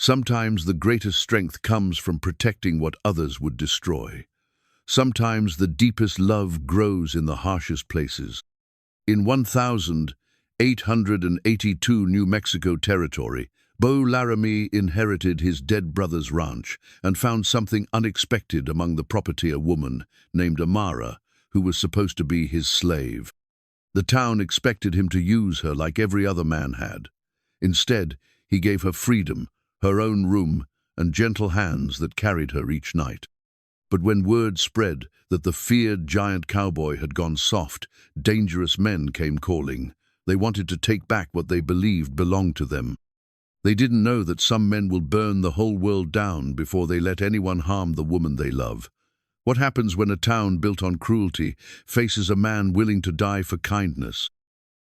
Sometimes the greatest strength comes from protecting what others would destroy. Sometimes the deepest love grows in the harshest places. In 1882 New Mexico territory, Beau Laramie inherited his dead brother's ranch and found something unexpected among the property, a woman named Amara, who was supposed to be his slave. The town expected him to use her like every other man had. Instead, he gave her freedom, her own room, and gentle hands that carried her each night. But when word spread that the feared giant Cowboy had gone soft, dangerous men came calling. They wanted to take back what they believed belonged to them. They didn't know that some men will burn the whole world down before they let anyone harm the woman they love. What happens when a town built on cruelty faces a man willing to die for kindness?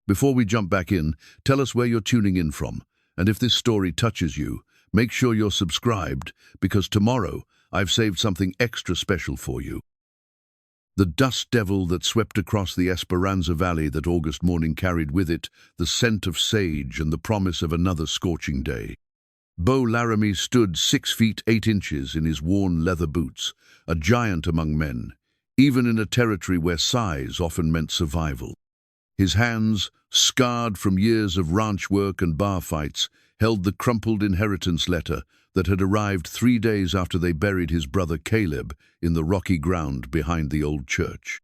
Before we jump back in, tell us where you're tuning in from. And if this story touches you, make sure you're subscribed, because tomorrow I've saved something extra special for you. The dust devil that swept across the Esperanza Valley that August morning carried with it the scent of sage and the promise of another scorching day. Beau Laramie stood 6 feet 8 inches in his worn leather boots, a giant among men, even in a territory where size often meant survival. His hands, scarred from years of ranch work and bar fights, held the crumpled inheritance letter that had arrived 3 days after they buried his brother Caleb in the rocky ground behind the old church.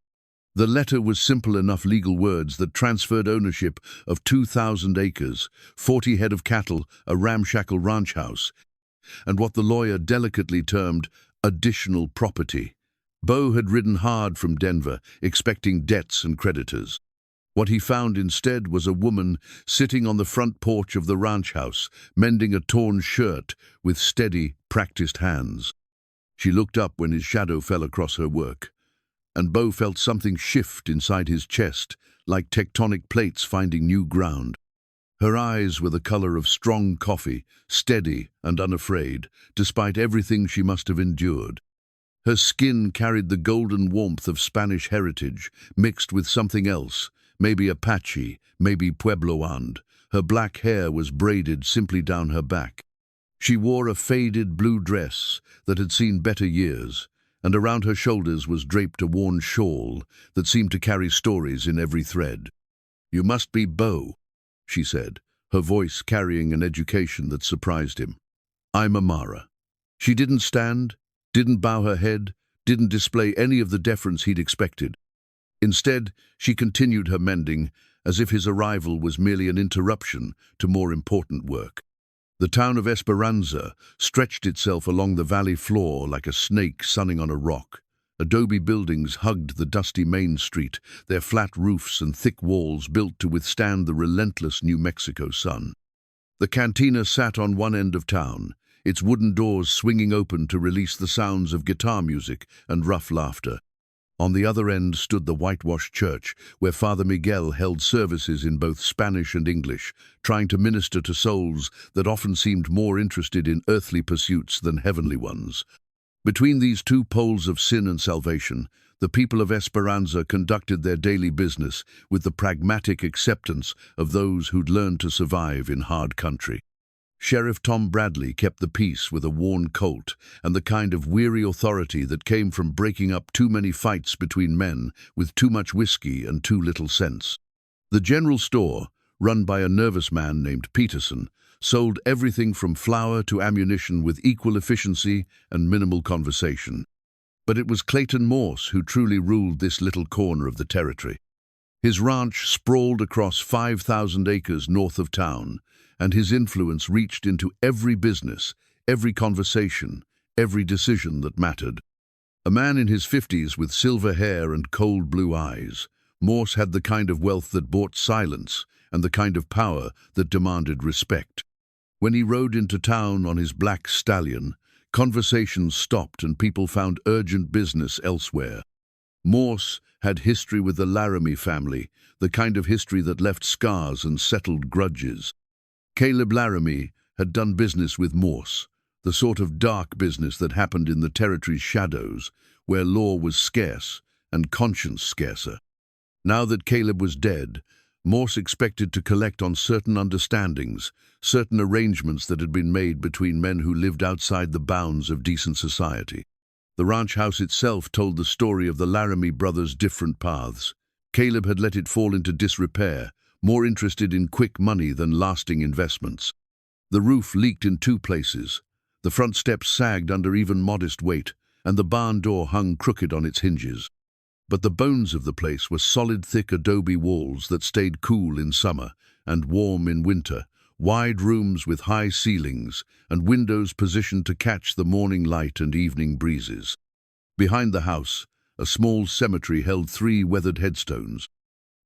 The letter was simple enough legal words that transferred ownership of 2,000 acres, 40 head of cattle, a ramshackle ranch house, and what the lawyer delicately termed additional property. Beau had ridden hard from Denver, expecting debts and creditors. What he found instead was a woman sitting on the front porch of the ranch house, mending a torn shirt with steady, practiced hands. She looked up when his shadow fell across her work, and Beau felt something shift inside his chest, like tectonic plates finding new ground. Her eyes were the color of strong coffee, steady and unafraid, despite everything she must have endured. Her skin carried the golden warmth of Spanish heritage, mixed with something else, maybe Apache, maybe Puebloan. Her black hair was braided simply down her back. She wore a faded blue dress that had seen better years, and around her shoulders was draped a worn shawl that seemed to carry stories in every thread. "You must be Beau," she said, her voice carrying an education that surprised him. "I'm Amara." She didn't stand, didn't bow her head, didn't display any of the deference he'd expected. Instead, she continued her mending, as if his arrival was merely an interruption to more important work. The town of Esperanza stretched itself along the valley floor like a snake sunning on a rock. Adobe buildings hugged the dusty main street, their flat roofs and thick walls built to withstand the relentless New Mexico sun. The cantina sat on one end of town, its wooden doors swinging open to release the sounds of guitar music and rough laughter. On the other end stood the whitewashed church, where Father Miguel held services in both Spanish and English, trying to minister to souls that often seemed more interested in earthly pursuits than heavenly ones. Between these two poles of sin and salvation, the people of Esperanza conducted their daily business with the pragmatic acceptance of those who'd learned to survive in hard country. Sheriff Tom Bradley kept the peace with a worn colt and the kind of weary authority that came from breaking up too many fights between men with too much whiskey and too little sense. The general store, run by a nervous man named Peterson, sold everything from flour to ammunition with equal efficiency and minimal conversation. But it was Clayton Morse who truly ruled this little corner of the territory. His ranch sprawled across 5,000 acres north of town, and his influence reached into every business, every conversation, every decision that mattered. A man in his 50s with silver hair and cold blue eyes, Morse had the kind of wealth that bought silence and the kind of power that demanded respect. When he rode into town on his black stallion, conversations stopped and people found urgent business elsewhere. Morse had history with the Laramie family, the kind of history that left scars and settled grudges. Caleb Laramie had done business with Morse, the sort of dark business that happened in the territory's shadows, where law was scarce and conscience scarcer. Now that Caleb was dead, Morse expected to collect on certain understandings, certain arrangements that had been made between men who lived outside the bounds of decent society. The ranch house itself told the story of the Laramie brothers' different paths. Caleb had let it fall into disrepair, more interested in quick money than lasting investments. The roof leaked in 2 places. The front steps sagged under even modest weight, and the barn door hung crooked on its hinges. But the bones of the place were solid, thick adobe walls that stayed cool in summer and warm in winter, wide rooms with high ceilings and windows positioned to catch the morning light and evening breezes. Behind the house, a small cemetery held 3 weathered headstones.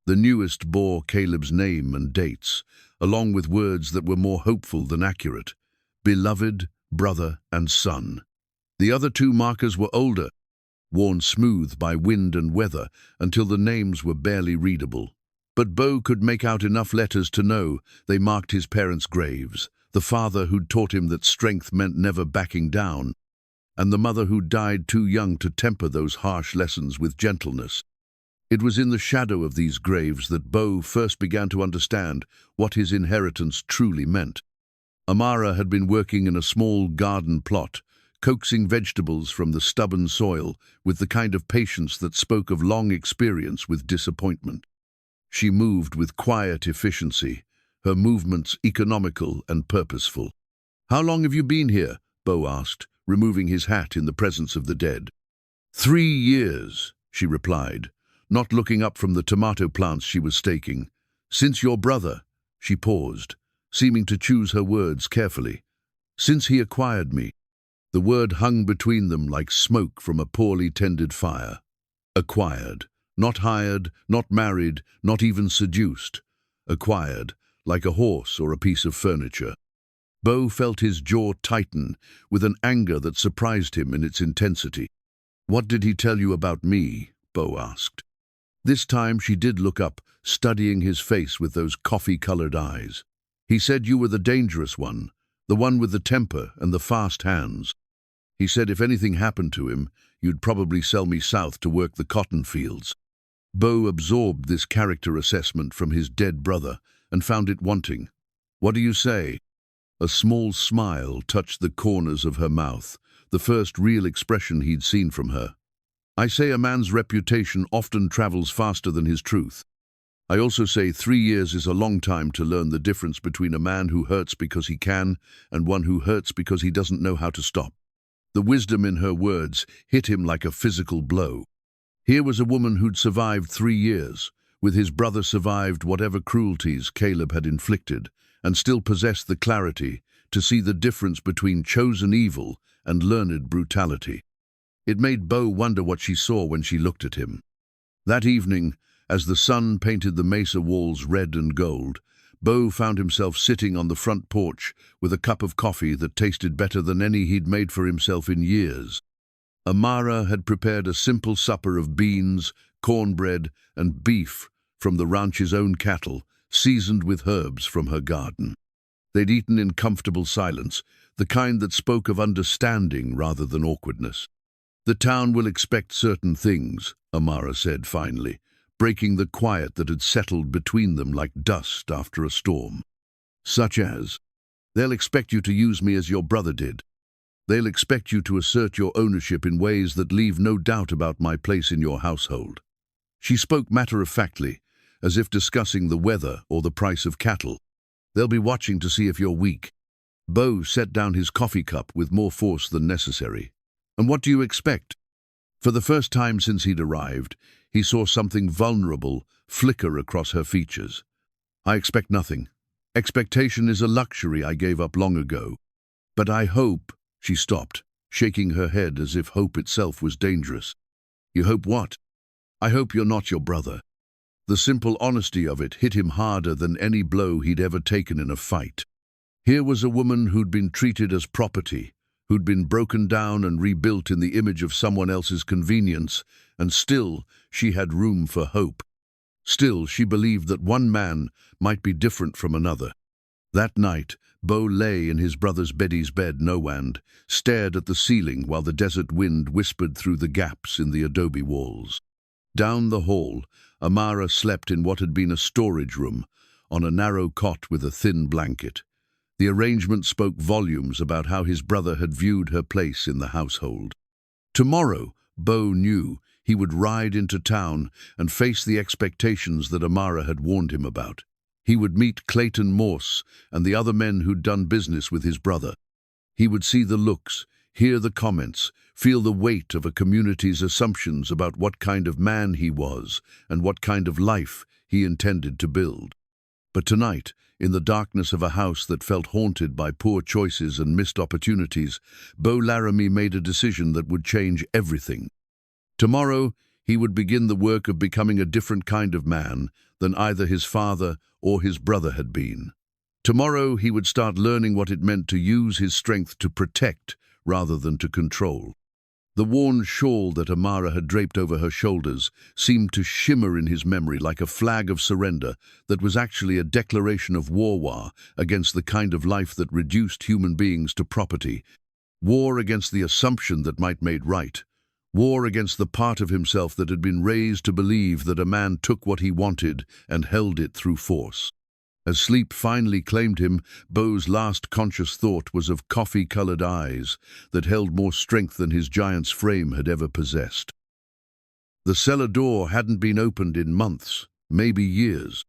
The newest bore Caleb's name and dates, along with words that were more hopeful than accurate: beloved, brother, and son. The other 2 markers were older, worn smooth by wind and weather until the names were barely readable. But Beau could make out enough letters to know they marked his parents' graves, the father who'd taught him that strength meant never backing down, and the mother who died too young to temper those harsh lessons with gentleness. It was in the shadow of these graves that Beau first began to understand what his inheritance truly meant. Amara had been working in a small garden plot, coaxing vegetables from the stubborn soil with the kind of patience that spoke of long experience with disappointment. She moved with quiet efficiency, her movements economical and purposeful. "How long have you been here?" Beau asked, removing his hat in the presence of the dead. 3 years, she replied, not looking up from the tomato plants she was staking. "Since your brother," she paused, seeming to choose her words carefully. "Since he acquired me." The word hung between them like smoke from a poorly tended fire. Acquired. Not hired, not married, not even seduced. Acquired, like a horse or a piece of furniture. Beau felt his jaw tighten with an anger that surprised him in its intensity. "What did he tell you about me?" Beau asked. This time she did look up, studying his face with those coffee-colored eyes. "He said you were the dangerous one, the one with the temper and the fast hands. He said if anything happened to him, you'd probably sell me south to work the cotton fields." Beau absorbed this character assessment from his dead brother and found it wanting. "What do you say?" A small smile touched the corners of her mouth, the first real expression he'd seen from her. "I say a man's reputation often travels faster than his truth. I also say 3 years is a long time to learn the difference between a man who hurts because he can and one who hurts because he doesn't know how to stop." The wisdom in her words hit him like a physical blow. Here was a woman who'd survived 3 years, with his brother survived whatever cruelties Caleb had inflicted, and still possessed the clarity to see the difference between chosen evil and learned brutality. It made Beau wonder what she saw when she looked at him. That evening, as the sun painted the mesa walls red and gold, Beau found himself sitting on the front porch with a cup of coffee that tasted better than any he'd made for himself in years. Amara had prepared a simple supper of beans, cornbread, and beef from the ranch's own cattle, seasoned with herbs from her garden. They'd eaten in comfortable silence, the kind that spoke of understanding rather than awkwardness. "The town will expect certain things," Amara said finally, breaking the quiet that had settled between them like dust after a storm. "Such as, they'll expect you to use me as your brother did. They'll expect you to assert your ownership in ways that leave no doubt about my place in your household." She spoke matter-of-factly, as if discussing the weather or the price of cattle. "They'll be watching to see if you're weak." Beau set down his coffee cup with more force than necessary. "And what do you expect?" For the first time since he'd arrived, he saw something vulnerable flicker across her features. "I expect nothing. Expectation is a luxury I gave up long ago. But I hope—" She stopped, shaking her head as if hope itself was dangerous. "You hope what?" "I hope you're not your brother." The simple honesty of it hit him harder than any blow he'd ever taken in a fight. Here was a woman who'd been treated as property, who'd been broken down and rebuilt in the image of someone else's convenience, and still she had room for hope. Still she believed that one man might be different from another. That night, Beau lay in his brother's Betty's bed and stared at the ceiling while the desert wind whispered through the gaps in the adobe walls. Down the hall, Amara slept in what had been a storage room, on a narrow cot with a thin blanket. The arrangement spoke volumes about how his brother had viewed her place in the household. Tomorrow, Beau knew, he would ride into town and face the expectations that Amara had warned him about. He would meet Clayton Morse and the other men who'd done business with his brother. He would see the looks, hear the comments, feel the weight of a community's assumptions about what kind of man he was and what kind of life he intended to build. But tonight, in the darkness of a house that felt haunted by poor choices and missed opportunities, Beau Laramie made a decision that would change everything. Tomorrow, he would begin the work of becoming a different kind of man than either his father or his brother had been. Tomorrow, he would start learning what it meant to use his strength to protect rather than to control. The worn shawl that Amara had draped over her shoulders seemed to shimmer in his memory like a flag of surrender that was actually a declaration of war against the kind of life that reduced human beings to property, war against the assumption that might made right, war against the part of himself that had been raised to believe that a man took what he wanted and held it through force. As sleep finally claimed him, Beau's last conscious thought was of coffee-colored eyes that held more strength than his giant's frame had ever possessed. The cellar door hadn't been opened in months, maybe years.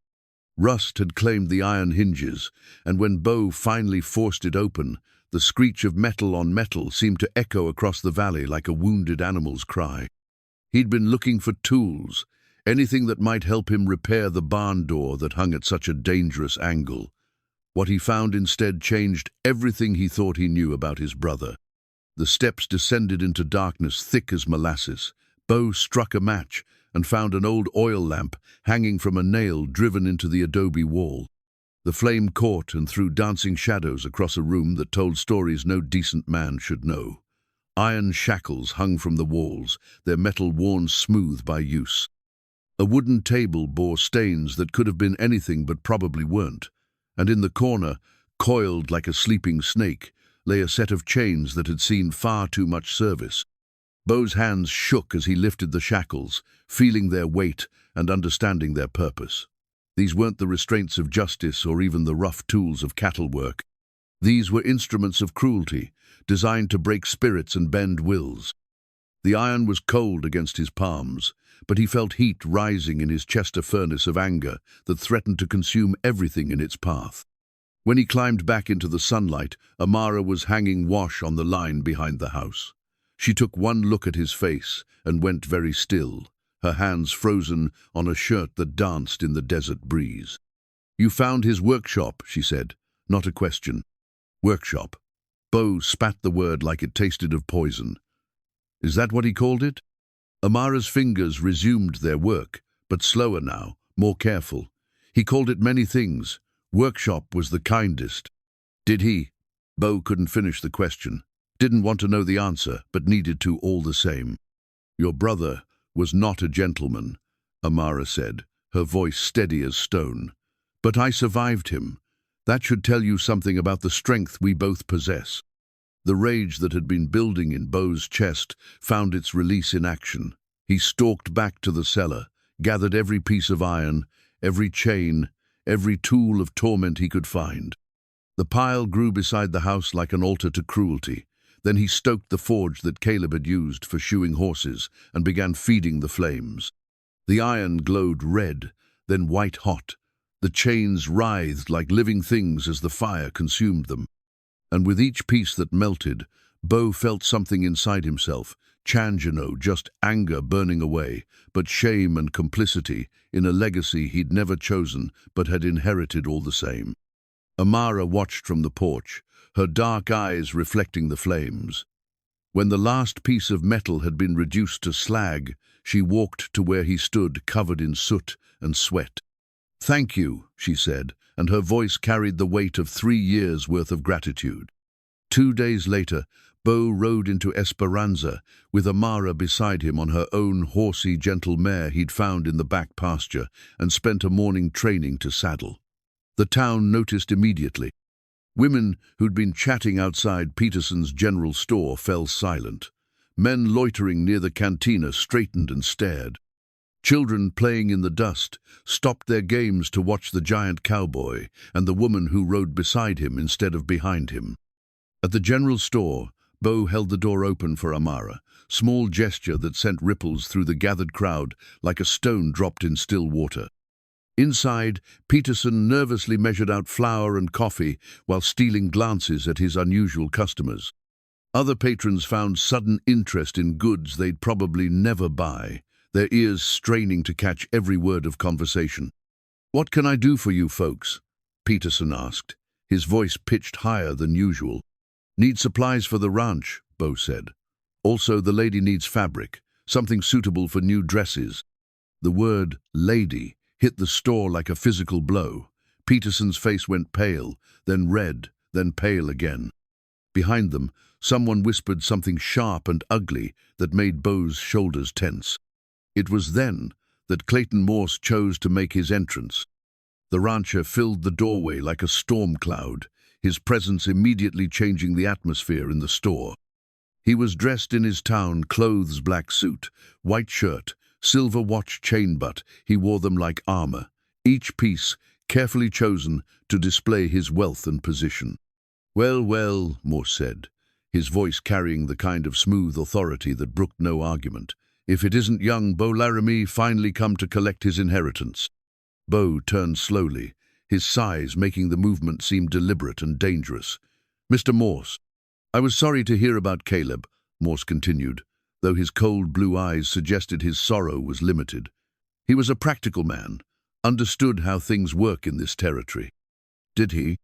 Rust had claimed the iron hinges, and when Beau finally forced it open, the screech of metal on metal seemed to echo across the valley like a wounded animal's cry. He'd been looking for tools, anything that might help him repair the barn door that hung at such a dangerous angle. What he found instead changed everything he thought he knew about his brother. The steps descended into darkness thick as molasses. Beau struck a match and found an old oil lamp hanging from a nail driven into the adobe wall. The flame caught and threw dancing shadows across a room that told stories no decent man should know. Iron shackles hung from the walls, their metal worn smooth by use. A wooden table bore stains that could have been anything but probably weren't, and in the corner, coiled like a sleeping snake, lay a set of chains that had seen far too much service. Beau's hands shook as he lifted the shackles, feeling their weight and understanding their purpose. These weren't the restraints of justice or even the rough tools of cattle work. These were instruments of cruelty, designed to break spirits and bend wills. The iron was cold against his palms, but he felt heat rising in his chest, a furnace of anger that threatened to consume everything in its path. When he climbed back into the sunlight, Amara was hanging wash on the line behind the house. She took one look at his face and went very still, her hands frozen on a shirt that danced in the desert breeze. "You found his workshop," she said, not a question. Workshop. Beau spat the word like it tasted of poison. Is that what he called it? Amara's fingers resumed their work, but slower now, more careful. He called it many things. Workshop was the kindest. Did he? Beau couldn't finish the question. Didn't want to know the answer, but needed to all the same. Your brother was not a gentleman, Amara said, her voice steady as stone. But I survived him. That should tell you something about the strength we both possess. The rage that had been building in Beau's chest found its release in action. He stalked back to the cellar, gathered every piece of iron, every chain, every tool of torment he could find. The pile grew beside the house like an altar to cruelty. Then he stoked the forge that Caleb had used for shoeing horses and began feeding the flames. The iron glowed red, then white-hot. The chains writhed like living things as the fire consumed them. And with each piece that melted, Beau felt something inside himself, just anger burning away, but shame and complicity in a legacy he'd never chosen but had inherited all the same. Amara watched from the porch, her dark eyes reflecting the flames. When the last piece of metal had been reduced to slag, she walked to where he stood covered in soot and sweat. "Thank you," she said, and her voice carried the weight of 3 years' worth of gratitude. 2 days later, Beau rode into Esperanza, with Amara beside him on her own horsey, gentle mare he'd found in the back pasture, and spent a morning training to saddle. The town noticed immediately. Women who'd been chatting outside Peterson's general store fell silent. Men loitering near the cantina straightened and stared. Children playing in the dust stopped their games to watch the giant cowboy and the woman who rode beside him instead of behind him. At the general store, Beau held the door open for Amara, small gesture that sent ripples through the gathered crowd like a stone dropped in still water. Inside, Peterson nervously measured out flour and coffee while stealing glances at his unusual customers. Other patrons found sudden interest in goods they'd probably never buy, their ears straining to catch every word of conversation. "What can I do for you folks?" Peterson asked, his voice pitched higher than usual. "Need supplies for the ranch," Beau said. "Also, the lady needs fabric, something suitable for new dresses." The word lady hit the store like a physical blow. Peterson's face went pale, then red, then pale again. Behind them, someone whispered something sharp and ugly that made Beau's shoulders tense. It was then that Clayton Morse chose to make his entrance. The rancher filled the doorway like a storm cloud, his presence immediately changing the atmosphere in the store. He was dressed in his town clothes black suit, white shirt, silver watch chain butt. He wore them like armor, each piece carefully chosen to display his wealth and position. "Well, well," Morse said, his voice carrying the kind of smooth authority that brooked no argument. "If it isn't young Beau Laramie finally come to collect his inheritance." Beau turned slowly, his size making the movement seem deliberate and dangerous. "Mr. Morse, I was sorry to hear about Caleb," Morse continued, though his cold blue eyes suggested his sorrow was limited. "He was a practical man, understood how things work in this territory." "Did he?"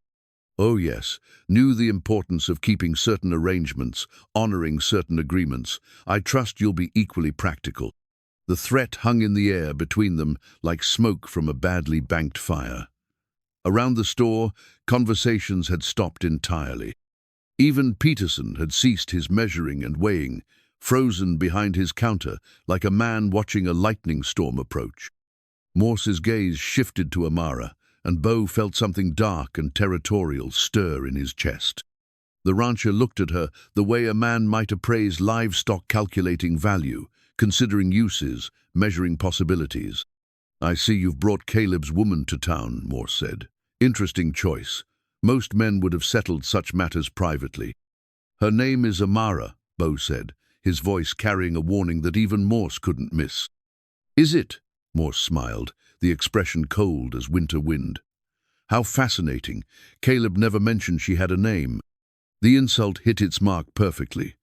"Oh yes, knew the importance of keeping certain arrangements, honoring certain agreements. I trust you'll be equally practical." The threat hung in the air between them like smoke from a badly banked fire. Around the store, conversations had stopped entirely. Even Peterson had ceased his measuring and weighing, frozen behind his counter like a man watching a lightning storm approach. Morse's gaze shifted to Amara, and Beau felt something dark and territorial stir in his chest. The rancher looked at her the way a man might appraise livestock, calculating value, considering uses, measuring possibilities. "I see you've brought Caleb's woman to town," Morse said. "Interesting choice. Most men would have settled such matters privately." "Her name is Amara," Beau said, his voice carrying a warning that even Morse couldn't miss. "Is it?" Morse smiled, the expression cold as winter wind. "How fascinating. Caleb never mentioned she had a name." The insult hit its mark perfectly.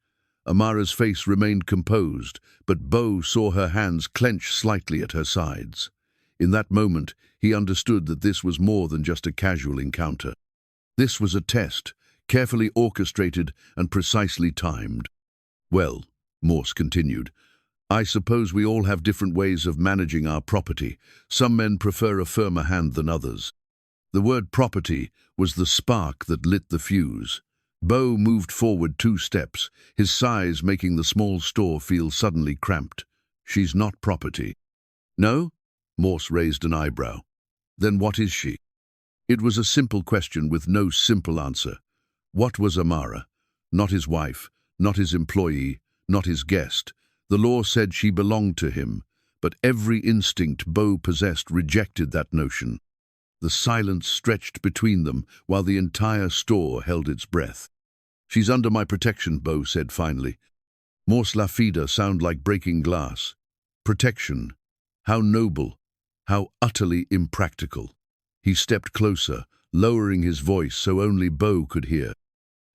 Amara's face remained composed, but Beau saw her hands clench slightly at her sides. In that moment, he understood that this was more than just a casual encounter. This was a test, carefully orchestrated and precisely timed. "Well," Morse continued, "I suppose we all have different ways of managing our property. Some men prefer a firmer hand than others." The word property was the spark that lit the fuse. Beau moved forward 2 steps, his size making the small store feel suddenly cramped. "She's not property." "No?" Morse raised an eyebrow. "Then what is she?" It was a simple question with no simple answer. What was Amara? Not his wife, not his employee, not his guest. The law said she belonged to him, but every instinct Beau possessed rejected that notion. The silence stretched between them while the entire store held its breath. "She's under my protection," Beau said finally. Morse la fida sound like breaking glass. Protection. How noble, how utterly impractical. He stepped closer, lowering his voice so only Beau could hear.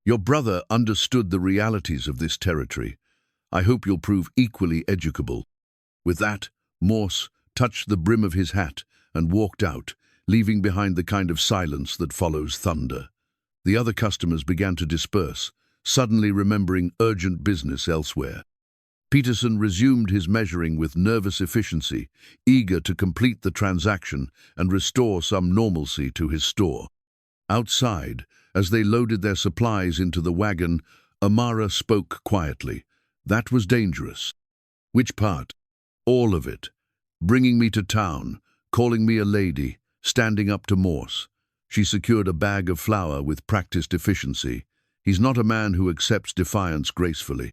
"Your brother understood the realities of this territory. I hope you'll prove equally educable." With that, Morse touched the brim of his hat and walked out, leaving behind the kind of silence that follows thunder. The other customers began to disperse, suddenly remembering urgent business elsewhere. Peterson resumed his measuring with nervous efficiency, eager to complete the transaction and restore some normalcy to his store. Outside, as they loaded their supplies into the wagon, Amara spoke quietly. "That was dangerous." "Which part?" "All of it. Bringing me to town, calling me a lady, standing up to Morse. She secured a bag of flour with practiced efficiency. He's not a man who accepts defiance gracefully."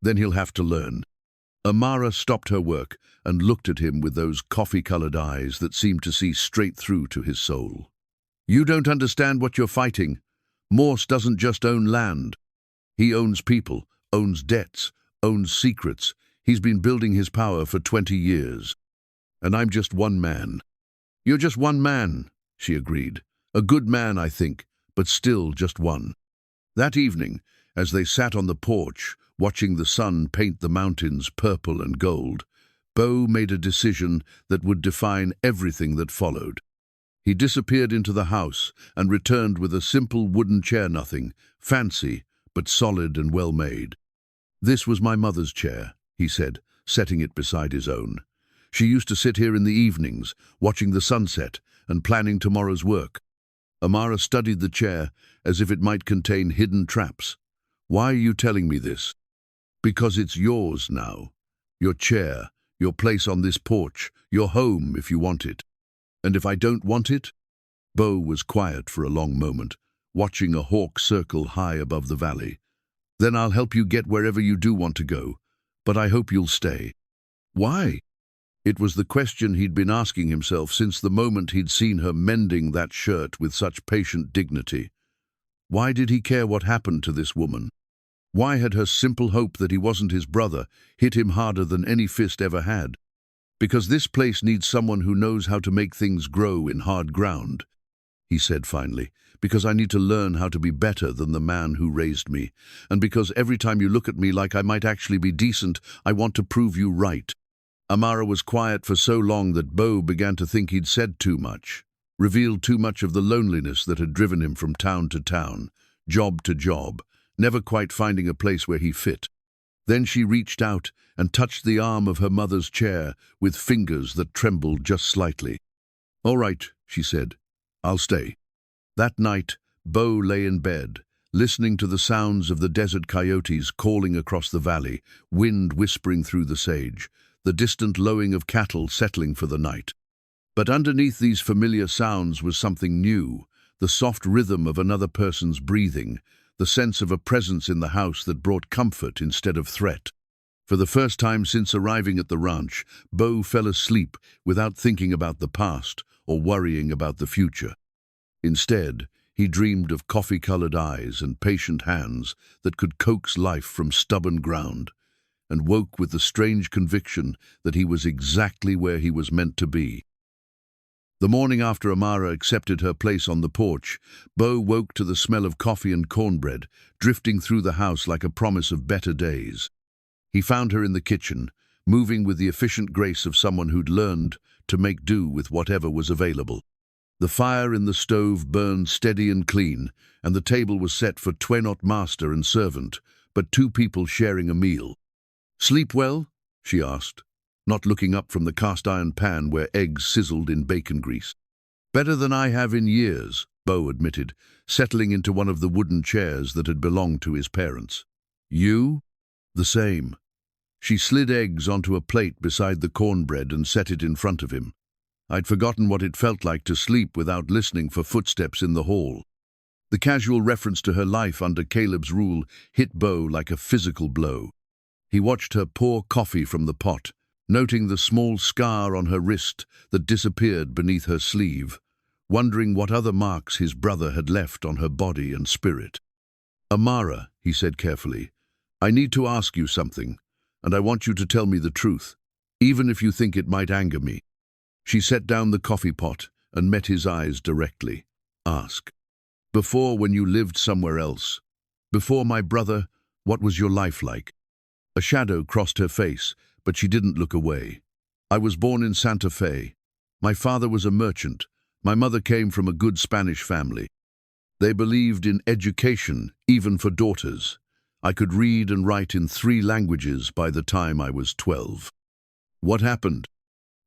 "Then he'll have to learn." Amara stopped her work and looked at him with those coffee-colored eyes that seemed to see straight through to his soul. "You don't understand what you're fighting. Morse doesn't just own land. He owns people, owns debts, owns secrets. He's been building his power for 20 years. And I'm just one man." "You're just one man," she agreed. "A good man, I think, but still just one." That evening, as they sat on the porch, watching the sun paint the mountains purple and gold, Beau made a decision that would define everything that followed. He disappeared into the house and returned with a simple wooden chair, nothing fancy, but solid and well-made. "This was my mother's chair," he said, setting it beside his own. "She used to sit here in the evenings, watching the sunset and planning tomorrow's work." Amara studied the chair as if it might contain hidden traps. "Why are you telling me this?" "Because it's yours now. Your chair, your place on this porch, your home if you want it." "And if I don't want it?" Beau was quiet for a long moment, watching a hawk circle high above the valley. "Then I'll help you get wherever you do want to go, but I hope you'll stay." "Why?" It was the question he'd been asking himself since the moment he'd seen her mending that shirt with such patient dignity. Why did he care what happened to this woman? Why had her simple hope that he wasn't his brother hit him harder than any fist ever had? "Because this place needs someone who knows how to make things grow in hard ground," he said finally. "Because I need to learn how to be better than the man who raised me. And because every time you look at me like I might actually be decent, I want to prove you right." Amara was quiet for so long that Beau began to think he'd said too much, revealed too much of the loneliness that had driven him from town to town, job to job, never quite finding a place where he fit. Then she reached out and touched the arm of her mother's chair with fingers that trembled just slightly. "All right," she said. "I'll stay." That night, Beau lay in bed, listening to the sounds of the desert coyotes calling across the valley, wind whispering through the sage, the distant lowing of cattle settling for the night. But underneath these familiar sounds was something new, the soft rhythm of another person's breathing, the sense of a presence in the house that brought comfort instead of threat. For the first time since arriving at the ranch, Beau fell asleep without thinking about the past or worrying about the future. Instead, he dreamed of coffee-colored eyes and patient hands that could coax life from stubborn ground, and woke with the strange conviction that he was exactly where he was meant to be. The morning after Amara accepted her place on the porch, Beau woke to the smell of coffee and cornbread drifting through the house like a promise of better days. He found her in the kitchen, moving with the efficient grace of someone who'd learned to make do with whatever was available. The fire in the stove burned steady and clean, and the table was set for not master and servant, but two people sharing a meal. "Sleep well?" she asked, not looking up from the cast-iron pan where eggs sizzled in bacon grease. "Better than I have in years," Beau admitted, settling into one of the wooden chairs that had belonged to his parents. "You?" "The same." She slid eggs onto a plate beside the cornbread and set it in front of him. I'd forgotten what it felt like to sleep without listening for footsteps in the hall. The casual reference to her life under Caleb's rule hit Beau like a physical blow. He watched her pour coffee from the pot, noting the small scar on her wrist that disappeared beneath her sleeve, wondering what other marks his brother had left on her body and spirit. "Amara," he said carefully, "I need to ask you something, and I want you to tell me the truth, even if you think it might anger me." She set down the coffee pot and met his eyes directly. "Ask. Before, when you lived somewhere else, before my brother, what was your life like?" A shadow crossed her face, but she didn't look away. "I was born in Santa Fe. My father was a merchant. My mother came from a good Spanish family. They believed in education, even for daughters. I could read and write in 3 languages by the time I was 12. What happened?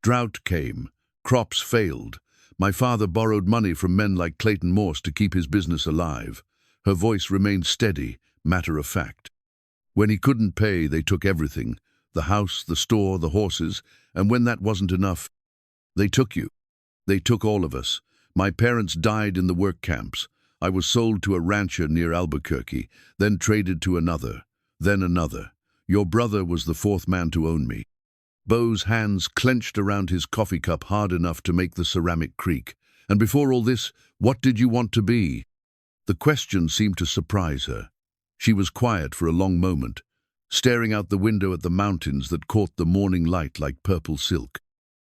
Drought came. Crops failed. My father borrowed money from men like Clayton Morse to keep his business alive." Her voice remained steady, matter of fact. "When he couldn't pay, they took everything. The house, the store, the horses, and when that wasn't enough, they took you. They took all of us. My parents died in the work camps. I was sold to a rancher near Albuquerque, then traded to another, then another. Your brother was the fourth man to own me. Beau's hands clenched around his coffee cup hard enough to make the ceramic creak. And before all this, what did you want to be? The question seemed to surprise her. She was quiet for a long moment, staring out the window at the mountains that caught the morning light like purple silk.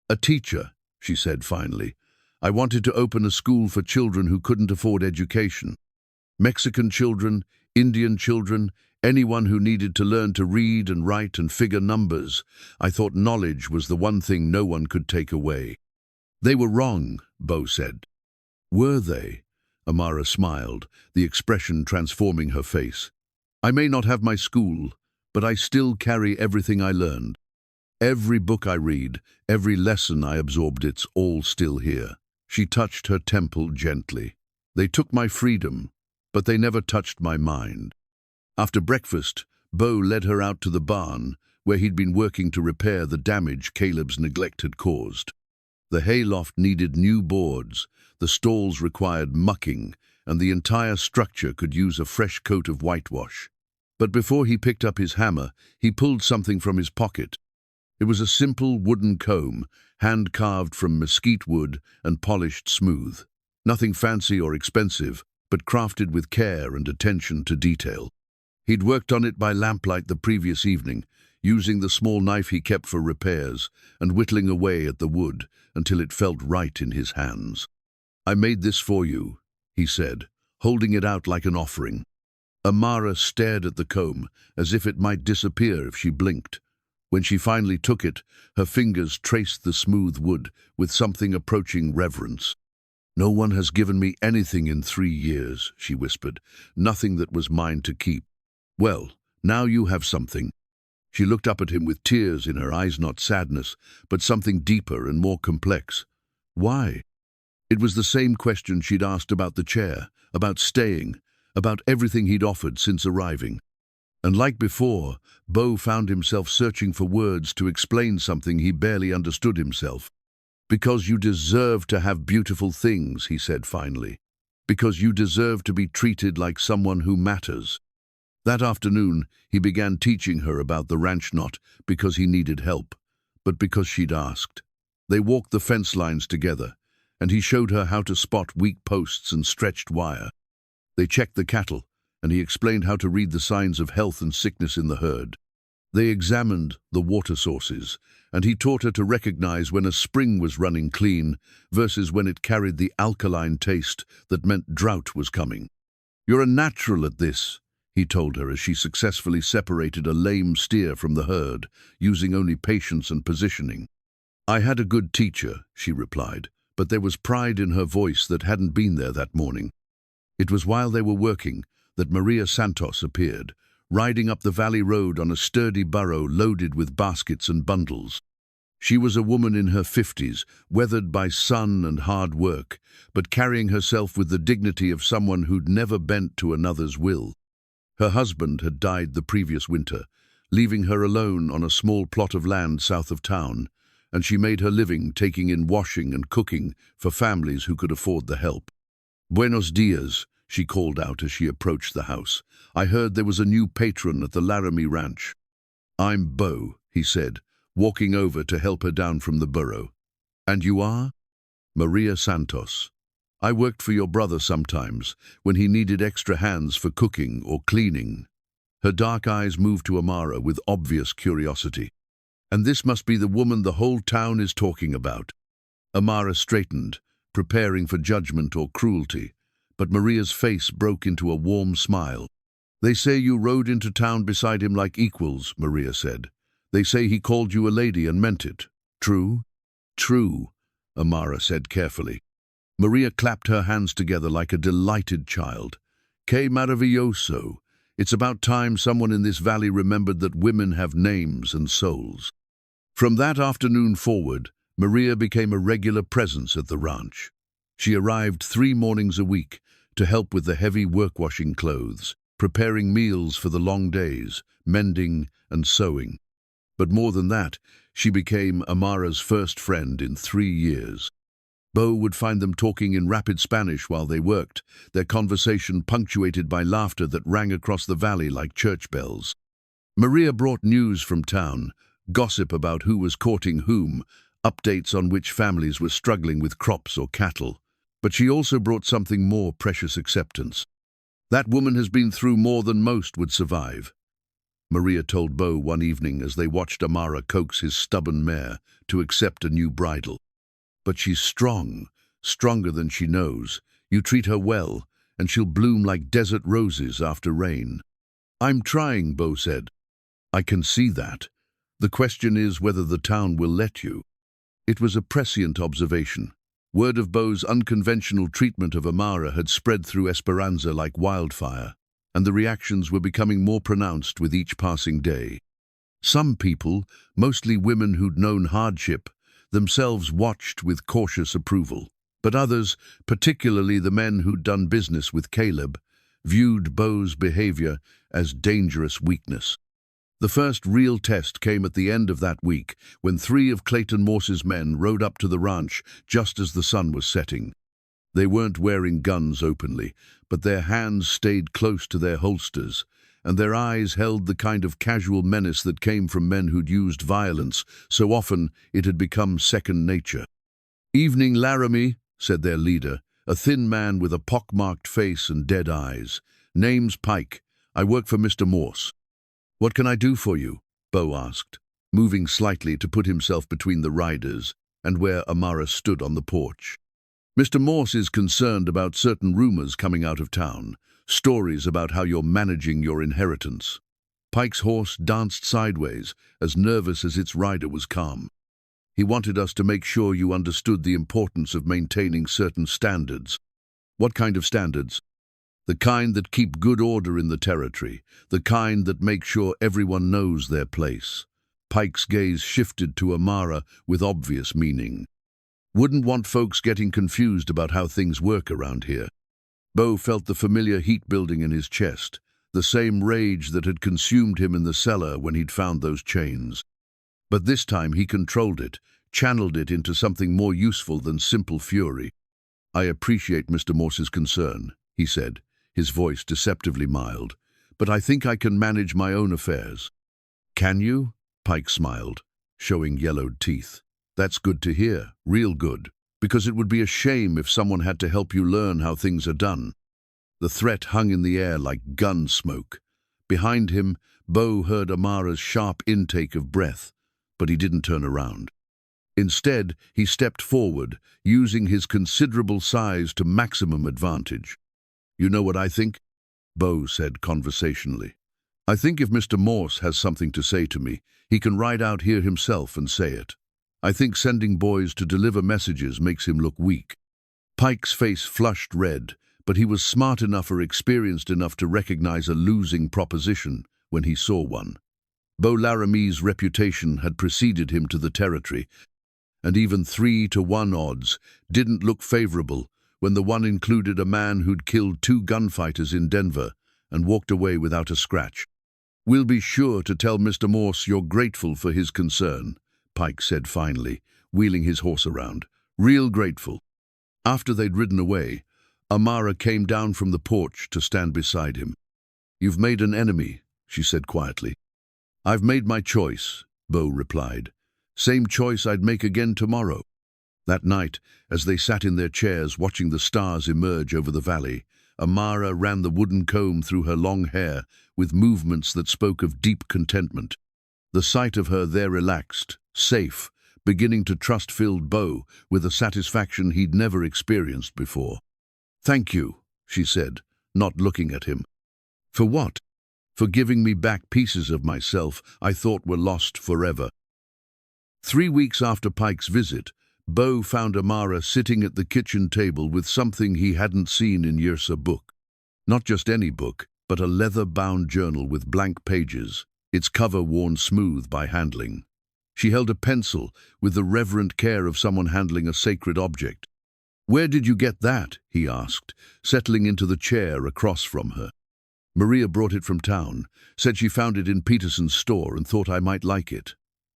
A teacher, she said finally. I wanted to open a school for children who couldn't afford education. Mexican children, Indian children, anyone who needed to learn to read and write and figure numbers. I thought knowledge was the one thing no one could take away. They were wrong, Beau said. Were they? Amara smiled, the expression transforming her face. I may not have my school, but I still carry everything I learned. Every book I read, every lesson I absorbed, it's all still here. She touched her temple gently. They took my freedom, but they never touched my mind. After breakfast, Beau led her out to the barn, where he'd been working to repair the damage Caleb's neglect had caused. The hayloft needed new boards, the stalls required mucking, and the entire structure could use a fresh coat of whitewash. But before he picked up his hammer, he pulled something from his pocket. It was a simple wooden comb, hand-carved from mesquite wood and polished smooth. Nothing fancy or expensive, but crafted with care and attention to detail. He'd worked on it by lamplight the previous evening, using the small knife he kept for repairs and whittling away at the wood until it felt right in his hands. I made this for you, he said, holding it out like an offering. Amara stared at the comb, as if it might disappear if she blinked. When she finally took it, her fingers traced the smooth wood with something approaching reverence. No one has given me anything in 3 years, she whispered, nothing that was mine to keep. Well, now you have something. She looked up at him with tears in her eyes, not sadness, but something deeper and more complex. Why? It was the same question she'd asked about the chair, about staying, about everything he'd offered since arriving. And like before, Beau found himself searching for words to explain something he barely understood himself. Because you deserve to have beautiful things, he said finally. Because you deserve to be treated like someone who matters. That afternoon, he began teaching her about the ranch, not because he needed help, but because she'd asked. They walked the fence lines together, and he showed her how to spot weak posts and stretched wire. They checked the cattle, and he explained how to read the signs of health and sickness in the herd. They examined the water sources, and he taught her to recognize when a spring was running clean versus when it carried the alkaline taste that meant drought was coming. You're a natural at this, he told her as she successfully separated a lame steer from the herd, using only patience and positioning. I had a good teacher, she replied, but there was pride in her voice that hadn't been there that morning. It was while they were working that Maria Santos appeared, riding up the valley road on a sturdy burro loaded with baskets and bundles. She was a woman in her 50s, weathered by sun and hard work, but carrying herself with the dignity of someone who'd never bent to another's will. Her husband had died the previous winter, leaving her alone on a small plot of land south of town, and she made her living taking in washing and cooking for families who could afford the help. Buenos dias, she called out as she approached the house. I heard there was a new patron at the Laramie ranch. I'm Beau, he said, walking over to help her down from the burro. And you are? Maria Santos. I worked for your brother sometimes, when he needed extra hands for cooking or cleaning. Her dark eyes moved to Amara with obvious curiosity. And this must be the woman the whole town is talking about. Amara straightened, preparing for judgment or cruelty, but Maria's face broke into a warm smile. They say you rode into town beside him like equals, Maria said. They say he called you a lady and meant it. True? True, Amara said carefully. Maria clapped her hands together like a delighted child. Que maravilloso. It's about time someone in this valley remembered that women have names and souls. From that afternoon forward, Maria became a regular presence at the ranch. She arrived 3 mornings a week to help with the heavy work-washing clothes, preparing meals for the long days, mending and sewing. But more than that, she became Amara's first friend in 3 years. Beau would find them talking in rapid Spanish while they worked, their conversation punctuated by laughter that rang across the valley like church bells. Maria brought news from town, gossip about who was courting whom, updates on which families were struggling with crops or cattle. But she also brought something more: precious acceptance. That woman has been through more than most would survive, Maria told Beau one evening as they watched Amara coax his stubborn mare to accept a new bridle. But she's strong, stronger than she knows. You treat her well, and she'll bloom like desert roses after rain. I'm trying, Beau said. I can see that. The question is whether the town will let you. It was a prescient observation. Word of Beau's unconventional treatment of Amara had spread through Esperanza like wildfire, and the reactions were becoming more pronounced with each passing day. Some people, mostly women who'd known hardship, themselves watched with cautious approval. But others, particularly the men who'd done business with Caleb, viewed Beau's behavior as dangerous weakness. The first real test came at the end of that week, when 3 of Clayton Morse's men rode up to the ranch just as the sun was setting. They weren't wearing guns openly, but their hands stayed close to their holsters, and their eyes held the kind of casual menace that came from men who'd used violence so often it had become second nature. "Evening, Laramie," said their leader, a thin man with a pockmarked face and dead eyes. "Name's Pike. I work for Mr. Morse." "What can I do for you?" Beau asked, moving slightly to put himself between the riders and where Amara stood on the porch. "Mr. Morse is concerned about certain rumors coming out of town, stories about how you're managing your inheritance." Pike's horse danced sideways, as nervous as its rider was calm. "He wanted us to make sure you understood the importance of maintaining certain standards." "What kind of standards?" "The kind that keep good order in the territory, the kind that make sure everyone knows their place." Pike's gaze shifted to Amara with obvious meaning. "Wouldn't want folks getting confused about how things work around here." Beau felt the familiar heat building in his chest, the same rage that had consumed him in the cellar when he'd found those chains. But this time he controlled it, channeled it into something more useful than simple fury. "I appreciate Mr. Morse's concern," he said, his voice deceptively mild, "but I think I can manage my own affairs." "Can you?" Pike smiled, showing yellowed teeth. "That's good to hear, real good, because it would be a shame if someone had to help you learn how things are done." The threat hung in the air like gun smoke. Behind him, Beau heard Amara's sharp intake of breath, but he didn't turn around. Instead, he stepped forward, using his considerable size to maximum advantage. "You know what I think?" Beau said conversationally. "I think if Mr. Morse has something to say to me, he can ride out here himself and say it. I think sending boys to deliver messages makes him look weak." Pike's face flushed red, but he was smart enough or experienced enough to recognize a losing proposition when he saw one. Beau Laramie's reputation had preceded him to the territory, and even 3-to-1 odds didn't look favorable when the one included a man who'd killed 2 gunfighters in Denver and walked away without a scratch. "We'll be sure to tell Mr. Morse you're grateful for his concern," Pike said finally, wheeling his horse around. "Real grateful." After they'd ridden away, Amara came down from the porch to stand beside him. "You've made an enemy," she said quietly. "I've made my choice," Beau replied. "Same choice I'd make again tomorrow." That night, as they sat in their chairs watching the stars emerge over the valley, Amara ran the wooden comb through her long hair with movements that spoke of deep contentment. The sight of her there relaxed, safe, beginning to trust filled Beau with a satisfaction he'd never experienced before. "Thank you," she said, not looking at him. "For what?" "For giving me back pieces of myself I thought were lost forever." 3 weeks after Pike's visit, Beau found Amara sitting at the kitchen table with something he hadn't seen in years: a book. Not just any book, but a leather-bound journal with blank pages, its cover worn smooth by handling. She held a pencil with the reverent care of someone handling a sacred object. "Where did you get that?" he asked, settling into the chair across from her. "Maria brought it from town, said she found it in Peterson's store and thought I might like it."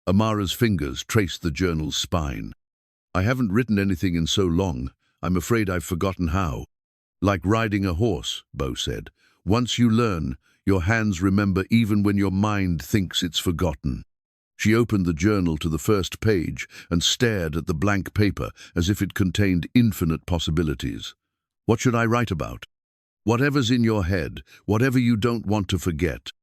Amara's fingers traced the journal's spine. "I haven't written anything in so long, I'm afraid I've forgotten how." "Like riding a horse," Beau said. "Once you learn, Your hands remember even when your mind thinks it's forgotten. She opened the journal to the first page and stared at the blank paper as if it contained infinite possibilities. What should I write about? Whatever's in your head, whatever you don't want to forget.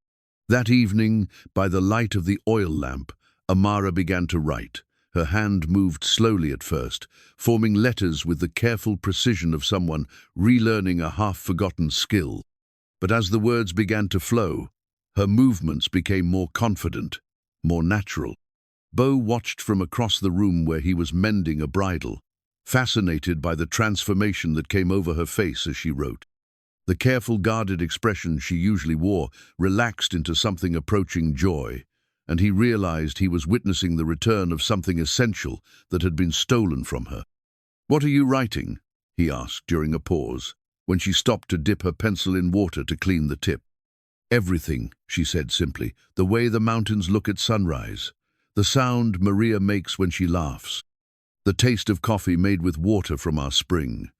That evening, by the light of the oil lamp, Amara began to write. Her hand moved slowly at first, forming letters with the careful precision of someone relearning a half-forgotten skill. But as the words began to flow, her movements became more confident, more natural. Beau watched from across the room where he was mending a bridle, fascinated by the transformation that came over her face as she wrote. The careful, guarded expression she usually wore relaxed into something approaching joy, and he realized he was witnessing the return of something essential that had been stolen from her. "What are you writing?" he asked during a pause, when she stopped to dip her pencil in water to clean the tip. "Everything," she said simply, "the way the mountains look at sunrise, the sound Maria makes when she laughs, the taste of coffee made with water from our spring."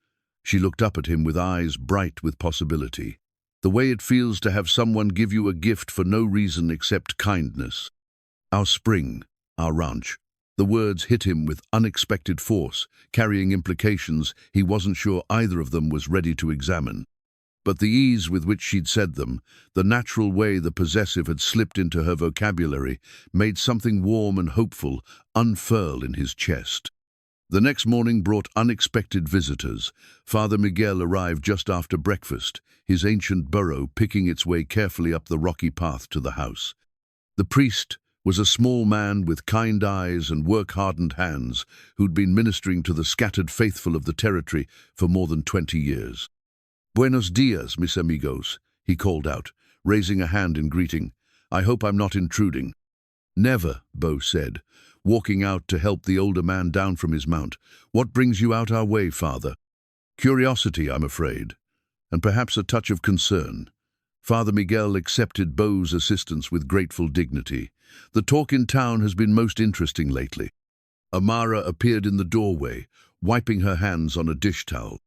She looked up at him with eyes bright with possibility. "The way it feels to have someone give you a gift for no reason except kindness. Our spring, our ranch." The words hit him with unexpected force, carrying implications he wasn't sure either of them was ready to examine. But the ease with which she'd said them, the natural way the possessive had slipped into her vocabulary, made something warm and hopeful unfurl in his chest. The next morning brought unexpected visitors. Father Miguel arrived just after breakfast, his ancient burro picking its way carefully up the rocky path to the house. The priest was a small man with kind eyes and work-hardened hands who'd been ministering to the scattered faithful of the territory for more than 20 years. "Buenos dias, mis amigos," he called out, raising a hand in greeting. "I hope I'm not intruding." "Never," Beau said, walking out to help the older man down from his mount. "What brings you out our way, Father?" "Curiosity, I'm afraid, and perhaps a touch of concern." Father Miguel accepted Beau's assistance with grateful dignity. "The talk in town has been most interesting lately." Amara appeared in the doorway, wiping her hands on a dish towel.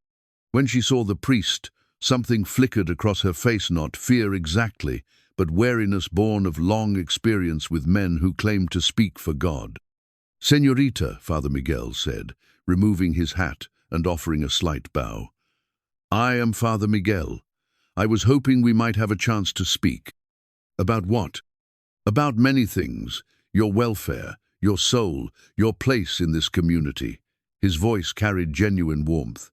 When she saw the priest, something flickered across her face, not fear exactly, but wariness born of long experience with men who claimed to speak for God. "Señorita," Father Miguel said, removing his hat and offering a slight bow. "I am Father Miguel. I was hoping we might have a chance to speak." "About what?" "About many things. Your welfare, your soul, your place in this community." His voice carried genuine warmth.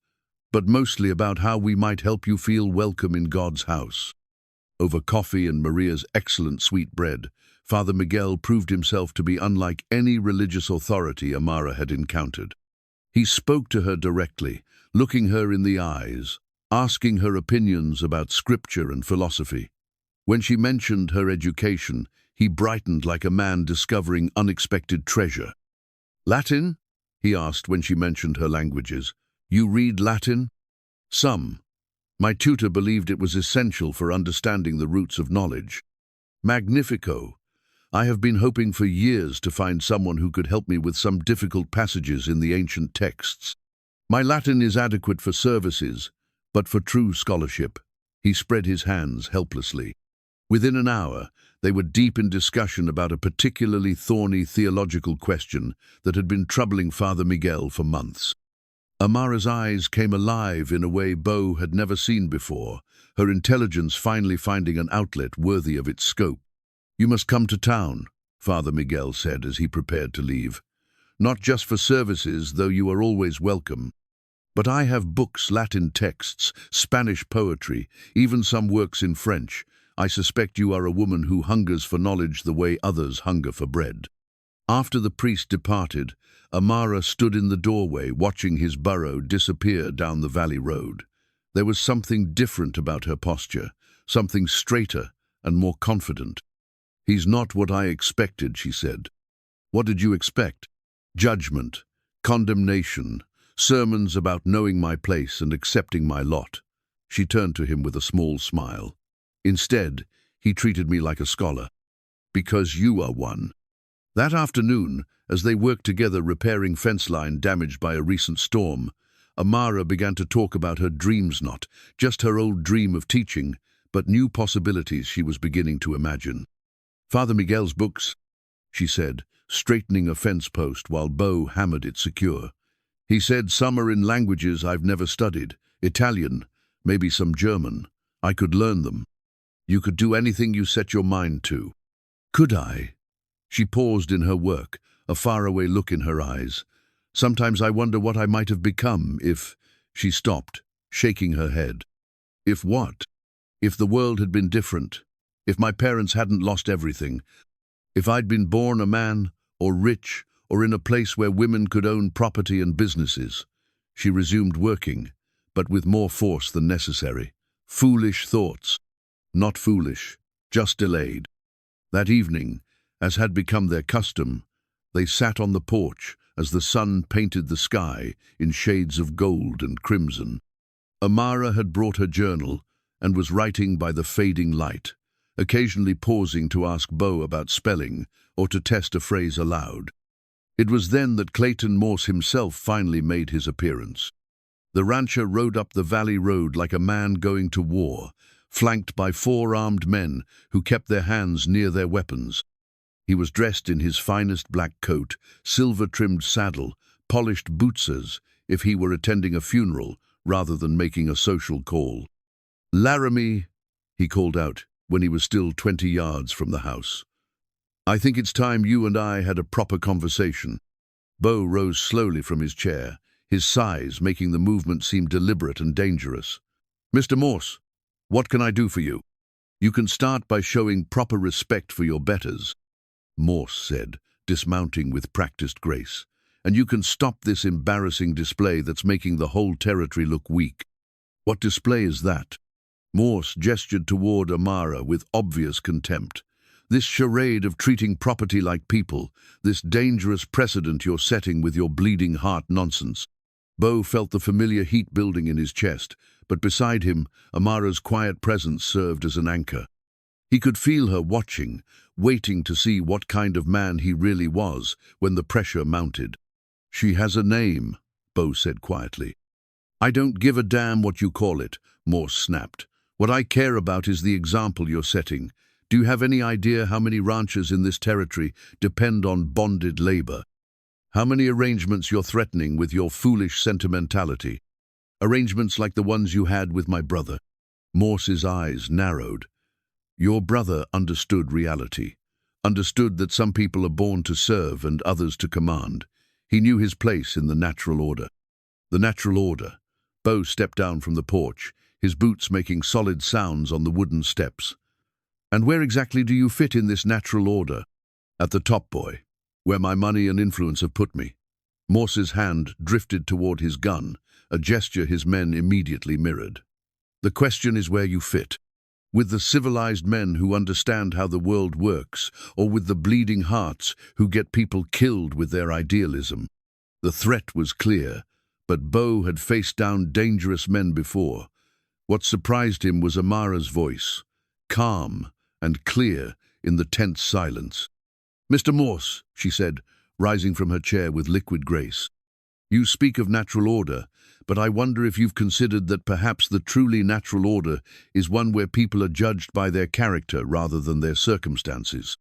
"But mostly about how we might help you feel welcome in God's house." Over coffee and Maria's excellent sweet bread, Father Miguel proved himself to be unlike any religious authority Amara had encountered. He spoke to her directly, looking her in the eyes, asking her opinions about scripture and philosophy. When she mentioned her education, he brightened like a man discovering unexpected treasure. "Latin?" he asked when she mentioned her languages. "You read Latin?" "Some. My tutor believed it was essential for understanding the roots of knowledge." "Magnifico. I have been hoping for years to find someone who could help me with some difficult passages in the ancient texts. My Latin is adequate for services, but for true scholarship." He spread his hands helplessly. Within an hour, they were deep in discussion about a particularly thorny theological question that had been troubling Father Miguel for months. Amara's eyes came alive in a way Beau had never seen before, her intelligence finally finding an outlet worthy of its scope. "You must come to town," Father Miguel said as he prepared to leave. "Not just for services, though you are always welcome. But I have books, Latin texts, Spanish poetry, even some works in French. I suspect you are a woman who hungers for knowledge the way others hunger for bread." After the priest departed, Amara stood in the doorway watching his burro disappear down the valley road. There was something different about her posture, something straighter and more confident. "He's not what I expected," she said. "What did you expect?" "Judgment, condemnation, sermons about knowing my place and accepting my lot." She turned to him with a small smile. "Instead, he treated me like a scholar." "Because you are one." That afternoon, as they worked together repairing fence line damaged by a recent storm, Amara began to talk about her dreams, not just her old dream of teaching, but new possibilities she was beginning to imagine. "Father Miguel's books," she said, straightening a fence post while Beau hammered it secure. "He said some are in languages I've never studied. Italian, maybe some German. I could learn them. You could do anything you set your mind to." "Could I?" She paused in her work, a faraway look in her eyes. "Sometimes I wonder what I might have become if—" She stopped, shaking her head. "If what?" "If the world had been different. If my parents hadn't lost everything. If I'd been born a man, or rich, or in a place where women could own property and businesses." She resumed working, but with more force than necessary. Foolish thoughts. Not foolish, just delayed. That evening, as had become their custom, they sat on the porch as the sun painted the sky in shades of gold and crimson. Amara had brought her journal and was writing by the fading light, occasionally pausing to ask Beau about spelling or to test a phrase aloud. It was then that Clayton Morse himself finally made his appearance. The rancher rode up the valley road like a man going to war, flanked by 4 armed men who kept their hands near their weapons. He was dressed in his finest black coat, silver-trimmed saddle, polished boots as if he were attending a funeral rather than making a social call. "Laramie," he called out when he was still 20 yards from the house. "I think it's time you and I had a proper conversation." Beau rose slowly from his chair, his size making the movement seem deliberate and dangerous. "Mr. Morse, what can I do for you?" "You can start by showing proper respect for your betters," Morse said, dismounting with practiced grace. "And you can stop this embarrassing display that's making the whole territory look weak." "What display is that?" Morse gestured toward Amara with obvious contempt. "This charade of treating property like people, this dangerous precedent you're setting with your bleeding heart nonsense." Beau felt the familiar heat building in his chest, but beside him, Amara's quiet presence served as an anchor. He could feel her watching, waiting to see what kind of man he really was when the pressure mounted. "She has a name," Beau said quietly. "I don't give a damn what you call it," Morse snapped. "What I care about is the example you're setting. Do you have any idea how many ranchers in this territory depend on bonded labor? How many arrangements you're threatening with your foolish sentimentality? Arrangements like the ones you had with my brother." Morse's eyes narrowed. "Your brother understood reality, understood that some people are born to serve and others to command. He knew his place in the natural order." "The natural order." Beau stepped down from the porch, his boots making solid sounds on the wooden steps. "And where exactly do you fit in this natural order?" "At the top, boy, where my money and influence have put me." Morse's hand drifted toward his gun, a gesture his men immediately mirrored. "The question is where you fit. With the civilized men who understand how the world works, or with the bleeding hearts who get people killed with their idealism." The threat was clear, but Beau had faced down dangerous men before. What surprised him was Amara's voice, calm and clear in the tense silence. "Mr. Morse," she said, rising from her chair with liquid grace, "you speak of natural order, but I wonder if you've considered that perhaps the truly natural order is one where people are judged by their character rather than their circumstances."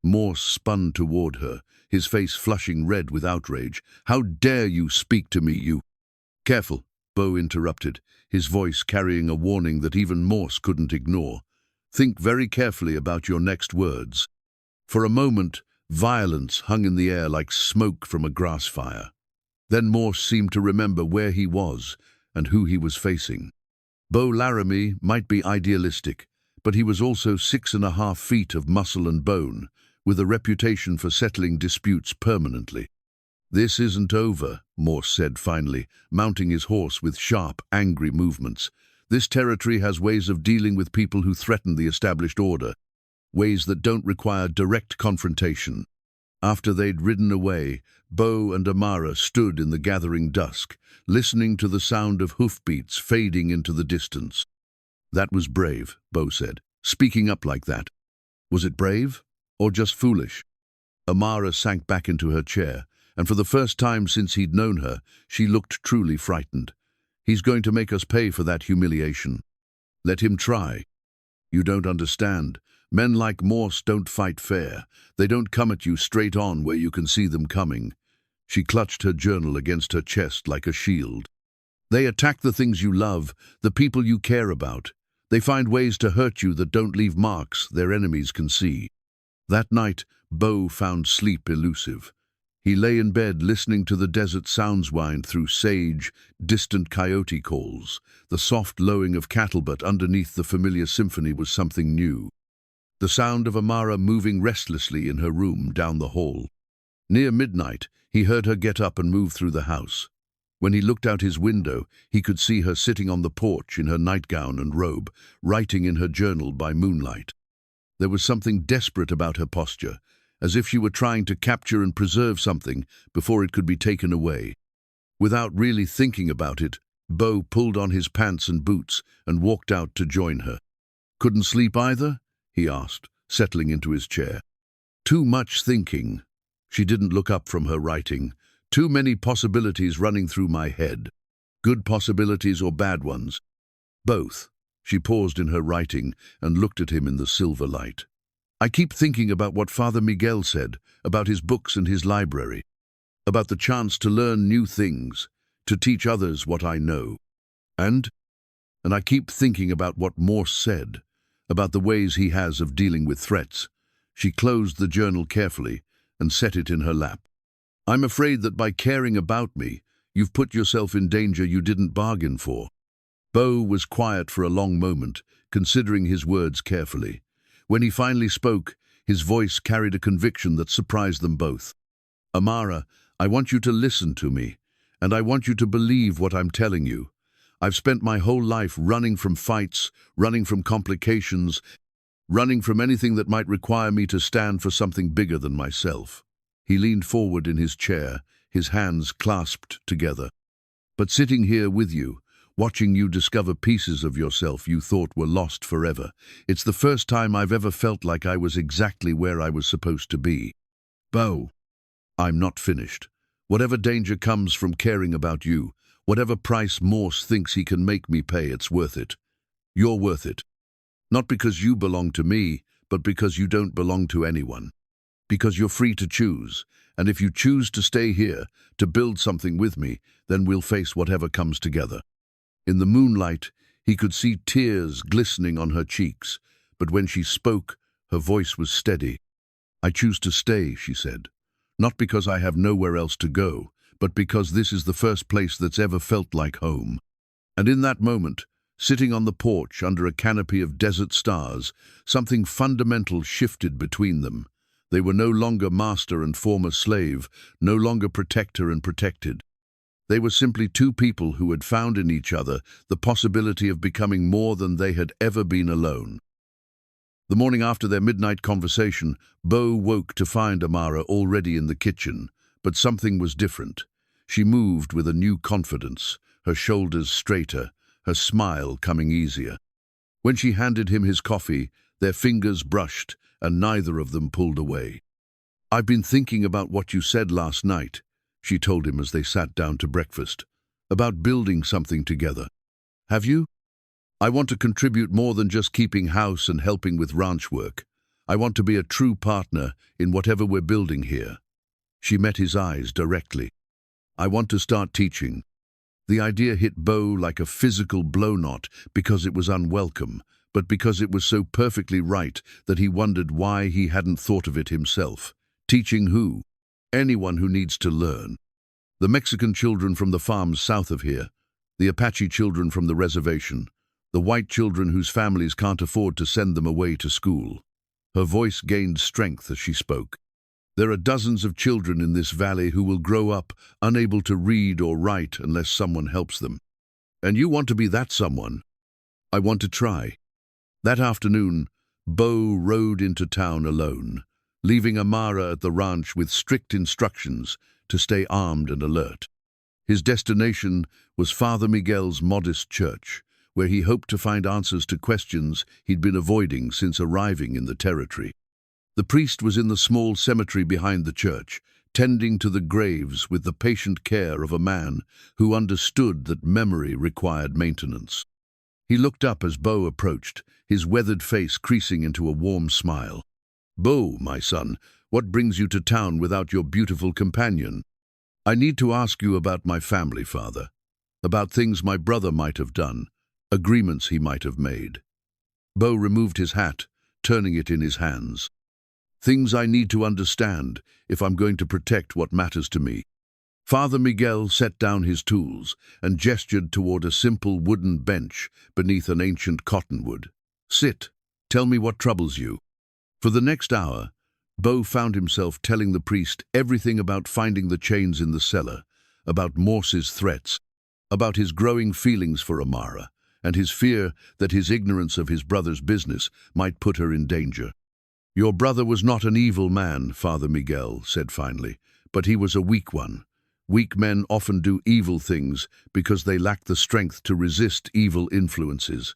Morse spun toward her, his face flushing red with outrage. "How dare you speak to me, you—" "Careful," Beau interrupted, his voice carrying a warning that even Morse couldn't ignore. "Think very carefully about your next words." For a moment, violence hung in the air like smoke from a grass fire. Then Morse seemed to remember where he was and who he was facing. Beau Laramie might be idealistic, but he was also 6.5 feet of muscle and bone, with a reputation for settling disputes permanently. "This isn't over," Morse said finally, mounting his horse with sharp, angry movements. "This territory has ways of dealing with people who threaten the established order, ways that don't require direct confrontation." After they'd ridden away, Beau and Amara stood in the gathering dusk, listening to the sound of hoofbeats fading into the distance. "That was brave," Beau said, "speaking up like that. Was it brave, or just foolish?" Amara sank back into her chair, and for the first time since he'd known her, she looked truly frightened. "He's going to make us pay for that humiliation." "Let him try." You don't understand. Men like Morse don't fight fair. They don't come at you straight on where you can see them coming. She clutched her journal against her chest like a shield. They attack the things you love, the people you care about. They find ways to hurt you that don't leave marks their enemies can see. That night, Beau found sleep elusive. He lay in bed listening to the desert sounds wind through sage, distant coyote calls, the soft lowing of cattle, but underneath the familiar symphony was something new. The sound of Amara moving restlessly in her room down the hall. Near midnight, he heard her get up and move through the house. When he looked out his window, he could see her sitting on the porch in her nightgown and robe, writing in her journal by moonlight. There was something desperate about her posture, as if she were trying to capture and preserve something before it could be taken away. Without really thinking about it, Beau pulled on his pants and boots and walked out to join her. "Couldn't sleep either?" he asked, settling into his chair. "Too much thinking." She didn't look up from her writing. "Too many possibilities running through my head. Good possibilities or bad ones?" "Both." She paused in her writing and looked at him in the silver light. "I keep thinking about what Father Miguel said, about his books and his library, about the chance to learn new things, to teach others what I know. And I keep thinking about what Morse said, about the ways he has of dealing with threats." She closed the journal carefully and set it in her lap. "I'm afraid that by caring about me, you've put yourself in danger you didn't bargain for." Beau was quiet for a long moment, considering his words carefully. When he finally spoke, his voice carried a conviction that surprised them both. "Amara, I want you to listen to me, and I want you to believe what I'm telling you. I've spent my whole life running from fights, running from complications, running from anything that might require me to stand for something bigger than myself." He leaned forward in his chair, his hands clasped together. "But sitting here with you, watching you discover pieces of yourself you thought were lost forever, it's the first time I've ever felt like I was exactly where I was supposed to be. Beau, I'm not finished. Whatever danger comes from caring about you, whatever price Morse thinks he can make me pay, it's worth it. You're worth it. Not because you belong to me, but because you don't belong to anyone. Because you're free to choose, and if you choose to stay here, to build something with me, then we'll face whatever comes together." In the moonlight, he could see tears glistening on her cheeks, but when she spoke, her voice was steady. "I choose to stay," she said. "Not because I have nowhere else to go, but because this is the first place that's ever felt like home." And in that moment, sitting on the porch under a canopy of desert stars, something fundamental shifted between them. They were no longer master and former slave, no longer protector and protected. They were simply two people who had found in each other the possibility of becoming more than they had ever been alone. The morning after their midnight conversation, Beau woke to find Amara already in the kitchen, but something was different. She moved with a new confidence, her shoulders straighter, her smile coming easier. When she handed him his coffee, their fingers brushed, and neither of them pulled away. "I've been thinking about what you said last night," she told him as they sat down to breakfast, "about building something together. Have you? I want to contribute more than just keeping house and helping with ranch work. I want to be a true partner in whatever we're building here." She met his eyes directly. "I want to start teaching." The idea hit Beau like a physical blow, not because it was unwelcome, but because it was so perfectly right that he wondered why he hadn't thought of it himself. Teaching who? Anyone who needs to learn. The Mexican children from the farms south of here, the Apache children from the reservation, the white children whose families can't afford to send them away to school. Her voice gained strength as she spoke. "There are dozens of children in this valley who will grow up unable to read or write unless someone helps them. And you want to be that someone. I want to try." That afternoon, Beau rode into town alone, leaving Amara at the ranch with strict instructions to stay armed and alert. His destination was Father Miguel's modest church, where he hoped to find answers to questions he'd been avoiding since arriving in the territory. The priest was in the small cemetery behind the church, tending to the graves with the patient care of a man who understood that memory required maintenance. He looked up as Beau approached, his weathered face creasing into a warm smile. "Beau, my son, what brings you to town without your beautiful companion?" "I need to ask you about my family, father. About things my brother might have done, agreements he might have made." Beau removed his hat, turning it in his hands. "Things I need to understand if I'm going to protect what matters to me." Father Miguel set down his tools and gestured toward a simple wooden bench beneath an ancient cottonwood. "Sit. Tell me what troubles you." For the next hour, Beau found himself telling the priest everything about finding the chains in the cellar, about Morse's threats, about his growing feelings for Amara, and his fear that his ignorance of his brother's business might put her in danger. "Your brother was not an evil man," Father Miguel said finally, "but he was a weak one. Weak men often do evil things because they lack the strength to resist evil influences."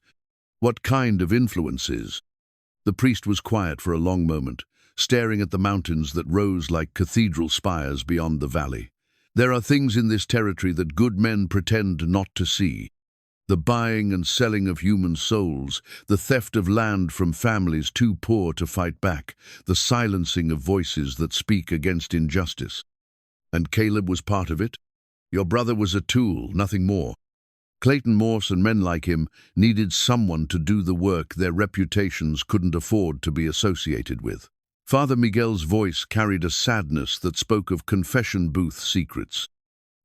"What kind of influences?" The priest was quiet for a long moment, staring at the mountains that rose like cathedral spires beyond the valley. "There are things in this territory that good men pretend not to see. The buying and selling of human souls, the theft of land from families too poor to fight back, the silencing of voices that speak against injustice. And Caleb was part of it? Your brother was a tool, nothing more. Clayton Morse and men like him needed someone to do the work their reputations couldn't afford to be associated with." Father Miguel's voice carried a sadness that spoke of confession booth secrets.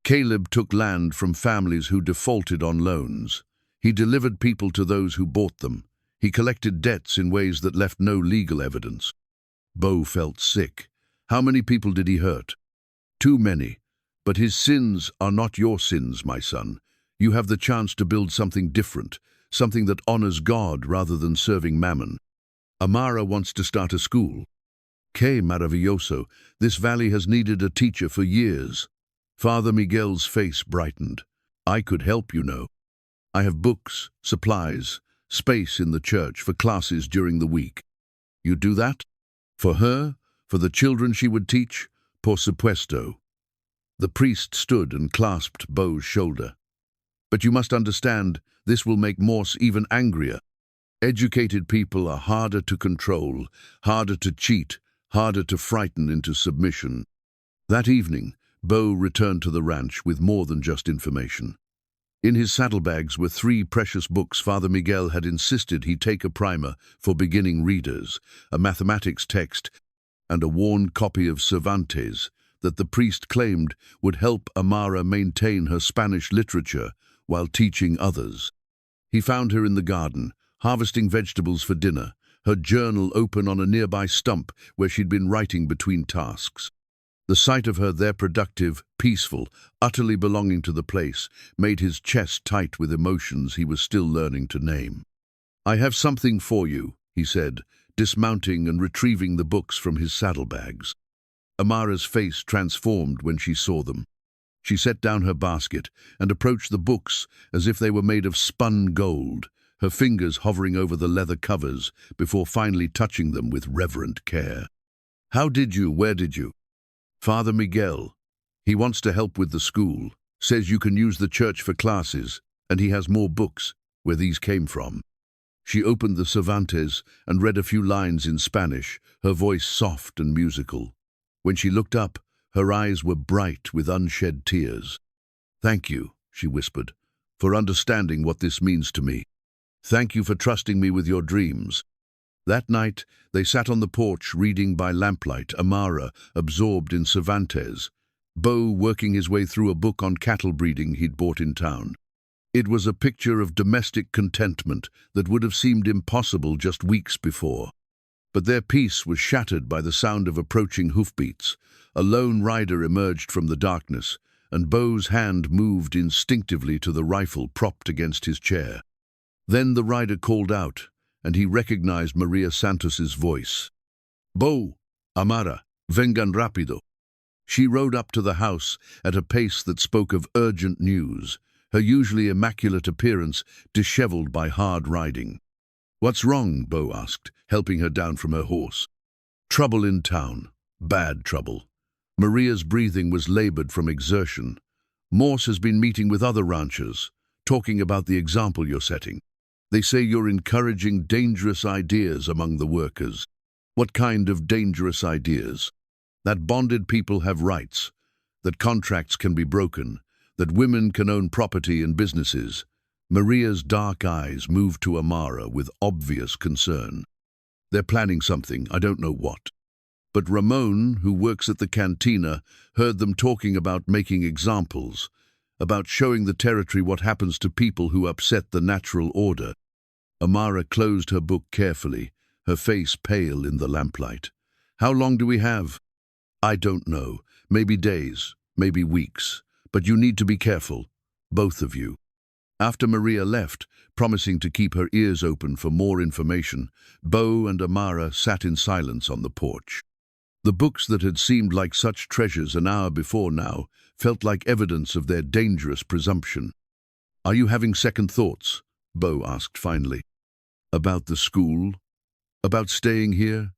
"Caleb took land from families who defaulted on loans. He delivered people to those who bought them. He collected debts in ways that left no legal evidence." Beau felt sick. How many people did he hurt? "Too many. But his sins are not your sins, my son. You have the chance to build something different, something that honors God rather than serving mammon. Amara wants to start a school. Que maravilloso. This valley has needed a teacher for years." Father Miguel's face brightened. "I could help, you know. I have books, supplies, space in the church for classes during the week." "You do that? For her? For the children she would teach? Por supuesto." The priest stood and clasped Beau's shoulder. "But you must understand, this will make Morse even angrier. Educated people are harder to control, harder to cheat, harder to frighten into submission." That evening, Beau returned to the ranch with more than just information. In his saddlebags were 3 precious books Father Miguel had insisted he take: a primer for beginning readers, a mathematics text, and a worn copy of Cervantes that the priest claimed would help Amara maintain her Spanish literature while teaching others. He found her in the garden, harvesting vegetables for dinner, her journal open on a nearby stump where she'd been writing between tasks. The sight of her there, productive, peaceful, utterly belonging to the place, made his chest tight with emotions he was still learning to name. "I have something for you," he said, dismounting and retrieving the books from his saddlebags. Amara's face transformed when she saw them. She set down her basket and approached the books as if they were made of spun gold, her fingers hovering over the leather covers before finally touching them with reverent care. Where did you?" "Father Miguel. He wants to help with the school, says you can use the church for classes, and he has more books where these came from." She opened the Cervantes and read a few lines in Spanish, her voice soft and musical. When she looked up, her eyes were bright with unshed tears. "Thank you," she whispered, "for understanding what this means to me. Thank you for trusting me with your dreams." That night, they sat on the porch reading by lamplight, Amara absorbed in Cervantes, Beau working his way through a book on cattle breeding he'd bought in town. It was a picture of domestic contentment that would have seemed impossible just weeks before. But their peace was shattered by the sound of approaching hoofbeats. A lone rider emerged from the darkness, and Beau's hand moved instinctively to the rifle propped against his chair. Then the rider called out, and he recognized Maria Santos's voice. "Beau, Amara, vengan rápido." She rode up to the house at a pace that spoke of urgent news, her usually immaculate appearance disheveled by hard riding. "What's wrong?" Beau asked, helping her down from her horse. "Trouble in town. Bad trouble." Maria's breathing was labored from exertion. "Morse has been meeting with other ranchers, talking about the example you're setting." They say you're encouraging dangerous ideas among the workers. What kind of dangerous ideas? That bonded people have rights, that contracts can be broken, that women can own property and businesses. Maria's dark eyes moved to Amara with obvious concern. They're planning something, I don't know what. But Ramon, who works at the cantina, heard them talking about making examples, about showing the territory what happens to people who upset the natural order. Amara closed her book carefully, her face pale in the lamplight. How long do we have? I don't know. Maybe days, maybe weeks. But you need to be careful, both of you. After Maria left, promising to keep her ears open for more information, Beau and Amara sat in silence on the porch. The books that had seemed like such treasures an hour before now felt like evidence of their dangerous presumption. Are you having second thoughts? Beau asked finally. About the school? About staying here?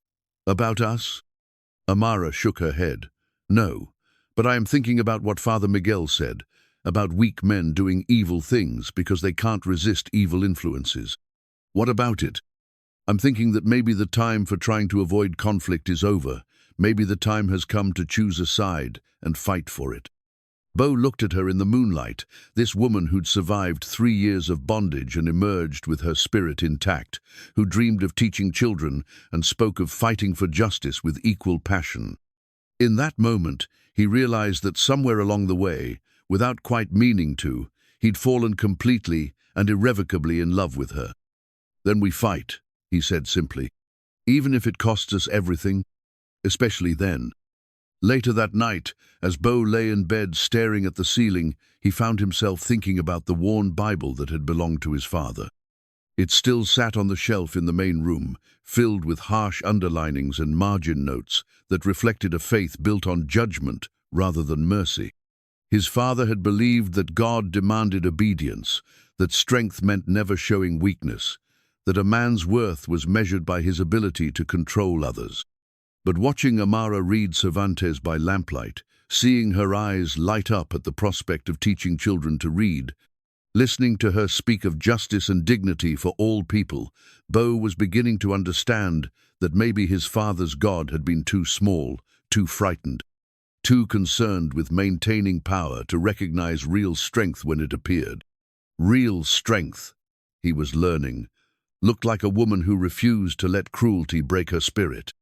About us? Amara shook her head. No, but I am thinking about what Father Miguel said, about weak men doing evil things because they can't resist evil influences. What about it? I'm thinking that maybe the time for trying to avoid conflict is over. Maybe the time has come to choose a side and fight for it. Beau looked at her in the moonlight, this woman who'd survived 3 years of bondage and emerged with her spirit intact, who dreamed of teaching children and spoke of fighting for justice with equal passion. In that moment, he realized that somewhere along the way, without quite meaning to, he'd fallen completely and irrevocably in love with her. Then we fight, he said simply, even if it costs us everything, especially then. Later that night, as Beau lay in bed staring at the ceiling, he found himself thinking about the worn Bible that had belonged to his father. It still sat on the shelf in the main room, filled with harsh underlinings and margin notes that reflected a faith built on judgment rather than mercy. His father had believed that God demanded obedience, that strength meant never showing weakness, that a man's worth was measured by his ability to control others. But watching Amara read Cervantes by lamplight, seeing her eyes light up at the prospect of teaching children to read, listening to her speak of justice and dignity for all people, Beau was beginning to understand that maybe his father's God had been too small, too frightened, too concerned with maintaining power to recognize real strength when it appeared. Real strength, he was learning, looked like a woman who refused to let cruelty break her spirit.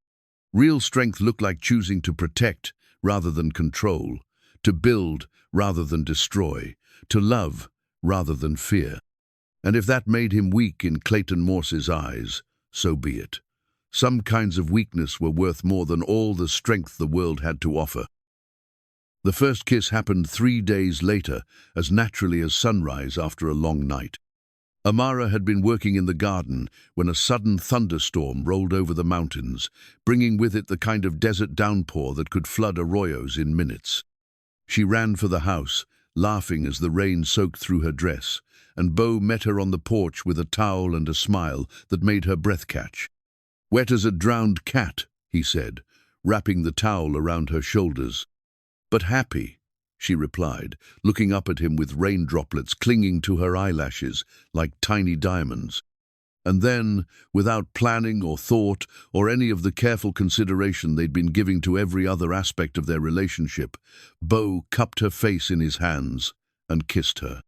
Real strength looked like choosing to protect rather than control, to build rather than destroy, to love rather than fear. And if that made him weak in Clayton Morse's eyes, so be it. Some kinds of weakness were worth more than all the strength the world had to offer. The first kiss happened 3 days later, as naturally as sunrise after a long night. Amara had been working in the garden when a sudden thunderstorm rolled over the mountains, bringing with it the kind of desert downpour that could flood arroyos in minutes. She ran for the house, laughing as the rain soaked through her dress, and Beau met her on the porch with a towel and a smile that made her breath catch. "Wet as a drowned cat," he said, wrapping the towel around her shoulders. "But happy," she replied, looking up at him with rain droplets clinging to her eyelashes like tiny diamonds. And then, without planning or thought or any of the careful consideration they'd been giving to every other aspect of their relationship, Beau cupped her face in his hands and kissed her.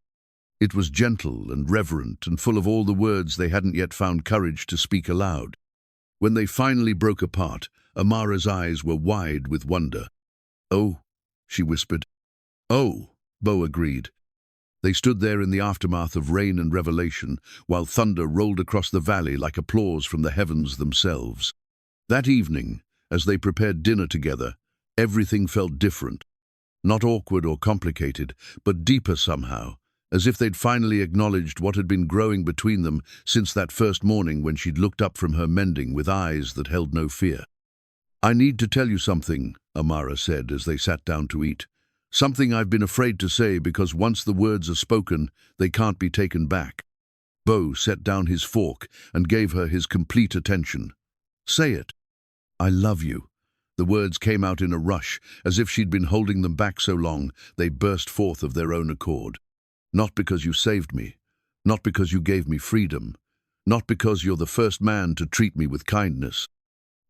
It was gentle and reverent and full of all the words they hadn't yet found courage to speak aloud. When they finally broke apart, Amara's eyes were wide with wonder. "Oh," she whispered. "Oh," Beau agreed. They stood there in the aftermath of rain and revelation, while thunder rolled across the valley like applause from the heavens themselves. That evening, as they prepared dinner together, everything felt different. Not awkward or complicated, but deeper somehow, as if they'd finally acknowledged what had been growing between them since that first morning when she'd looked up from her mending with eyes that held no fear. "I need to tell you something," Amara said as they sat down to eat. "Something I've been afraid to say because once the words are spoken, they can't be taken back." Beau set down his fork and gave her his complete attention. "Say it." "I love you." The words came out in a rush, as if she'd been holding them back so long they burst forth of their own accord. "Not because you saved me, not because you gave me freedom, not because you're the first man to treat me with kindness.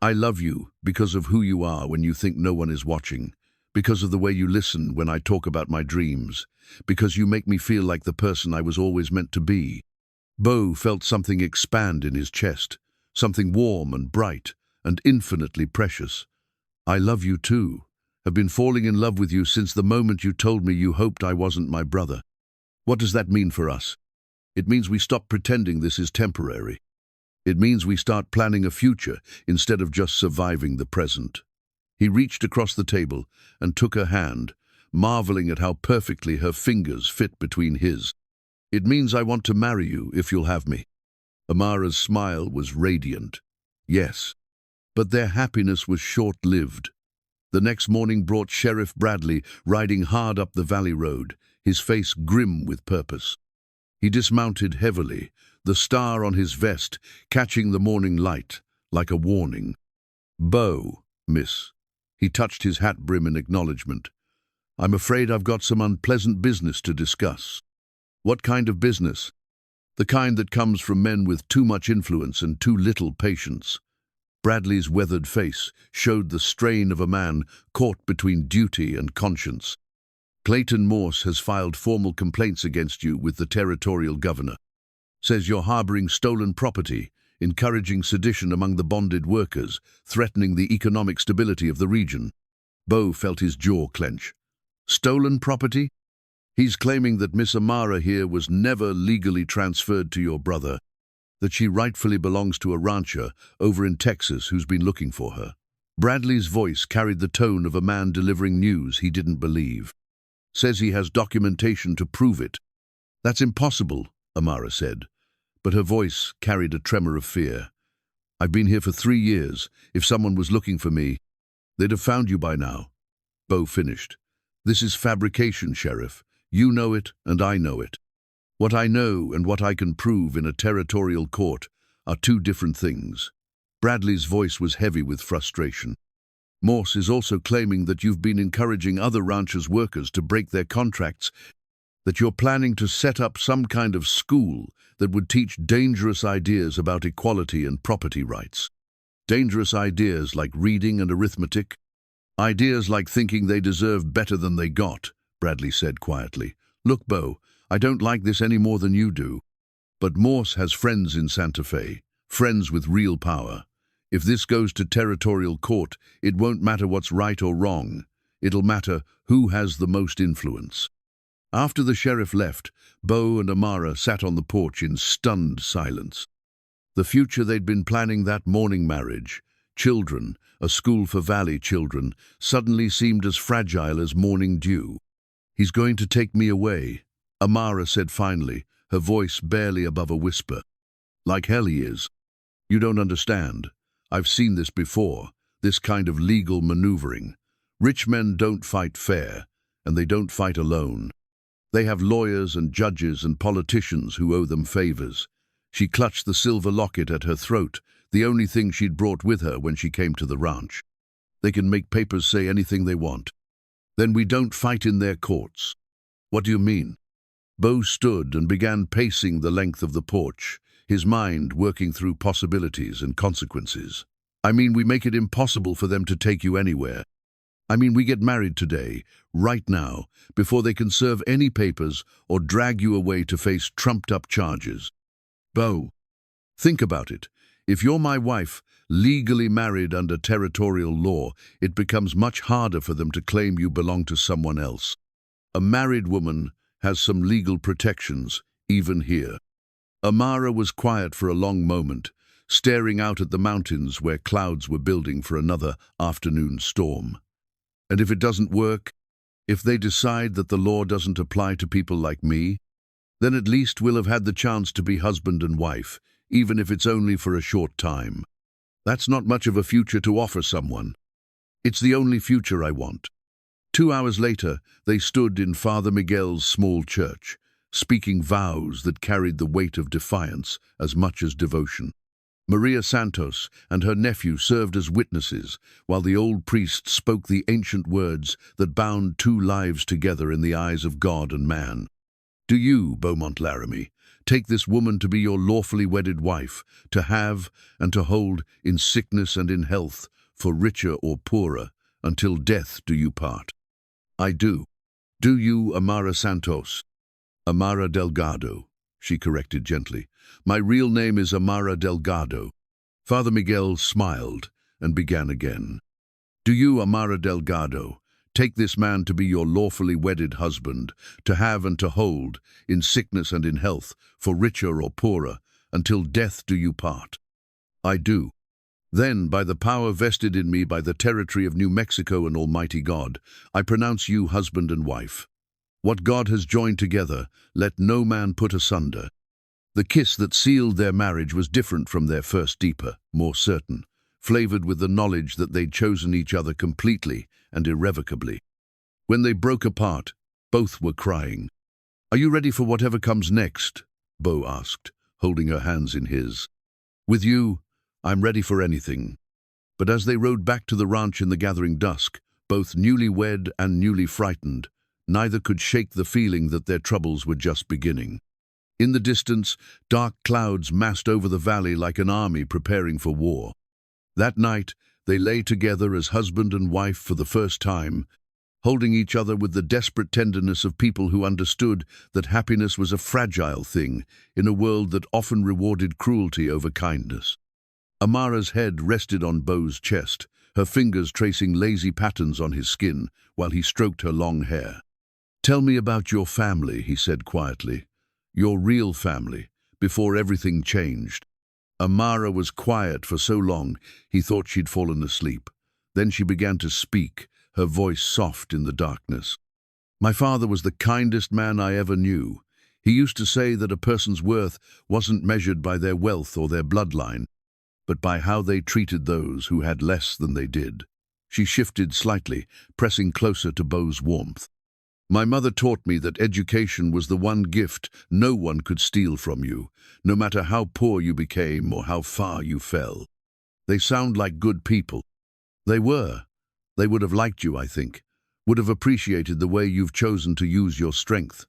I love you because of who you are when you think no one is watching, because of the way you listen when I talk about my dreams, because you make me feel like the person I was always meant to be." Beau felt something expand in his chest, something warm and bright and infinitely precious. "I love you too. Have been falling in love with you since the moment you told me you hoped I wasn't my brother." "What does that mean for us?" "It means we stop pretending this is temporary. It means we start planning a future instead of just surviving the present." He reached across the table and took her hand, marveling at how perfectly her fingers fit between his. "It means I want to marry you if you'll have me." Amara's smile was radiant. Yes. But their happiness was short-lived. The next morning brought Sheriff Bradley riding hard up the valley road, his face grim with purpose. He dismounted heavily, the star on his vest catching the morning light like a warning. "Beau, miss." He touched his hat brim in acknowledgement. "I'm afraid I've got some unpleasant business to discuss." "What kind of business?" "The kind that comes from men with too much influence and too little patience." Bradley's weathered face showed the strain of a man caught between duty and conscience. "Clayton Morse has filed formal complaints against you with the territorial governor. Says you're harboring stolen property, encouraging sedition among the bonded workers, threatening the economic stability of the region." Beau felt his jaw clench. "Stolen property? He's claiming that Miss Amara here was never legally transferred to your brother, that she rightfully belongs to a rancher over in Texas who's been looking for her." Bradley's voice carried the tone of a man delivering news he didn't believe. "Says he has documentation to prove it." "That's impossible," Amara said, but her voice carried a tremor of fear. "I've been here for 3 years. If someone was looking for me, they'd have found you by now." Beau finished. "This is fabrication, Sheriff. You know it, and I know it. What I know and what I can prove in a territorial court are two different things." Bradley's voice was heavy with frustration. "Morse is also claiming that you've been encouraging other ranchers' workers to break their contracts, that you're planning to set up some kind of school that would teach dangerous ideas about equality and property rights. Dangerous ideas like reading and arithmetic. Ideas like thinking they deserve better than they got," Bradley said quietly. "Look, Beau, I don't like this any more than you do. But Morse has friends in Santa Fe, friends with real power. If this goes to territorial court, it won't matter what's right or wrong. It'll matter who has the most influence." After the sheriff left, Beau and Amara sat on the porch in stunned silence. The future they'd been planning that morning, marriage, children, a school for valley children, suddenly seemed as fragile as morning dew. "He's going to take me away," Amara said finally, her voice barely above a whisper. "Like hell he is. You don't understand. I've seen this before, this kind of legal maneuvering. Rich men don't fight fair, and they don't fight alone. They have lawyers and judges and politicians who owe them favors." She clutched the silver locket at her throat, the only thing she'd brought with her when she came to the ranch. "They can make papers say anything they want. Then we don't fight in their courts." "What do you mean?" Beau stood and began pacing the length of the porch, his mind working through possibilities and consequences. "I mean, we make it impossible for them to take you anywhere. I mean, we get married today, right now, before they can serve any papers or drag you away to face trumped-up charges. Beau, think about it. If you're my wife, legally married under territorial law, it becomes much harder for them to claim you belong to someone else. A married woman has some legal protections, even here." Amara was quiet for a long moment, staring out at the mountains where clouds were building for another afternoon storm. "And if it doesn't work, if they decide that the law doesn't apply to people like me, then at least we'll have had the chance to be husband and wife, even if it's only for a short time. That's not much of a future to offer someone. It's the only future I want." 2 hours later, they stood in Father Miguel's small church, speaking vows that carried the weight of defiance as much as devotion. Maria Santos and her nephew served as witnesses, while the old priest spoke the ancient words that bound 2 lives together in the eyes of God and man. "Do you, Beau Laramie, take this woman to be your lawfully wedded wife, to have and to hold in sickness and in health, for richer or poorer, until death do you part. I do. Do you, Amara Santos? Amara Delgado, she corrected gently. My real name is Amara Delgado. Father Miguel smiled and began again. Do you, Amara Delgado, take this man to be your lawfully wedded husband, to have and to hold, in sickness and in health, for richer or poorer, until death do you part? I do. Then, by the power vested in me by the territory of New Mexico and Almighty God, I pronounce you husband and wife. What God has joined together, let no man put asunder. The kiss that sealed their marriage was different from their first, deeper, more certain, flavored with the knowledge that they'd chosen each other completely and irrevocably. When they broke apart, both were crying. Are you ready for whatever comes next? Beau asked, holding her hands in his. With you, I'm ready for anything. But as they rode back to the ranch in the gathering dusk, both newlywed and newly frightened, neither could shake the feeling that their troubles were just beginning. In the distance, dark clouds massed over the valley like an army preparing for war. That night, they lay together as husband and wife for the first time, holding each other with the desperate tenderness of people who understood that happiness was a fragile thing in a world that often rewarded cruelty over kindness. Amara's head rested on Beau's chest, her fingers tracing lazy patterns on his skin while he stroked her long hair. Tell me about your family, he said quietly. Your real family, before everything changed. Amara was quiet for so long he thought she'd fallen asleep. Then she began to speak, her voice soft in the darkness. My father was the kindest man I ever knew. He used to say that a person's worth wasn't measured by their wealth or their bloodline, but by how they treated those who had less than they did. She shifted slightly, pressing closer to Beau's warmth. My mother taught me that education was the one gift no one could steal from you, no matter how poor you became or how far you fell. They sound like good people. They were. They would have liked you, I think, would have appreciated the way you've chosen to use your strength.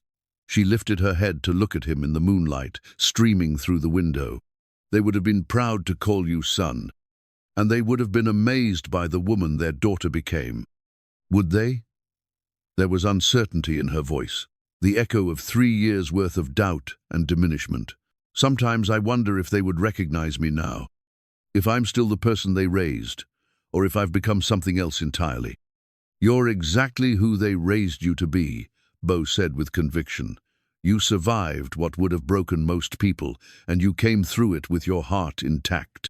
She lifted her head to look at him in the moonlight, streaming through the window. They would have been proud to call you son, and they would have been amazed by the woman their daughter became. Would they? There was uncertainty in her voice, the echo of 3 years' worth of doubt and diminishment. Sometimes I wonder if they would recognize me now, if I'm still the person they raised, or if I've become something else entirely. You're exactly who they raised you to be, Beau said with conviction. You survived what would have broken most people, and you came through it with your heart intact.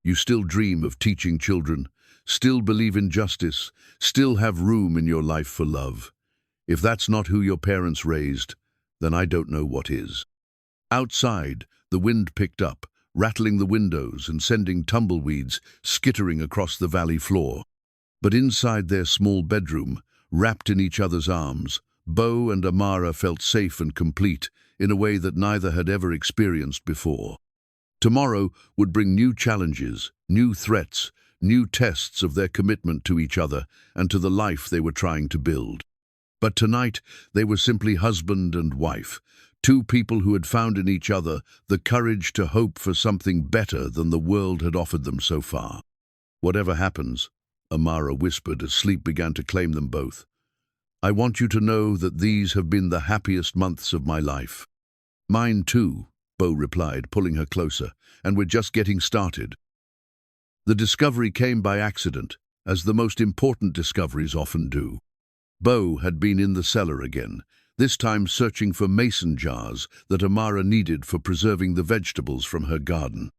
You still dream of teaching children, still believe in justice, still have room in your life for love. If that's not who your parents raised, then I don't know what is. Outside, the wind picked up, rattling the windows and sending tumbleweeds skittering across the valley floor. But inside their small bedroom, wrapped in each other's arms, Beau and Amara felt safe and complete in a way that neither had ever experienced before. Tomorrow would bring new challenges, new threats, new tests of their commitment to each other and to the life they were trying to build. But tonight, they were simply husband and wife, two people who had found in each other the courage to hope for something better than the world had offered them so far. Whatever happens, Amara whispered as sleep began to claim them both, I want you to know that these have been the happiest months of my life. Mine too, Beau replied, pulling her closer, and we're just getting started. The discovery came by accident, as the most important discoveries often do. Beau had been in the cellar again, this time searching for mason jars that Amara needed for preserving the vegetables from her garden.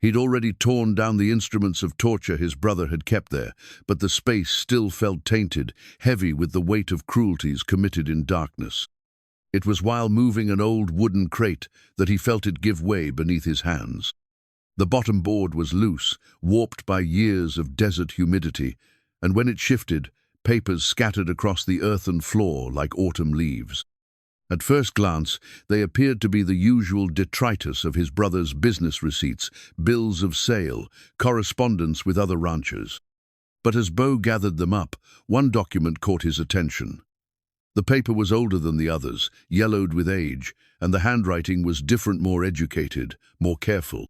He'd already torn down the instruments of torture his brother had kept there, but the space still felt tainted, heavy with the weight of cruelties committed in darkness. It was while moving an old wooden crate that he felt it give way beneath his hands. The bottom board was loose, warped by years of desert humidity, and when it shifted, papers scattered across the earthen floor like autumn leaves. At first glance, they appeared to be the usual detritus of his brother's business receipts, bills of sale, correspondence with other ranchers. But as Beau gathered them up, one document caught his attention. The paper was older than the others, yellowed with age, and the handwriting was different, more educated, more careful.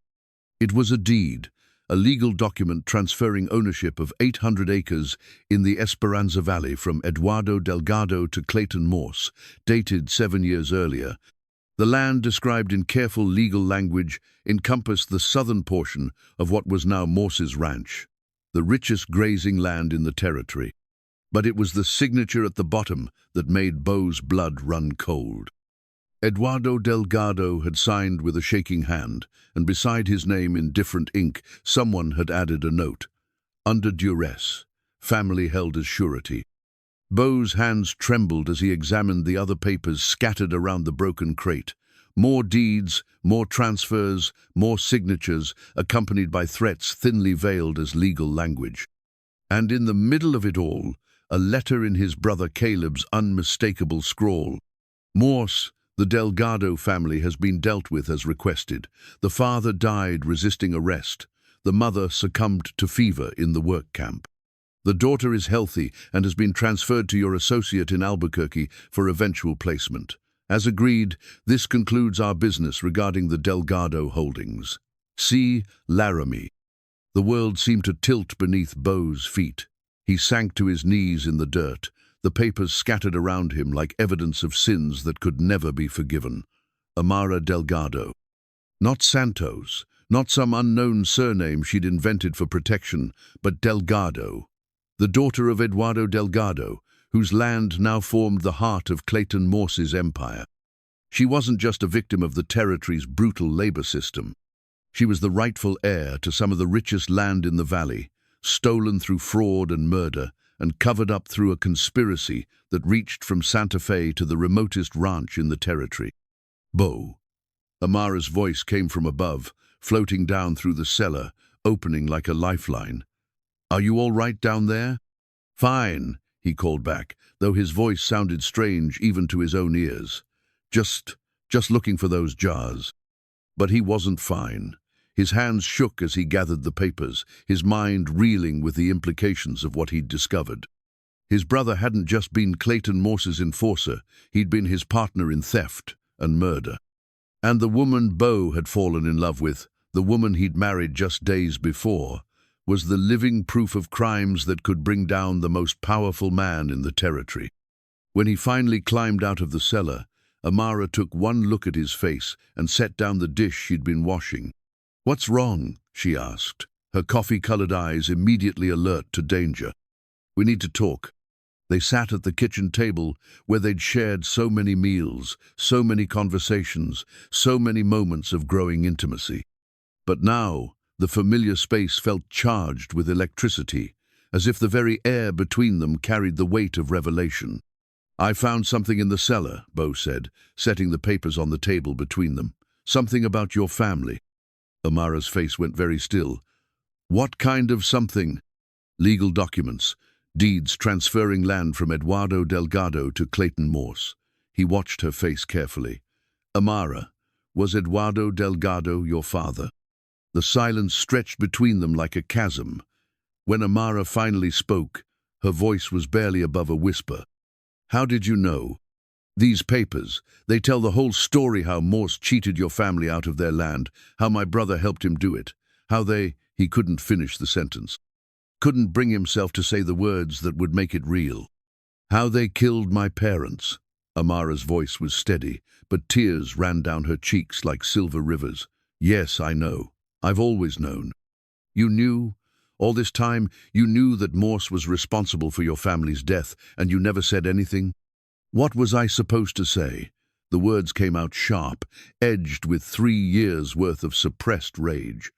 It was a deed, a legal document transferring ownership of 800 acres in the Esperanza Valley from Eduardo Delgado to Clayton Morse, dated 7 years earlier. The land, described in careful legal language, encompassed the southern portion of what was now Morse's ranch, the richest grazing land in the territory. But it was the signature at the bottom that made Beau's blood run cold. Eduardo Delgado had signed with a shaking hand, and beside his name in different ink, someone had added a note. Under duress, family held as surety. Beau's hands trembled as he examined the other papers scattered around the broken crate. More deeds, more transfers, more signatures, accompanied by threats thinly veiled as legal language. And in the middle of it all, a letter in his brother Caleb's unmistakable scrawl. Morse, the Delgado family has been dealt with as requested. The father died resisting arrest. The mother succumbed to fever in the work camp. The daughter is healthy and has been transferred to your associate in Albuquerque for eventual placement. As agreed, this concludes our business regarding the Delgado holdings. C. Laramie. The world seemed to tilt beneath Beau's feet. He sank to his knees in the dirt, the papers scattered around him like evidence of sins that could never be forgiven. Amara Delgado. Not Santos, not some unknown surname she'd invented for protection, but Delgado. The daughter of Eduardo Delgado, whose land now formed the heart of Clayton Morse's empire. She wasn't just a victim of the territory's brutal labor system. She was the rightful heir to some of the richest land in the valley, stolen through fraud and murder, and covered up through a conspiracy that reached from Santa Fe to the remotest ranch in the territory. Beau. Amara's voice came from above, floating down through the cellar, opening like a lifeline. "Are you all right down there?" "Fine," he called back, though his voice sounded strange even to his own ears. Just looking for those jars." But he wasn't fine. His hands shook as he gathered the papers, his mind reeling with the implications of what he'd discovered. His brother hadn't just been Clayton Morse's enforcer, he'd been his partner in theft and murder. And the woman Beau had fallen in love with, the woman he'd married just days before, was the living proof of crimes that could bring down the most powerful man in the territory. When he finally climbed out of the cellar, Amara took one look at his face and set down the dish she'd been washing. "What's wrong?" she asked, her coffee-colored eyes immediately alert to danger. "We need to talk." They sat at the kitchen table where they'd shared so many meals, so many conversations, so many moments of growing intimacy. But now, the familiar space felt charged with electricity, as if the very air between them carried the weight of revelation. "I found something in the cellar," Beau said, setting the papers on the table between them. "Something about your family." Amara's face went very still. "What kind of something?" "Legal documents, deeds transferring land from Eduardo Delgado to Clayton Morse." He watched her face carefully. "Amara, was Eduardo Delgado your father?" The silence stretched between them like a chasm. When Amara finally spoke, her voice was barely above a whisper. "How did you know?" "These papers, they tell the whole story, how Morse cheated your family out of their land, how my brother helped him do it, how they—" He couldn't finish the sentence. Couldn't bring himself to say the words that would make it real. "How they killed my parents." Amara's voice was steady, but tears ran down her cheeks like silver rivers. "Yes, I know. I've always known." "You knew? All this time, you knew that Morse was responsible for your family's death, and you never said anything?" "What was I supposed to say?" The words came out sharp, edged with 3 years' worth of suppressed rage.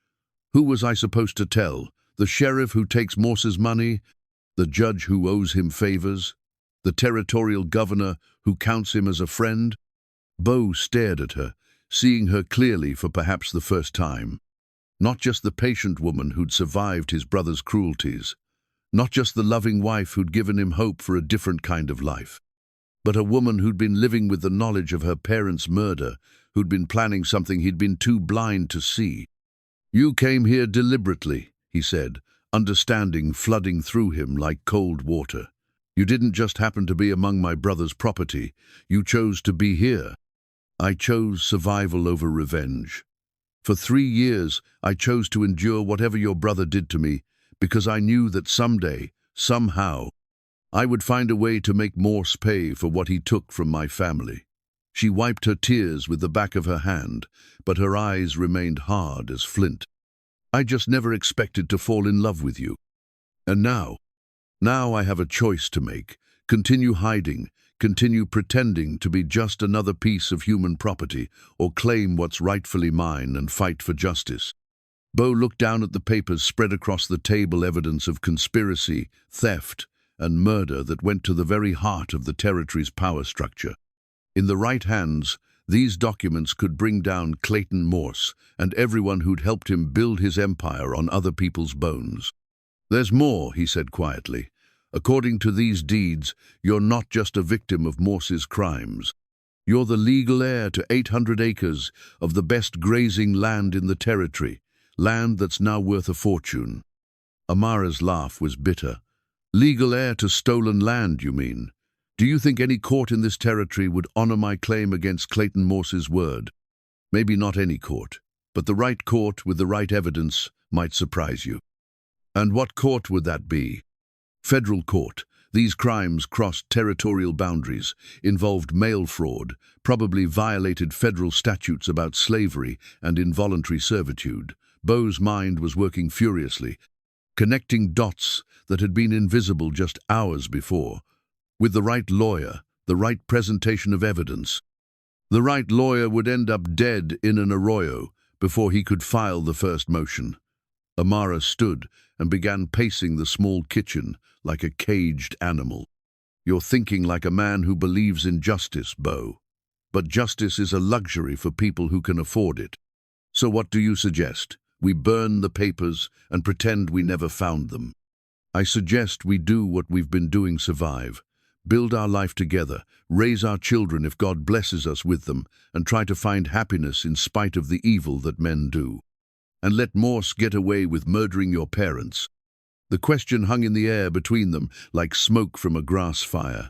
"Who was I supposed to tell? The sheriff who takes Morse's money? The judge who owes him favors? The territorial governor who counts him as a friend?" Beau stared at her, seeing her clearly for perhaps the first time. Not just the patient woman who'd survived his brother's cruelties. Not just the loving wife who'd given him hope for a different kind of life. But a woman who'd been living with the knowledge of her parents' murder, who'd been planning something he'd been too blind to see. "You came here deliberately," he said, understanding flooding through him like cold water. You didn't just happen to be among my brother's property. You chose to be here. I chose survival over revenge. For 3 years, I chose to endure whatever your brother did to me because I knew that someday, somehow, I would find a way to make Morse pay for what he took from my family. She wiped her tears with the back of her hand, but her eyes remained hard as flint. I just never expected to fall in love with you. And now I have a choice to make. Continue hiding, continue pretending to be just another piece of human property, or claim what's rightfully mine and fight for justice. Beau looked down at the papers spread across the table, evidence of conspiracy, theft, and murder that went to the very heart of the territory's power structure. In the right hands, these documents could bring down Clayton Morse and everyone who'd helped him build his empire on other people's bones. There's more, he said quietly. According to these deeds, you're not just a victim of Morse's crimes. You're the legal heir to 800 acres of the best grazing land in the territory, land that's now worth a fortune. Amara's laugh was bitter. Legal heir to stolen land, you mean? Do you think any court in this territory would honor my claim against Clayton Morse's word? Maybe not any court, but the right court with the right evidence might surprise you. And what court would that be? Federal court. These crimes crossed territorial boundaries, involved mail fraud, probably violated federal statutes about slavery and involuntary servitude. Beau's mind was working furiously, connecting dots that had been invisible just hours before. With the right lawyer, the right presentation of evidence, the right lawyer would end up dead in an arroyo before he could file the first motion. Amara stood and began pacing the small kitchen like a caged animal. You're thinking like a man who believes in justice, Beau. But justice is a luxury for people who can afford it. So what do you suggest? We burn the papers and pretend we never found them. I suggest we do what we've been doing, survive. Build our life together, raise our children if God blesses us with them, and try to find happiness in spite of the evil that men do. And let Morse get away with murdering your parents. The question hung in the air between them like smoke from a grass fire.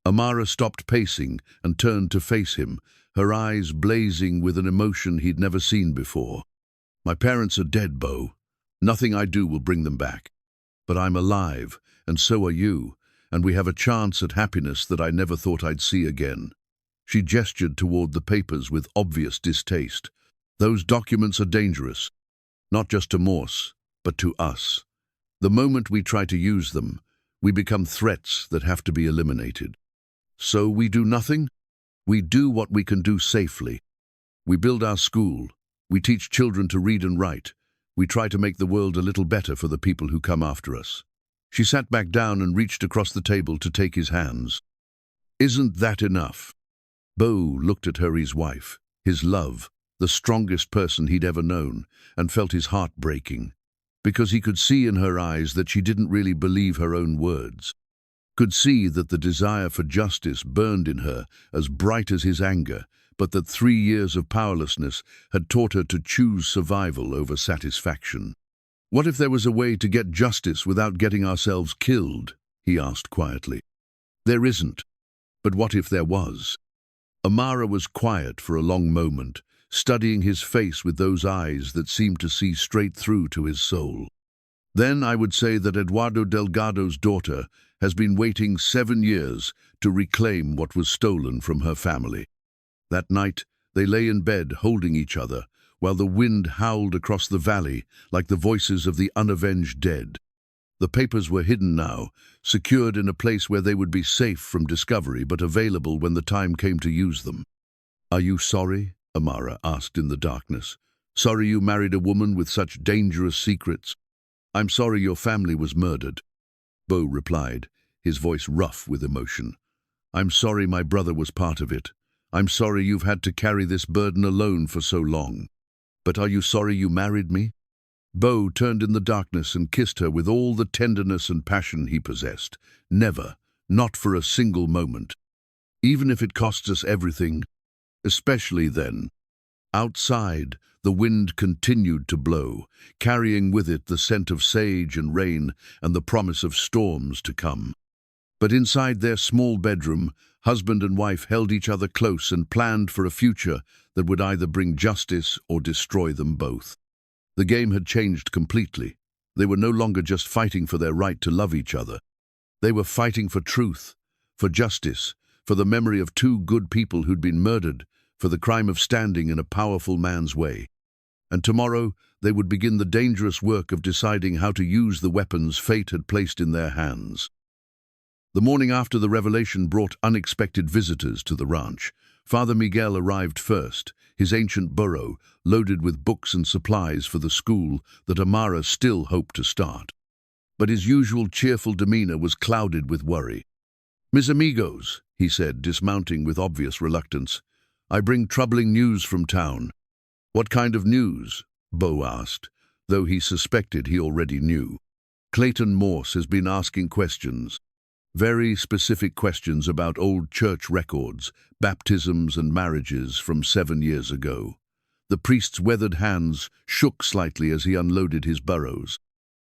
Amara stopped pacing and turned to face him, her eyes blazing with an emotion he'd never seen before. My parents are dead, Beau. Nothing I do will bring them back. But I'm alive, and so are you. And we have a chance at happiness that I never thought I'd see again. She gestured toward the papers with obvious distaste. Those documents are dangerous, not just to Morse, but to us. The moment we try to use them, we become threats that have to be eliminated. So we do nothing? We do what we can do safely. We build our school. We teach children to read and write. We try to make the world a little better for the people who come after us. She sat back down and reached across the table to take his hands. Isn't that enough? Beau looked at her, his wife, his love, the strongest person he'd ever known, and felt his heart breaking, because he could see in her eyes that she didn't really believe her own words, could see that the desire for justice burned in her as bright as his anger, but that 3 years of powerlessness had taught her to choose survival over satisfaction. What if there was a way to get justice without getting ourselves killed? He asked quietly. There isn't. But what if there was? Amara was quiet for a long moment, studying his face with those eyes that seemed to see straight through to his soul. Then I would say that Eduardo Delgado's daughter has been waiting 7 years to reclaim what was stolen from her family. That night, they lay in bed holding each other, while the wind howled across the valley like the voices of the unavenged dead. The papers were hidden now, secured in a place where they would be safe from discovery but available when the time came to use them. Are you sorry? Amara asked in the darkness. Sorry you married a woman with such dangerous secrets? I'm sorry your family was murdered. Beau replied, his voice rough with emotion. I'm sorry my brother was part of it. I'm sorry you've had to carry this burden alone for so long. But are you sorry you married me? Beau turned in the darkness and kissed her with all the tenderness and passion he possessed. Never, not for a single moment. Even if it costs us everything, especially then. Outside, the wind continued to blow, carrying with it the scent of sage and rain and the promise of storms to come. But inside their small bedroom, husband and wife held each other close and planned for a future that would either bring justice or destroy them both. The game had changed completely. They were no longer just fighting for their right to love each other. They were fighting for truth, for justice, for the memory of two good people who'd been murdered, for the crime of standing in a powerful man's way. And tomorrow, they would begin the dangerous work of deciding how to use the weapons fate had placed in their hands. The morning after the revelation brought unexpected visitors to the ranch. Father Miguel arrived first, his ancient burro loaded with books and supplies for the school that Amara still hoped to start. But his usual cheerful demeanor was clouded with worry. "Mis amigos," he said, dismounting with obvious reluctance, "I bring troubling news from town." "What kind of news?" Beau asked, though he suspected he already knew. "Clayton Morse has been asking questions. Very specific questions about old church records, baptisms and marriages from 7 years ago." The priest's weathered hands shook slightly as he unloaded his burros.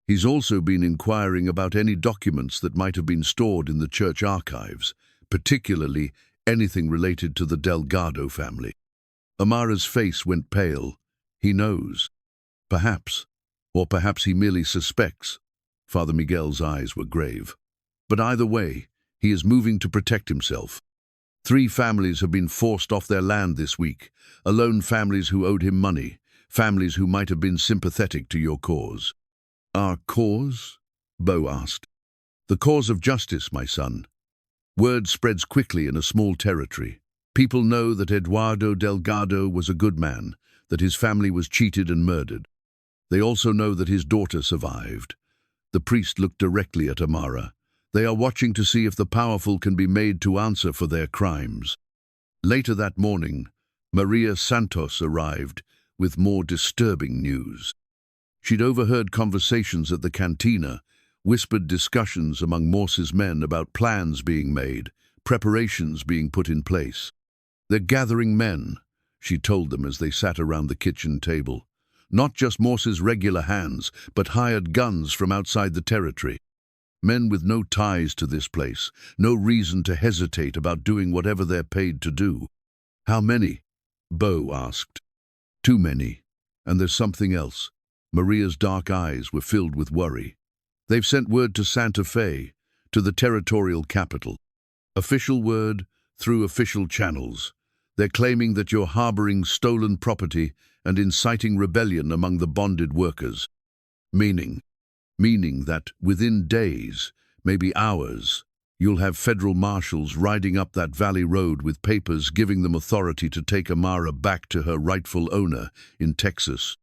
"He's also been inquiring about any documents that might have been stored in the church archives, particularly anything related to the Delgado family." Amara's face went pale. "He knows. Perhaps. Or perhaps he merely suspects." Father Miguel's eyes were grave. "But either way, he is moving to protect himself. 3 families have been forced off their land this week, alone families who owed him money, families who might have been sympathetic to your cause." "Our cause?" Beau asked. "The cause of justice, my son. Word spreads quickly in a small territory. People know that Eduardo Delgado was a good man, that his family was cheated and murdered. They also know that his daughter survived." The priest looked directly at Amara. "They are watching to see if the powerful can be made to answer for their crimes." Later that morning, Maria Santos arrived with more disturbing news. She'd overheard conversations at the cantina, whispered discussions among Morse's men about plans being made, preparations being put in place. "They're gathering men," she told them as they sat around the kitchen table. "Not just Morse's regular hands, but hired guns from outside the territory. Men with no ties to this place, no reason to hesitate about doing whatever they're paid to do." "How many?" Beau asked. "Too many. And there's something else." Maria's dark eyes were filled with worry. "They've sent word to Santa Fe, to the territorial capital. Official word through official channels. They're claiming that you're harboring stolen property and inciting rebellion among the bonded workers. Meaning that within days, maybe hours, you'll have federal marshals riding up that valley road with papers giving them authority to take Amara back to her rightful owner in Texas."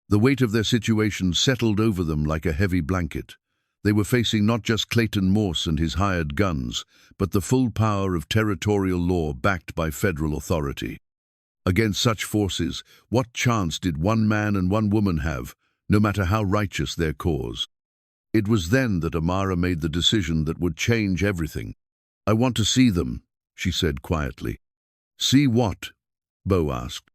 The weight of their situation settled over them like a heavy blanket. They were facing not just Clayton Morse and his hired guns, but the full power of territorial law backed by federal authority. Against such forces, what chance did one man and one woman have, no matter how righteous their cause? It was then that Amara made the decision that would change everything. "I want to see them," she said quietly. "See what?" Beau asked.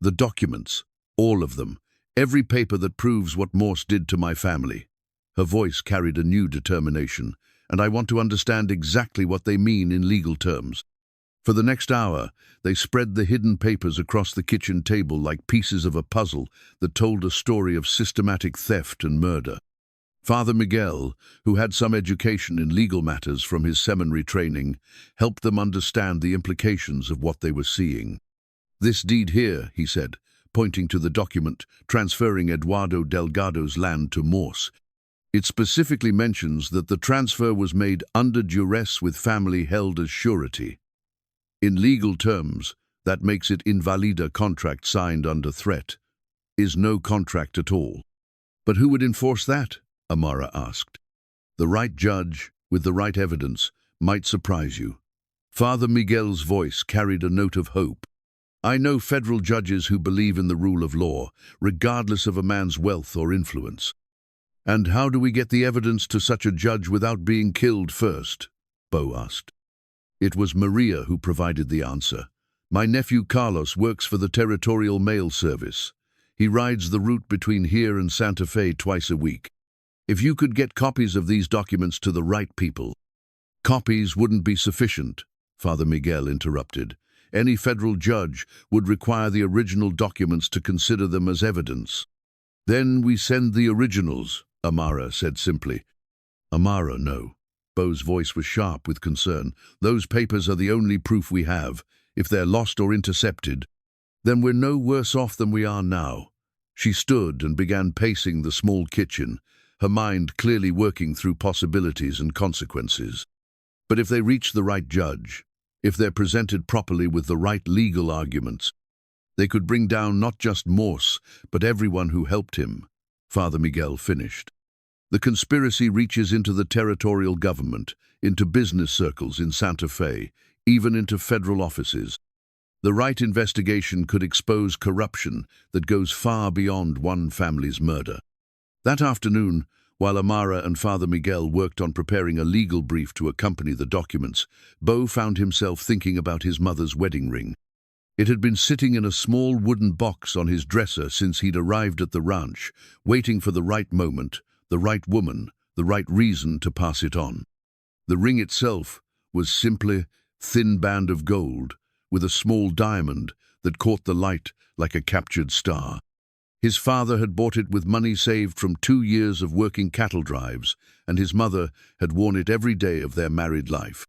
"The documents, all of them, every paper that proves what Morse did to my family." Her voice carried a new determination, "and I want to understand exactly what they mean in legal terms." For the next hour, they spread the hidden papers across the kitchen table like pieces of a puzzle that told a story of systematic theft and murder. Father Miguel, who had some education in legal matters from his seminary training, helped them understand the implications of what they were seeing. "This deed here," he said, pointing to the document transferring Eduardo Delgado's land to Morse. "It specifically mentions that the transfer was made under duress with family held as surety. In legal terms, that makes it invalid. A contract signed under threat is no contract at all." "But who would enforce that?" Amara asked. "The right judge, with the right evidence, might surprise you." Father Miguel's voice carried a note of hope. "I know federal judges who believe in the rule of law, regardless of a man's wealth or influence." "And how do we get the evidence to such a judge without being killed first?" Beau asked. It was Maria who provided the answer. "My nephew Carlos works for the Territorial Mail Service. He rides the route between here and Santa Fe twice a week. If you could get copies of these documents to the right people." Copies wouldn't be sufficient, Father Miguel interrupted. Any federal judge would require the original documents to consider them as evidence. Then we send the originals, Amara said simply. Amara, no. Beau's voice was sharp with concern. Those papers are the only proof we have. If they're lost or intercepted, then we're no worse off than we are now. She stood and began pacing the small kitchen, her mind clearly working through possibilities and consequences. But if they reach the right judge, if they're presented properly with the right legal arguments, they could bring down not just Morse, but everyone who helped him, Father Miguel finished. The conspiracy reaches into the territorial government, into business circles in Santa Fe, even into federal offices. The right investigation could expose corruption that goes far beyond one family's murder. That afternoon, while Amara and Father Miguel worked on preparing a legal brief to accompany the documents, Beau found himself thinking about his mother's wedding ring. It had been sitting in a small wooden box on his dresser since he'd arrived at the ranch, waiting for the right moment, the right woman, the right reason to pass it on. The ring itself was simply a thin band of gold, with a small diamond that caught the light like a captured star. His father had bought it with money saved from 2 years of working cattle drives, and his mother had worn it every day of their married life.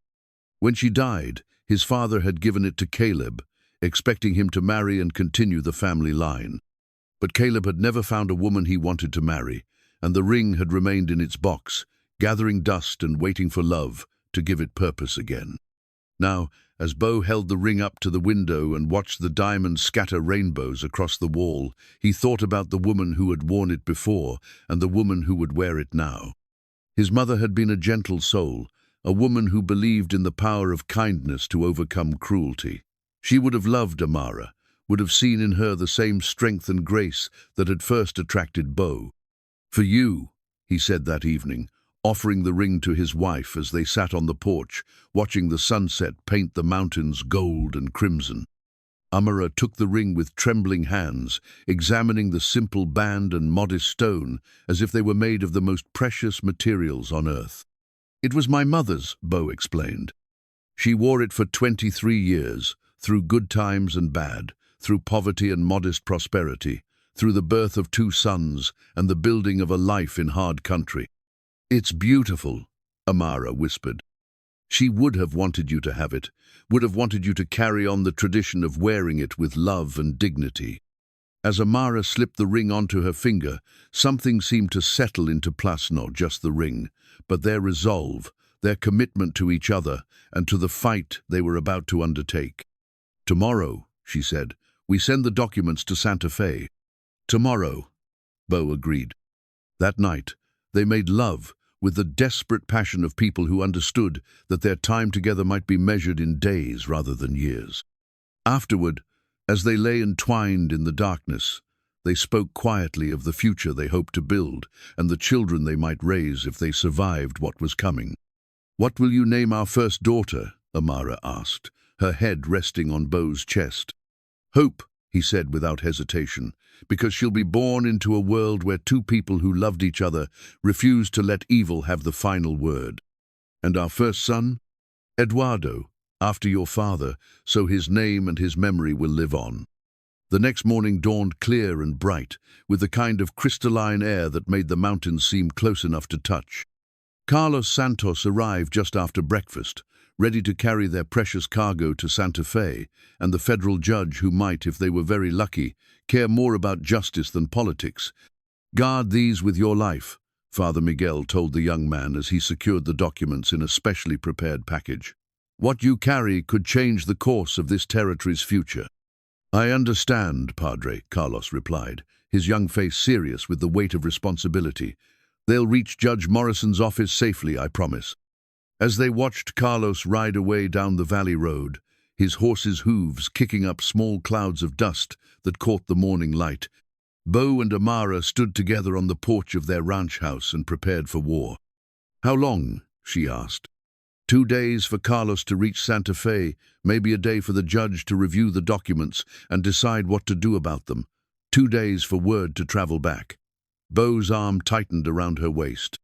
When she died, his father had given it to Caleb, expecting him to marry and continue the family line. But Caleb had never found a woman he wanted to marry, and the ring had remained in its box, gathering dust and waiting for love to give it purpose again. Now, as Beau held the ring up to the window and watched the diamonds scatter rainbows across the wall, he thought about the woman who had worn it before and the woman who would wear it now. His mother had been a gentle soul, a woman who believed in the power of kindness to overcome cruelty. She would have loved Amara, would have seen in her the same strength and grace that had first attracted Beau. "For you," he said that evening, offering the ring to his wife as they sat on the porch, watching the sunset paint the mountains gold and crimson. Amara took the ring with trembling hands, examining the simple band and modest stone as if they were made of the most precious materials on earth. "It was my mother's," Beau explained. "She wore it for 23 years, through good times and bad, through poverty and modest prosperity, through the birth of 2 sons and the building of a life in hard country." "It's beautiful," Amara whispered. "She would have wanted you to have it, would have wanted you to carry on the tradition of wearing it with love and dignity." As Amara slipped the ring onto her finger, something seemed to settle into place, not just the ring, but their resolve, their commitment to each other and to the fight they were about to undertake. "Tomorrow," she said, "we send the documents to Santa Fe." "Tomorrow," Beau agreed. That night, they made love with the desperate passion of people who understood that their time together might be measured in days rather than years. Afterward, as they lay entwined in the darkness, they spoke quietly of the future they hoped to build and the children they might raise if they survived what was coming. "What will you name our first daughter?" Amara asked, her head resting on Beau's chest. "Hope," he said without hesitation, "because she'll be born into a world where 2 people who loved each other refused to let evil have the final word." "And our first son?" "Eduardo, after your father, so his name and his memory will live on." The next morning dawned clear and bright, with the kind of crystalline air that made the mountains seem close enough to touch. Carlos Santos arrived just after breakfast, ready to carry their precious cargo to Santa Fe, and the federal judge who might, if they were very lucky, care more about justice than politics. "Guard these with your life," Father Miguel told the young man as he secured the documents in a specially prepared package. "What you carry could change the course of this territory's future." "I understand, Padre," Carlos replied, his young face serious with the weight of responsibility. "They'll reach Judge Morrison's office safely, I promise." As they watched Carlos ride away down the valley road, his horse's hooves kicking up small clouds of dust that caught the morning light, Beau and Amara stood together on the porch of their ranch house and prepared for war. "How long?" she asked. 2 days for Carlos to reach Santa Fe, maybe a day for the judge to review the documents and decide what to do about them. 2 days for word to travel back. Beau's arm tightened around her waist.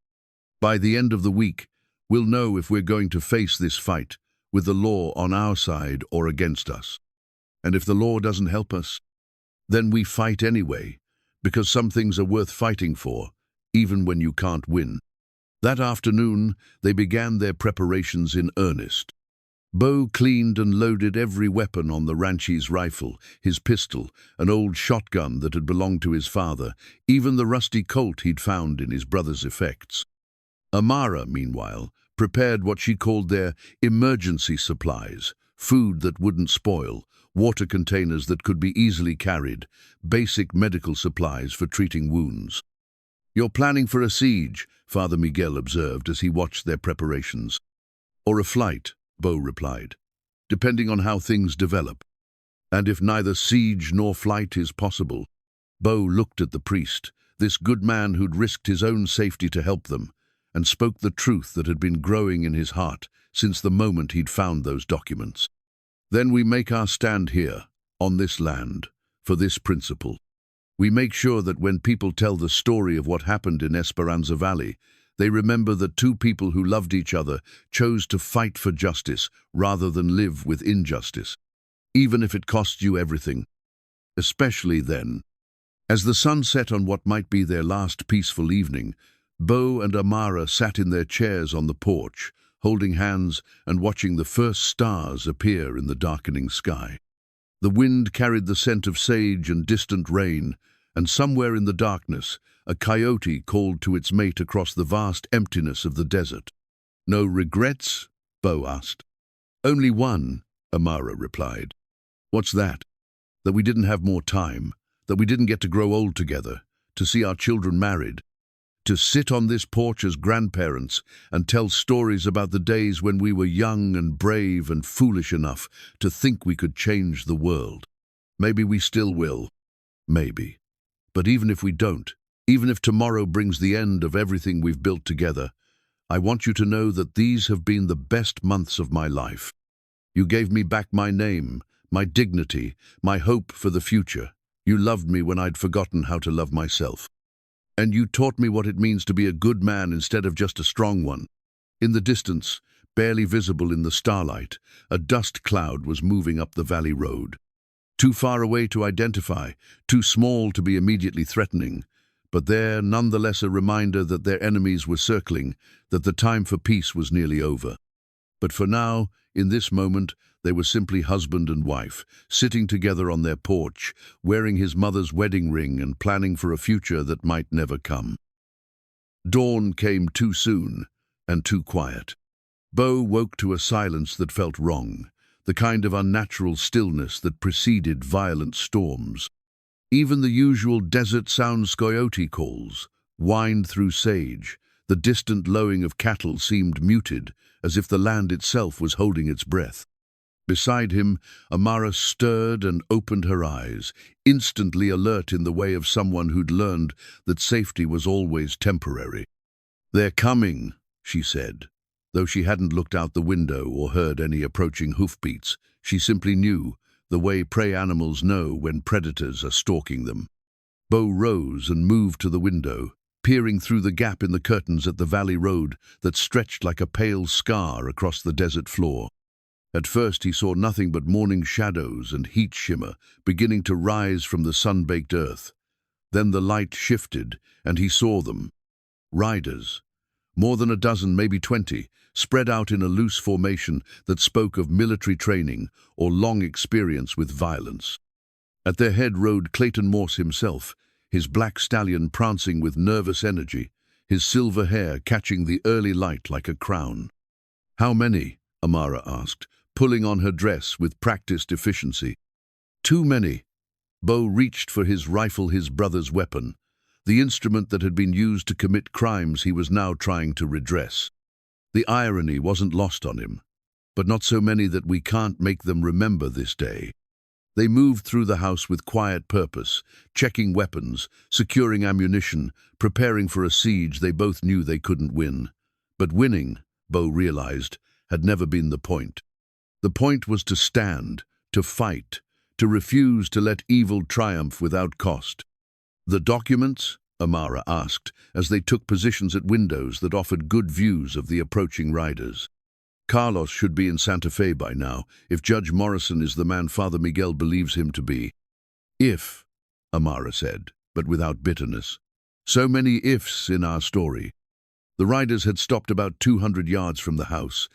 "By the end of the week, We'll know if we're going to face this fight with the law on our side or against us. And if the law doesn't help us, then we fight anyway, because some things are worth fighting for, even when you can't win. That afternoon, they began their preparations in earnest. Beau cleaned and loaded every weapon on the ranchie's rifle, his pistol, an old shotgun that had belonged to his father, even the rusty Colt he'd found in his brother's effects. Amara, meanwhile, prepared what she called their emergency supplies, food that wouldn't spoil, water containers that could be easily carried, basic medical supplies for treating wounds. "You're planning for a siege," Father Miguel observed as he watched their preparations. "Or a flight," Beau replied, "depending on how things develop. And if neither siege nor flight is possible." Beau looked at the priest, this good man who'd risked his own safety to help them, and spoke the truth that had been growing in his heart since the moment he'd found those documents. "Then we make our stand here, on this land, for this principle. We make sure that when people tell the story of what happened in Esperanza Valley, they remember that two people who loved each other chose to fight for justice rather than live with injustice, even if it costs you everything. Especially then." As the sun set on what might be their last peaceful evening, Beau and Amara sat in their chairs on the porch, holding hands and watching the first stars appear in the darkening sky. The wind carried the scent of sage and distant rain, and somewhere in the darkness, a coyote called to its mate across the vast emptiness of the desert. "No regrets?" Beau asked. "Only one," Amara replied. "What's that?" "That we didn't have more time, that we didn't get to grow old together, to see our children married, to sit on this porch as grandparents and tell stories about the days when we were young and brave and foolish enough to think we could change the world. Maybe we still will. Maybe. But even if we don't, even if tomorrow brings the end of everything we've built together, I want you to know that these have been the best months of my life. You gave me back my name, my dignity, my hope for the future. You loved me when I'd forgotten how to love myself. And you taught me what it means to be a good man instead of just a strong one." In the distance, barely visible in the starlight, a dust cloud was moving up the valley road. Too far away to identify, too small to be immediately threatening, but there nonetheless a reminder that their enemies were circling, that the time for peace was nearly over. But for now, in this moment, they were simply husband and wife, sitting together on their porch, wearing his mother's wedding ring and planning for a future that might never come. Dawn came too soon and too quiet. Beau woke to a silence that felt wrong, the kind of unnatural stillness that preceded violent storms. Even the usual desert sounds, coyote calls, whined through sage. The distant lowing of cattle seemed muted, as if the land itself was holding its breath. Beside him, Amara stirred and opened her eyes, instantly alert in the way of someone who'd learned that safety was always temporary. "They're coming," she said. Though she hadn't looked out the window or heard any approaching hoofbeats, she simply knew, the way prey animals know when predators are stalking them. Beau rose and moved to the window, peering through the gap in the curtains at the valley road that stretched like a pale scar across the desert floor. At first he saw nothing but morning shadows and heat shimmer beginning to rise from the sun-baked earth. Then the light shifted, and he saw them. Riders. More than a dozen, maybe 20, spread out in a loose formation that spoke of military training or long experience with violence. At their head rode Clayton Morse himself, his black stallion prancing with nervous energy, his silver hair catching the early light like a crown. "How many?" Amara asked, pulling on her dress with practiced efficiency. "Too many." Beau reached for his rifle, his brother's weapon, the instrument that had been used to commit crimes he was now trying to redress. The irony wasn't lost on him. "But not so many that we can't make them remember this day." They moved through the house with quiet purpose, checking weapons, securing ammunition, preparing for a siege they both knew they couldn't win. But winning, Beau realized, had never been the point. The point was to stand, to fight, to refuse to let evil triumph without cost. "The documents?" Amara asked, as they took positions at windows that offered good views of the approaching riders. Carlos should be in Santa Fe by now, if Judge Morrison is the man Father Miguel believes him to be. If, Amara said, but without bitterness. So many ifs in our story. The riders had stopped about 200 yards from the house,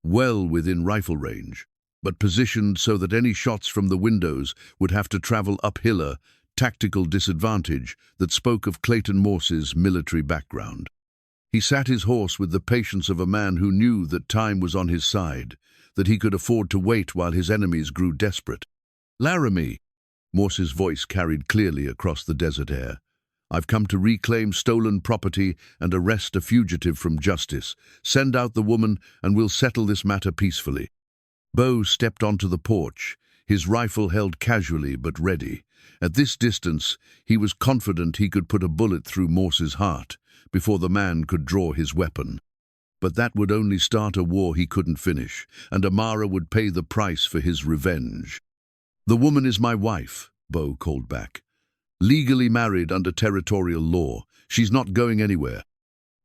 well within rifle range, but positioned so that any shots from the windows would have to travel uphill, a tactical disadvantage that spoke of Clayton Morse's military background. He sat his horse with the patience of a man who knew that time was on his side, that he could afford to wait while his enemies grew desperate. "Laramie," Morse's voice carried clearly across the desert air. "I've come to reclaim stolen property and arrest a fugitive from justice. Send out the woman and we'll settle this matter peacefully." Beau stepped onto the porch, his rifle held casually but ready. At this distance, he was confident he could put a bullet through Morse's heart before the man could draw his weapon. But that would only start a war he couldn't finish, and Amara would pay the price for his revenge. "The woman is my wife," Beau called back. "Legally married under territorial law. She's not going anywhere."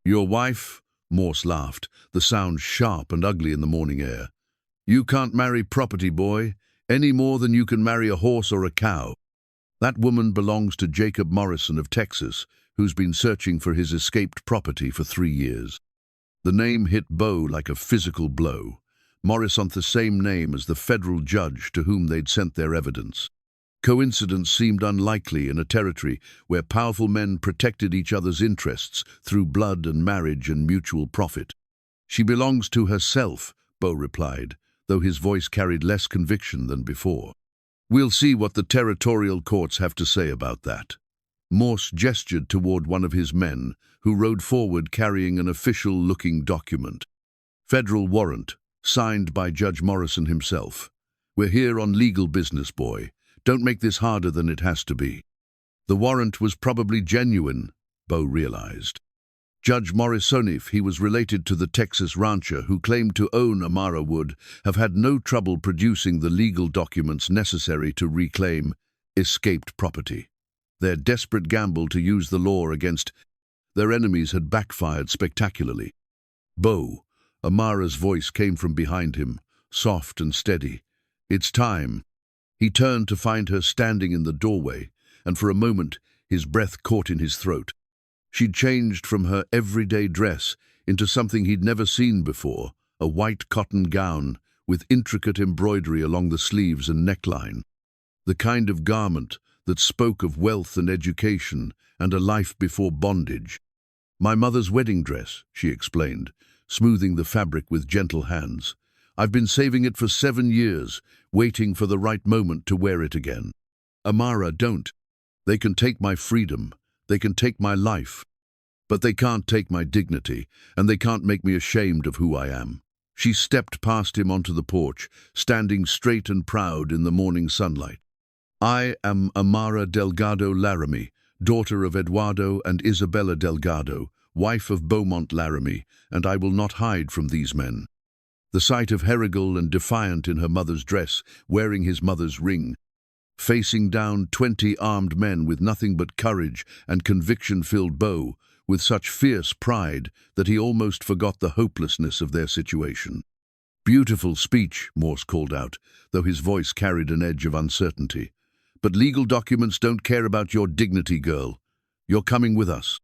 "Your wife?" Morse laughed, the sound sharp and ugly in the morning air. "You can't marry property, boy, any more than you can marry a horse or a cow. That woman belongs to Jacob Morrison of Texas, who's been searching for his escaped property for 3 years. The name hit Beau like a physical blow. Morrison, the same name as the federal judge to whom they'd sent their evidence. Coincidence seemed unlikely in a territory where powerful men protected each other's interests through blood and marriage and mutual profit. "She belongs to herself," Beau replied, though his voice carried less conviction than before. "We'll see what the territorial courts have to say about that." Morse gestured toward one of his men, who rode forward carrying an official-looking document. "Federal warrant, signed by Judge Morrison himself. We're here on legal business, boy. Don't make this harder than it has to be." The warrant was probably genuine, Beau realized. Judge Morrison, if he was related to the Texas rancher who claimed to own Amara, would have had no trouble producing the legal documents necessary to reclaim escaped property. Their desperate gamble to use the law against their enemies had backfired spectacularly. "Beau," Amara's voice came from behind him, soft and steady. "It's time." He turned to find her standing in the doorway, and for a moment his breath caught in his throat. She'd changed from her everyday dress into something he'd never seen before, a white cotton gown with intricate embroidery along the sleeves and neckline. The kind of garment that spoke of wealth and education and a life before bondage. "My mother's wedding dress," she explained, smoothing the fabric with gentle hands. "I've been saving it for 7 years, waiting for the right moment to wear it again." "Amara, don't. They can take my freedom, they can take my life, but they can't take my dignity, and they can't make me ashamed of who I am." She stepped past him onto the porch, standing straight and proud in the morning sunlight. "I am Amara Delgado Laramie, daughter of Eduardo and Isabella Delgado, wife of Beaumont Laramie, and I will not hide from these men." The sight of Herrigal and Defiant in her mother's dress, wearing his mother's ring, facing down 20 armed men with nothing but courage and conviction filled Beau with such fierce pride that he almost forgot the hopelessness of their situation. "Beautiful speech," Morse called out, though his voice carried an edge of uncertainty. "But legal documents don't care about your dignity, girl. You're coming with us."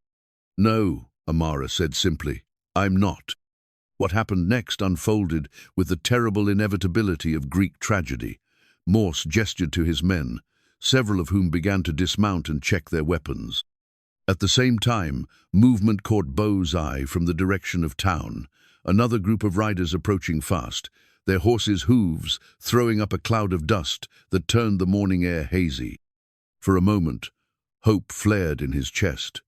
"No," Amara said simply. "I'm not." What happened next unfolded with the terrible inevitability of Greek tragedy. Morse gestured to his men, several of whom began to dismount and check their weapons. At the same time, movement caught Beau's eye from the direction of town, another group of riders approaching fast, their horses' hooves throwing up a cloud of dust that turned the morning air hazy. For a moment, hope flared in his chest.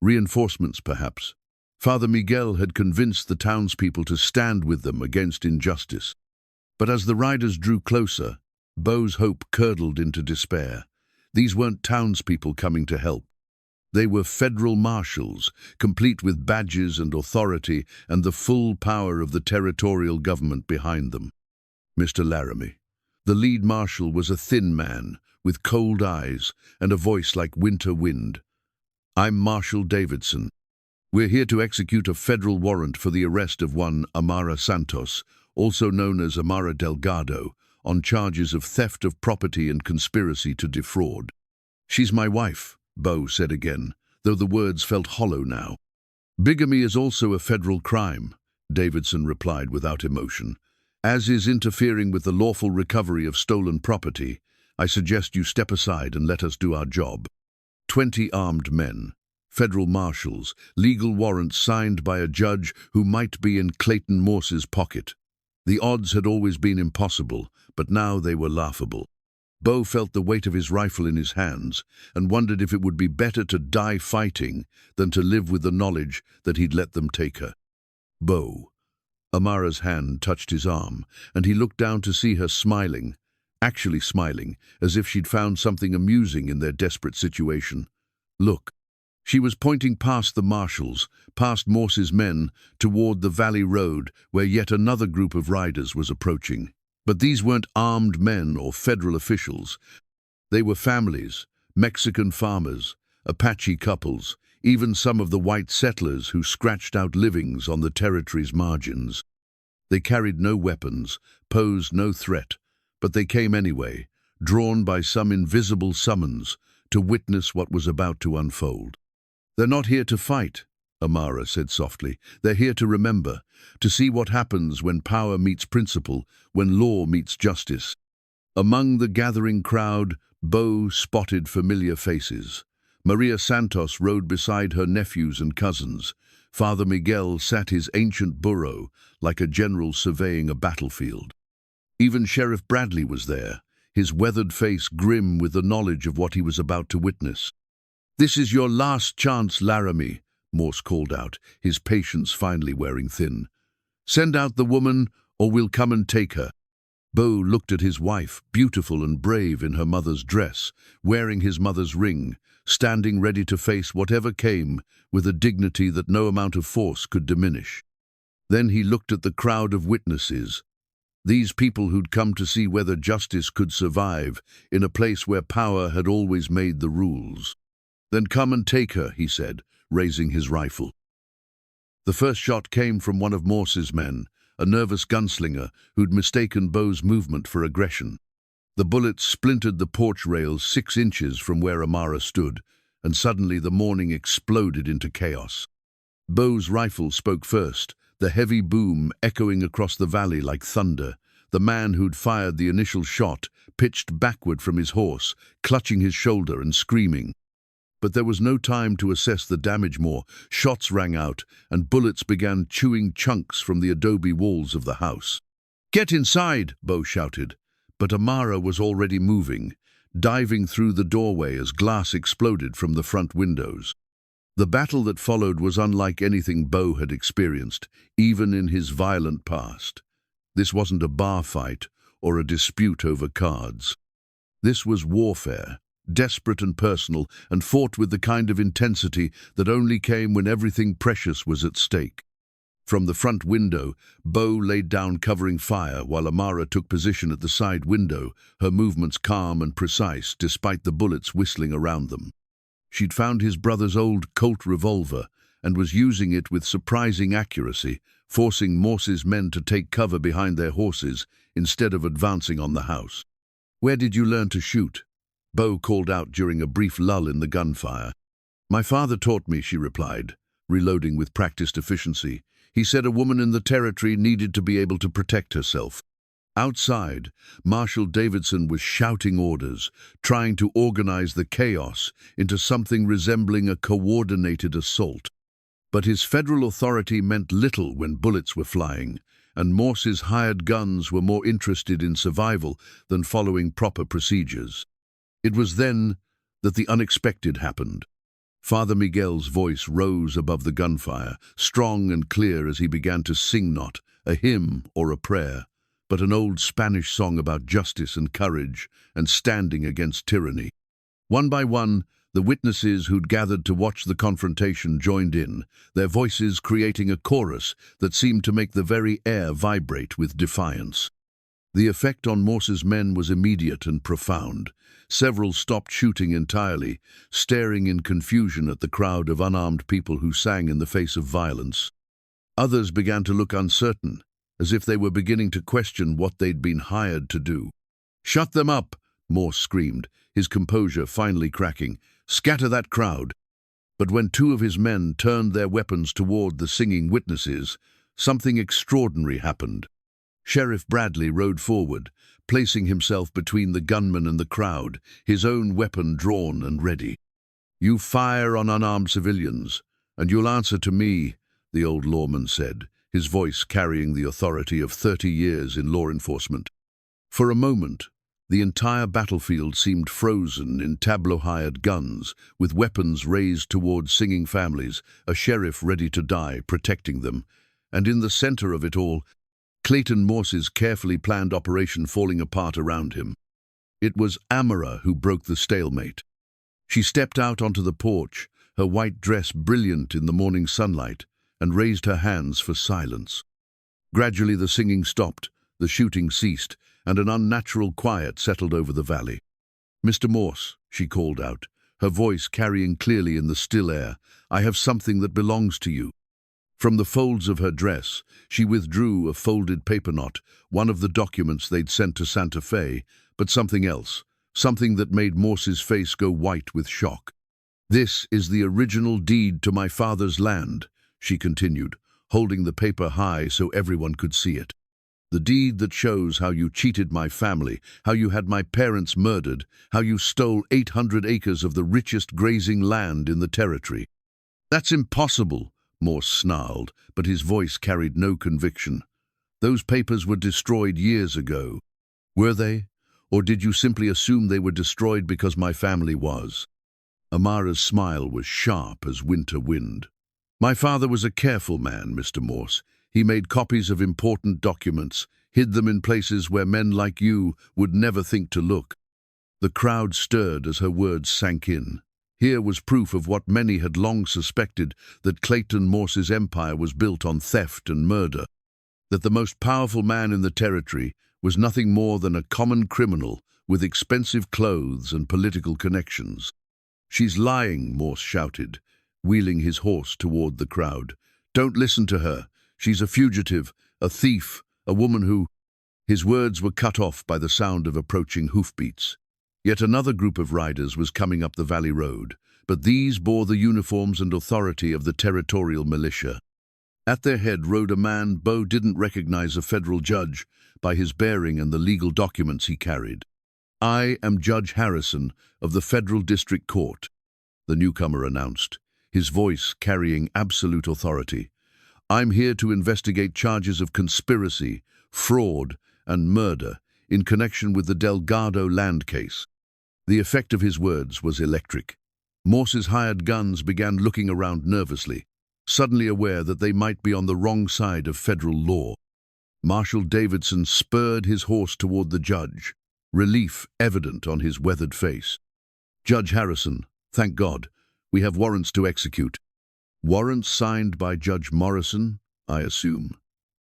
Reinforcements, perhaps. Father Miguel had convinced the townspeople to stand with them against injustice. But as the riders drew closer, Beau's hope curdled into despair. These weren't townspeople coming to help. They were federal marshals, complete with badges and authority and the full power of the territorial government behind them. Mr. Laramie. The lead marshal was a thin man, with cold eyes and a voice like winter wind. I'm Marshal Davidson. We're here to execute a federal warrant for the arrest of one Amara Santos, also known as Amara Delgado, on charges of theft of property and conspiracy to defraud. She's my wife, Beau said again, though the words felt hollow now. Bigamy is also a federal crime, Davidson replied without emotion. As is interfering with the lawful recovery of stolen property, I suggest you step aside and let us do our job. 20 armed men, federal marshals, legal warrants signed by a judge who might be in Clayton Morse's pocket. The odds had always been impossible, but now they were laughable. Beau felt the weight of his rifle in his hands and wondered if it would be better to die fighting than to live with the knowledge that he'd let them take her. Beau. Amara's hand touched his arm, and he looked down to see her smiling, actually smiling, as if she'd found something amusing in their desperate situation. Look. She was pointing past the marshals, past Morse's men, toward the valley road where yet another group of riders was approaching. But these weren't armed men or federal officials. They were families, Mexican farmers, Apache couples, even some of the white settlers who scratched out livings on the territory's margins. They carried no weapons, posed no threat, but they came anyway, drawn by some invisible summons to witness what was about to unfold. They're not here to fight, Amara said softly. They're here to remember, to see what happens when power meets principle, when law meets justice. Among the gathering crowd, Beau spotted familiar faces. Maria Santos rode beside her nephews and cousins. Father Miguel sat his ancient burro, like a general surveying a battlefield. Even Sheriff Bradley was there, his weathered face grim with the knowledge of what he was about to witness. "This is your last chance, Laramie," Morse called out, his patience finally wearing thin. "Send out the woman, or we'll come and take her." Beau looked at his wife, beautiful and brave in her mother's dress, wearing his mother's ring, standing ready to face whatever came with a dignity that no amount of force could diminish. Then he looked at the crowd of witnesses, these people who'd come to see whether justice could survive in a place where power had always made the rules. "Then come and take her," he said, raising his rifle. The first shot came from one of Morse's men, a nervous gunslinger who'd mistaken Beau's movement for aggression. The bullet splintered the porch rails 6 inches from where Amara stood, and suddenly the morning exploded into chaos. Beau's rifle spoke first, the heavy boom echoing across the valley like thunder. The man who'd fired the initial shot pitched backward from his horse, clutching his shoulder and screaming. But there was no time to assess the damage more. Shots rang out, and bullets began chewing chunks from the adobe walls of the house. "Get inside!" Beau shouted. But Amara was already moving, diving through the doorway as glass exploded from the front windows. The battle that followed was unlike anything Beau had experienced, even in his violent past. This wasn't a bar fight or a dispute over cards. This was warfare, desperate and personal, and fought with the kind of intensity that only came when everything precious was at stake. From the front window, Beau laid down covering fire while Amara took position at the side window, her movements calm and precise despite the bullets whistling around them. She'd found his brother's old Colt revolver and was using it with surprising accuracy, forcing Morse's men to take cover behind their horses instead of advancing on the house. "Where did you learn to shoot?" Beau called out during a brief lull in the gunfire. "My father taught me," she replied, reloading with practiced efficiency. "He said a woman in the territory needed to be able to protect herself." Outside, Marshal Davidson was shouting orders, trying to organize the chaos into something resembling a coordinated assault. But his federal authority meant little when bullets were flying, and Morse's hired guns were more interested in survival than following proper procedures. It was then that the unexpected happened. Father Miguel's voice rose above the gunfire, strong and clear as he began to sing not a hymn or a prayer, but an old Spanish song about justice and courage and standing against tyranny. One by one, the witnesses who'd gathered to watch the confrontation joined in, their voices creating a chorus that seemed to make the very air vibrate with defiance. The effect on Morse's men was immediate and profound. Several stopped shooting entirely, staring in confusion at the crowd of unarmed people who sang in the face of violence. Others began to look uncertain, as if they were beginning to question what they'd been hired to do. "Shut them up!" Morse screamed, his composure finally cracking. "Scatter that crowd!" But when two of his men turned their weapons toward the singing witnesses, something extraordinary happened. Sheriff Bradley rode forward, placing himself between the gunman and the crowd, his own weapon drawn and ready. "You fire on unarmed civilians, and you'll answer to me," the old lawman said, his voice carrying the authority of 30 years in law enforcement. For a moment, the entire battlefield seemed frozen in tableau-hired guns, with weapons raised toward singing families, a sheriff ready to die, protecting them. And in the center of it all, Clayton Morse's carefully planned operation falling apart around him. It was Amara who broke the stalemate. She stepped out onto the porch, her white dress brilliant in the morning sunlight, and raised her hands for silence. Gradually the singing stopped, the shooting ceased, and an unnatural quiet settled over the valley. "Mr. Morse," she called out, her voice carrying clearly in the still air, "I have something that belongs to you." From the folds of her dress, she withdrew a folded paper knot, one of the documents they'd sent to Santa Fe, but something else, something that made Morse's face go white with shock. "This is the original deed to my father's land," she continued, holding the paper high so everyone could see it. "The deed that shows how you cheated my family, how you had my parents murdered, how you stole 800 acres of the richest grazing land in the territory." "That's impossible," Morse snarled, but his voice carried no conviction. "Those papers were destroyed years ago." "Were they? Or did you simply assume they were destroyed because my family was?" Amara's smile was sharp as winter wind. "My father was a careful man, Mr. Morse. He made copies of important documents, hid them in places where men like you would never think to look." The crowd stirred as her words sank in. Here was proof of what many had long suspected, that Clayton Morse's empire was built on theft and murder, that the most powerful man in the territory was nothing more than a common criminal with expensive clothes and political connections. "She's lying," Morse shouted, wheeling his horse toward the crowd. "Don't listen to her. She's a fugitive, a thief, a woman who—" His words were cut off by the sound of approaching hoofbeats. Yet another group of riders was coming up the valley road, but these bore the uniforms and authority of the territorial militia. At their head rode a man Beau didn't recognize, a federal judge, by his bearing and the legal documents he carried. "I am Judge Harrison of the Federal District Court," the newcomer announced, his voice carrying absolute authority. "I'm here to investigate charges of conspiracy, fraud, and murder in connection with the Delgado land case." The effect of his words was electric. Morse's hired guns began looking around nervously, suddenly aware that they might be on the wrong side of federal law. Marshal Davidson spurred his horse toward the judge, relief evident on his weathered face. "Judge Harrison, thank God, we have warrants to execute." "Warrants signed by Judge Morrison, I assume?"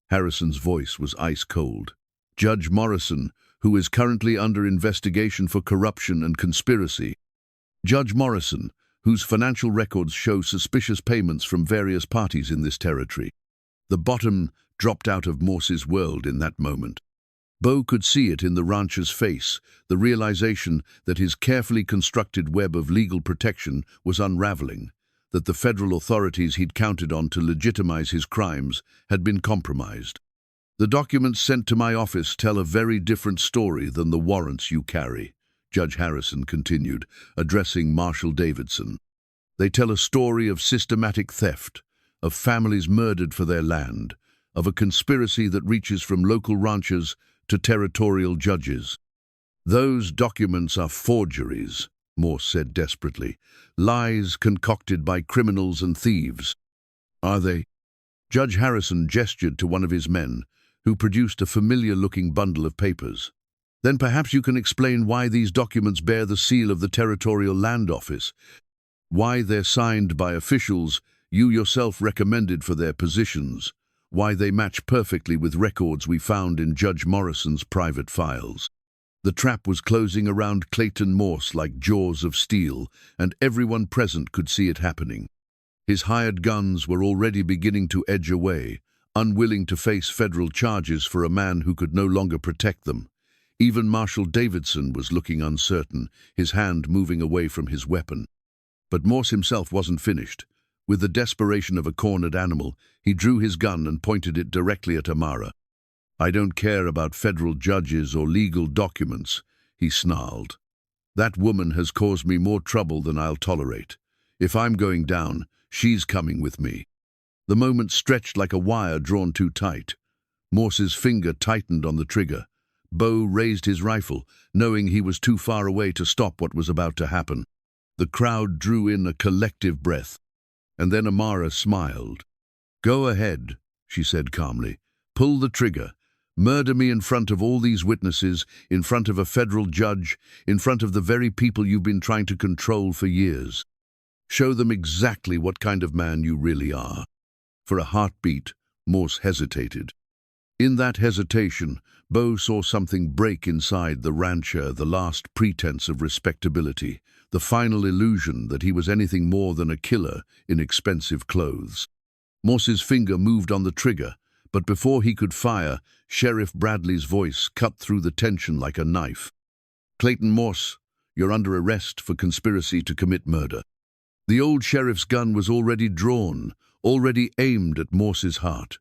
Harrison's voice was ice cold. "Judge Morrison, who is currently under investigation for corruption and conspiracy. Judge Morrison, whose financial records show suspicious payments from various parties in this territory." The bottom dropped out of Morse's world in that moment. Beau could see it in the rancher's face, the realization that his carefully constructed web of legal protection was unraveling, that the federal authorities he'd counted on to legitimize his crimes had been compromised. "The documents sent to my office tell a very different story than the warrants you carry," Judge Harrison continued, addressing Marshal Davidson. "They tell a story of systematic theft, of families murdered for their land, of a conspiracy that reaches from local ranchers to territorial judges." "Those documents are forgeries," Morse said desperately, "lies concocted by criminals and thieves." "Are they?" Judge Harrison gestured to one of his men, who produced a familiar-looking bundle of papers. "Then perhaps you can explain why these documents bear the seal of the Territorial Land Office, why they're signed by officials you yourself recommended for their positions, why they match perfectly with records we found in Judge Morrison's private files. The trap was closing around Clayton Morse like jaws of steel, and everyone present could see it happening. His hired guns were already beginning to edge away, unwilling to face federal charges for a man who could no longer protect them. Even Marshal Davidson was looking uncertain, his hand moving away from his weapon. But Morse himself wasn't finished. With the desperation of a cornered animal, he drew his gun and pointed it directly at Amara. "I don't care about federal judges or legal documents," he snarled. "That woman has caused me more trouble than I'll tolerate. If I'm going down, she's coming with me." The moment stretched like a wire drawn too tight. Morse's finger tightened on the trigger. Beau raised his rifle, knowing he was too far away to stop what was about to happen. The crowd drew in a collective breath. And then Amara smiled. "Go ahead," she said calmly. "Pull the trigger. Murder me in front of all these witnesses, in front of a federal judge, in front of the very people you've been trying to control for years. Show them exactly what kind of man you really are." For a heartbeat, Morse hesitated. In that hesitation, Beau saw something break inside the rancher, the last pretense of respectability, the final illusion that he was anything more than a killer in expensive clothes. Morse's finger moved on the trigger, but before he could fire, Sheriff Bradley's voice cut through the tension like a knife. "Clayton Morse, you're under arrest for conspiracy to commit murder." The old sheriff's gun was already drawn, already aimed at Morse's heart.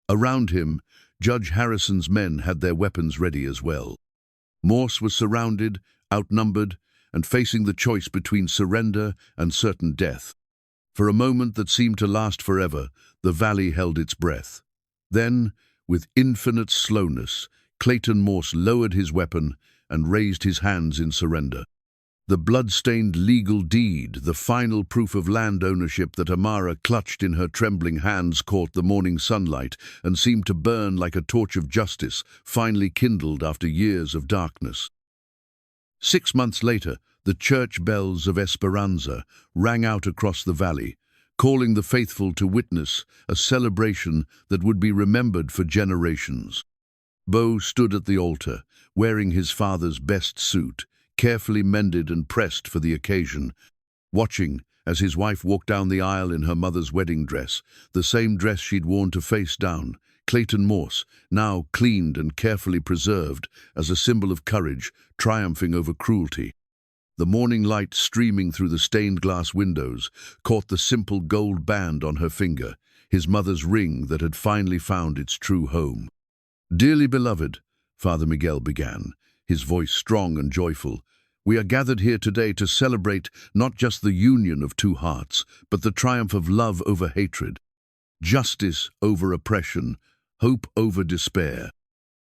Around him, Judge Harrison's men had their weapons ready as well. Morse was surrounded, outnumbered, and facing the choice between surrender and certain death. For a moment that seemed to last forever, the valley held its breath. Then, with infinite slowness, Clayton Morse lowered his weapon and raised his hands in surrender. The blood-stained legal deed, the final proof of land ownership that Amara clutched in her trembling hands, caught the morning sunlight and seemed to burn like a torch of justice, finally kindled after years of darkness. 6 months later, the church bells of Esperanza rang out across the valley, calling the faithful to witness a celebration that would be remembered for generations. Beau stood at the altar, wearing his father's best suit, carefully mended and pressed for the occasion, watching as his wife walked down the aisle in her mother's wedding dress, the same dress she'd worn to face down. Clayton Morse, now cleaned and carefully preserved as a symbol of courage, triumphing over cruelty. The morning light streaming through the stained glass windows caught the simple gold band on her finger, his mother's ring that had finally found its true home. "Dearly beloved," Father Miguel began, his voice strong and joyful, "we are gathered here today to celebrate not just the union of two hearts, but the triumph of love over hatred, justice over oppression, hope over despair."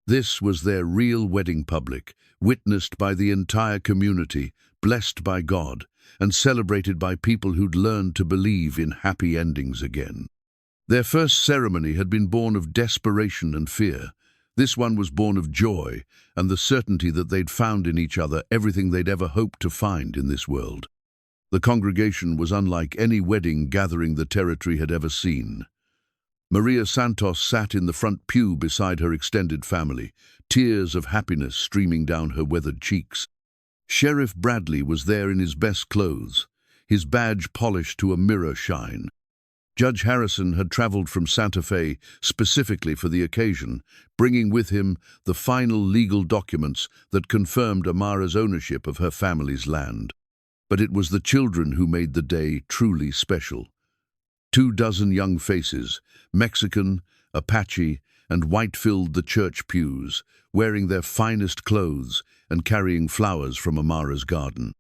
This was their real wedding public, witnessed by the entire community, blessed by God, and celebrated by people who'd learned to believe in happy endings again. Their first ceremony had been born of desperation and fear. This one was born of joy and the certainty that they'd found in each other everything they'd ever hoped to find in this world. The congregation was unlike any wedding gathering the territory had ever seen. Maria Santos sat in the front pew beside her extended family, tears of happiness streaming down her weathered cheeks. Sheriff Bradley was there in his best clothes, his badge polished to a mirror shine. Judge Harrison had traveled from Santa Fe specifically for the occasion, bringing with him the final legal documents that confirmed Amara's ownership of her family's land. But it was the children who made the day truly special. 24 young faces, Mexican, Apache, and white filled the church pews, wearing their finest clothes and carrying flowers from Amara's garden.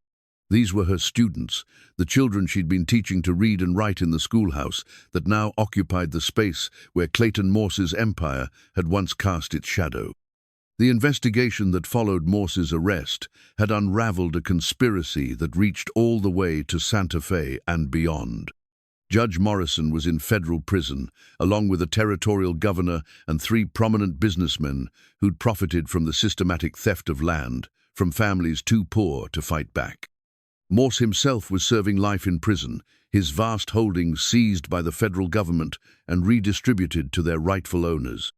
These were her students, the children she'd been teaching to read and write in the schoolhouse that now occupied the space where Clayton Morse's empire had once cast its shadow. The investigation that followed Morse's arrest had unraveled a conspiracy that reached all the way to Santa Fe and beyond. Judge Morrison was in federal prison, along with a territorial governor and 3 prominent businessmen who'd profited from the systematic theft of land from families too poor to fight back. Morse himself was serving life in prison, his vast holdings seized by the federal government and redistributed to their rightful owners.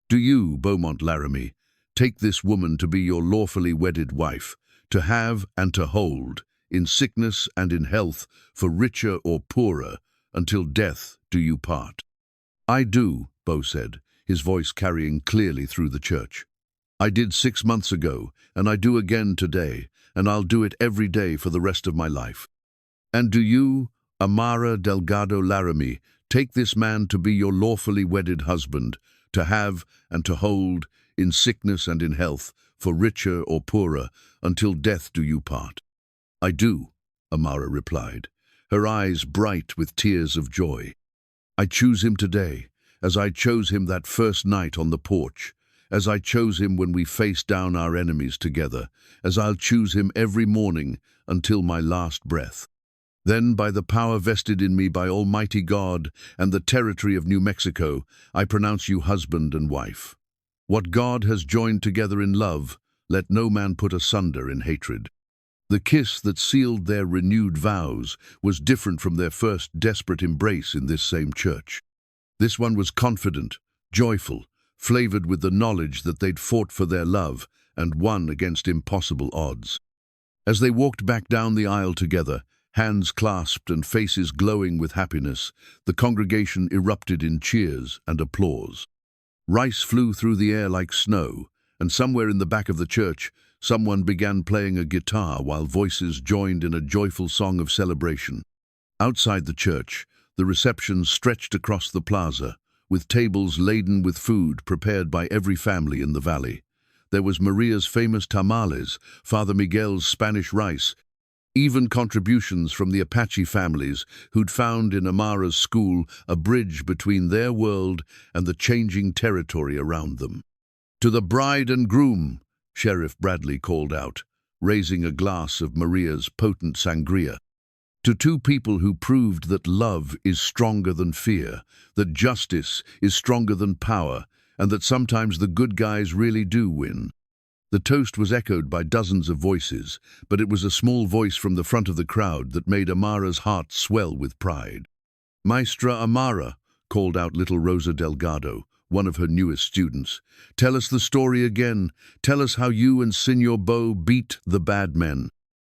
Do you, Beaumont Laramie, take this woman to be your lawfully wedded wife, to have and to hold, in sickness and in health, for richer or poorer, until death do you part? I do, Beau said, his voice carrying clearly through the church. I did 6 months ago, and I do again today, and I'll do it every day for the rest of my life. And do you, Amara Delgado Laramie, take this man to be your lawfully wedded husband, to have and to hold, in sickness and in health, for richer or poorer, until death do you part? I do, Amara replied, her eyes bright with tears of joy. I choose him today, as I chose him that first night on the porch, as I chose him when we faced down our enemies together, as I'll choose him every morning until my last breath. Then, by the power vested in me by Almighty God and the territory of New Mexico, I pronounce you husband and wife. What God has joined together in love, let no man put asunder in hatred. The kiss that sealed their renewed vows was different from their first desperate embrace in this same church. This one was confident, joyful, flavored with the knowledge that they'd fought for their love and won against impossible odds. As they walked back down the aisle together, hands clasped and faces glowing with happiness, the congregation erupted in cheers and applause. Rice flew through the air like snow, and somewhere in the back of the church, someone began playing a guitar while voices joined in a joyful song of celebration. Outside the church, the reception stretched across the plaza, with tables laden with food prepared by every family in the valley. There was Maria's famous tamales, Father Miguel's Spanish rice, even contributions from the Apache families who'd found in Amara's school a bridge between their world and the changing territory around them. To the bride and groom, Sheriff Bradley called out, raising a glass of Maria's potent sangria. To two people who proved that love is stronger than fear, that justice is stronger than power, and that sometimes the good guys really do win. The toast was echoed by dozens of voices, but it was a small voice from the front of the crowd that made Amara's heart swell with pride. Maestra Amara, called out little Rosa Delgado, one of her newest students. Tell us the story again. Tell us how you and Senor Beau beat the bad men.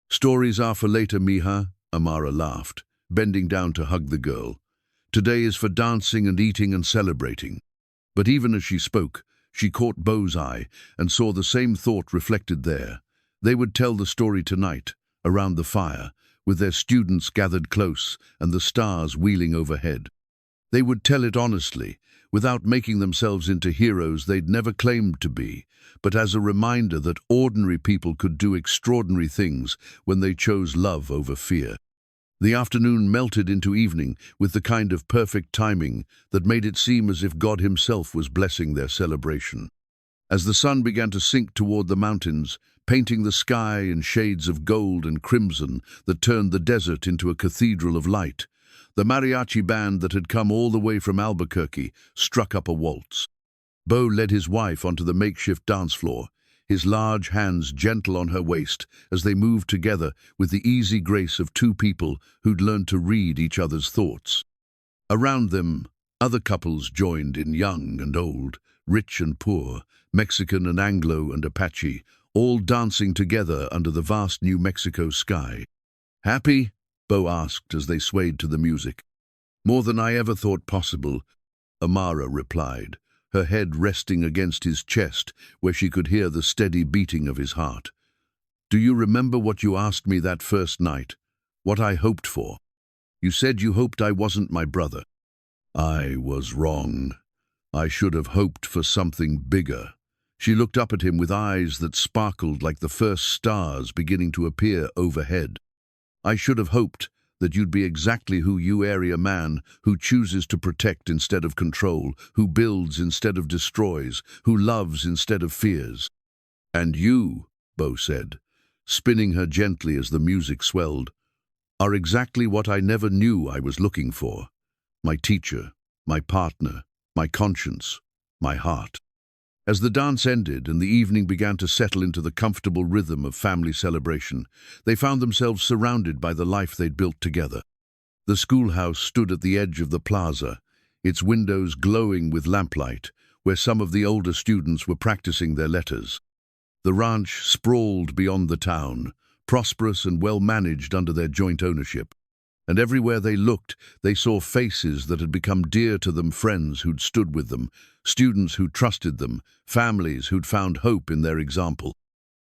Stories are for later, mija, Amara laughed, bending down to hug the girl. Today is for dancing and eating and celebrating. But even as she spoke, she caught Beau's eye and saw the same thought reflected there. They would tell the story tonight, around the fire, with their students gathered close and the stars wheeling overhead. They would tell it honestly, without making themselves into heroes they'd never claimed to be, but as a reminder that ordinary people could do extraordinary things when they chose love over fear. The afternoon melted into evening with the kind of perfect timing that made it seem as if God himself was blessing their celebration. As the sun began to sink toward the mountains, painting the sky in shades of gold and crimson that turned the desert into a cathedral of light, the mariachi band that had come all the way from Albuquerque struck up a waltz. Beau led his wife onto the makeshift dance floor, his large hands gentle on her waist as they moved together with the easy grace of two people who'd learned to read each other's thoughts. Around them, other couples joined in, young and old, rich and poor, Mexican and Anglo and Apache, all dancing together under the vast New Mexico sky. Happy? Beau asked as they swayed to the music. More than I ever thought possible, Amara replied, her head resting against his chest where she could hear the steady beating of his heart. Do you remember what you asked me that first night? What I hoped for? You said you hoped I wasn't my brother. I was wrong. I should have hoped for something bigger. She looked up at him with eyes that sparkled like the first stars beginning to appear overhead. I should have hoped that you'd be exactly who you area man, who chooses to protect instead of control, who builds instead of destroys, who loves instead of fears. And you, Beau said, spinning her gently as the music swelled, are exactly what I never knew I was looking for. My teacher, my partner, my conscience, my heart. As the dance ended and the evening began to settle into the comfortable rhythm of family celebration, they found themselves surrounded by the life they'd built together. The schoolhouse stood at the edge of the plaza, its windows glowing with lamplight, where some of the older students were practicing their letters. The ranch sprawled beyond the town, prosperous and well-managed under their joint ownership. And everywhere they looked, they saw faces that had become dear to them, friends who'd stood with them, students who trusted them, families who'd found hope in their example.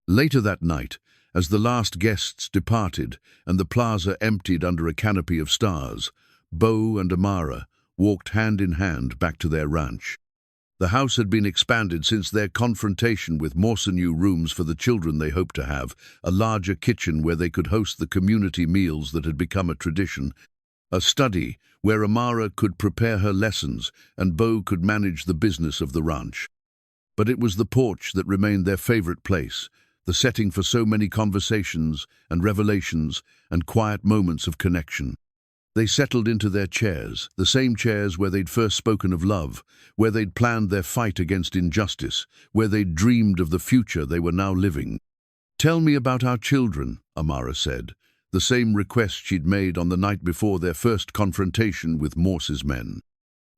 Later that night, as the last guests departed and the plaza emptied under a canopy of stars, Beau and Amara walked hand in hand back to their ranch. The house had been expanded since their confrontation with more new rooms for the children they hoped to have, a larger kitchen where they could host the community meals that had become a tradition, a study where Amara could prepare her lessons and Beau could manage the business of the ranch. But it was the porch that remained their favorite place, the setting for so many conversations and revelations and quiet moments of connection. They settled into their chairs, the same chairs where they'd first spoken of love, where they'd planned their fight against injustice, where they'd dreamed of the future they were now living. "Tell me about our children," Amara said, the same request she'd made on the night before their first confrontation with Morse's men.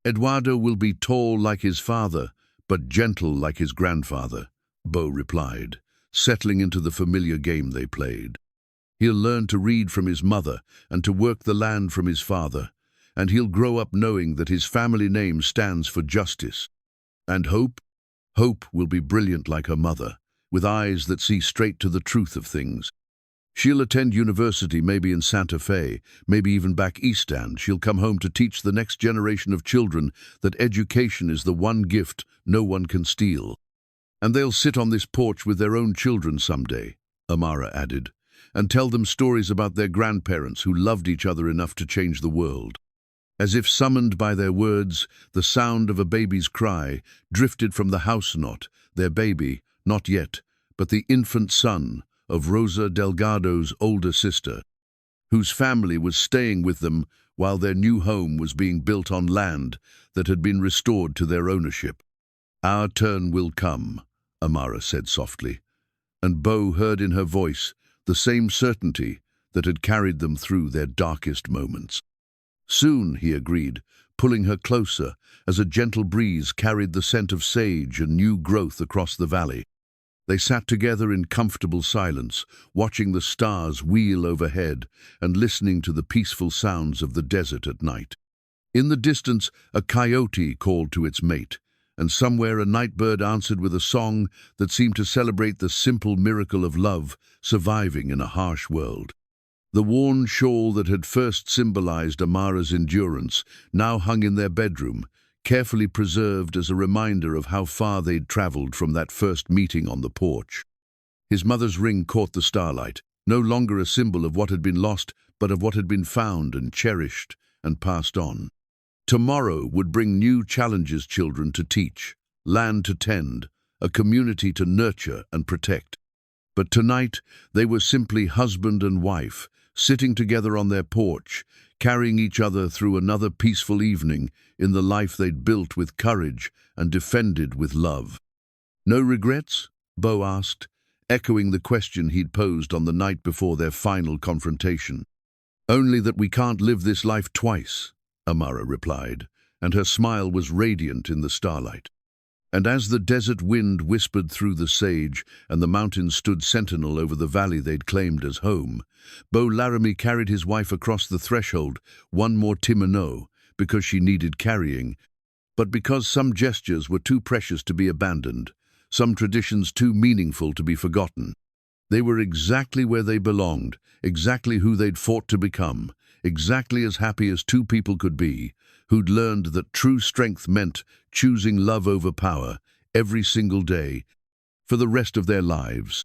"Eduardo will be tall like his father, but gentle like his grandfather," Beau replied, settling into the familiar game they played. "He'll learn to read from his mother and to work the land from his father, and he'll grow up knowing that his family name stands for justice. And hope? Hope will be brilliant like her mother, with eyes that see straight to the truth of things. She'll attend university, maybe in Santa Fe, maybe even back east, and she'll come home to teach the next generation of children that education is the one gift no one can steal. And they'll sit on this porch with their own children someday," Amara added, "and tell them stories about their grandparents who loved each other enough to change the world." As if summoned by their words, the sound of a baby's cry drifted from the house, not their baby, not yet, but the infant son of Rosa Delgado's older sister, whose family was staying with them while their new home was being built on land that had been restored to their ownership. "Our turn will come," Amara said softly, and Beau heard in her voice the same certainty that had carried them through their darkest moments. "Soon," he agreed, pulling her closer as a gentle breeze carried the scent of sage and new growth across the valley. They sat together in comfortable silence, watching the stars wheel overhead and listening to the peaceful sounds of the desert at night. In the distance, a coyote called to its mate, and somewhere a nightbird answered with a song that seemed to celebrate the simple miracle of love surviving in a harsh world. The worn shawl that had first symbolized Amara's endurance now hung in their bedroom, carefully preserved as a reminder of how far they'd traveled from that first meeting on the porch. His mother's ring caught the starlight, no longer a symbol of what had been lost, but of what had been found and cherished and passed on. Tomorrow would bring new challenges, children to teach, land to tend, a community to nurture and protect. But tonight they were simply husband and wife, sitting together on their porch, carrying each other through another peaceful evening in the life they'd built with courage and defended with love. "No regrets?" Beau asked, echoing the question he'd posed on the night before their final confrontation. "Only that we can't live this life twice," Amara replied, and her smile was radiant in the starlight. And as the desert wind whispered through the sage and the mountains stood sentinel over the valley they'd claimed as home, Beau Laramie carried his wife across the threshold, one more Timano, because she needed carrying, but because some gestures were too precious to be abandoned, some traditions too meaningful to be forgotten. They were exactly where they belonged, exactly who they'd fought to become, exactly as happy as two people could be, who'd learned that true strength meant choosing love over power every single day for the rest of their lives.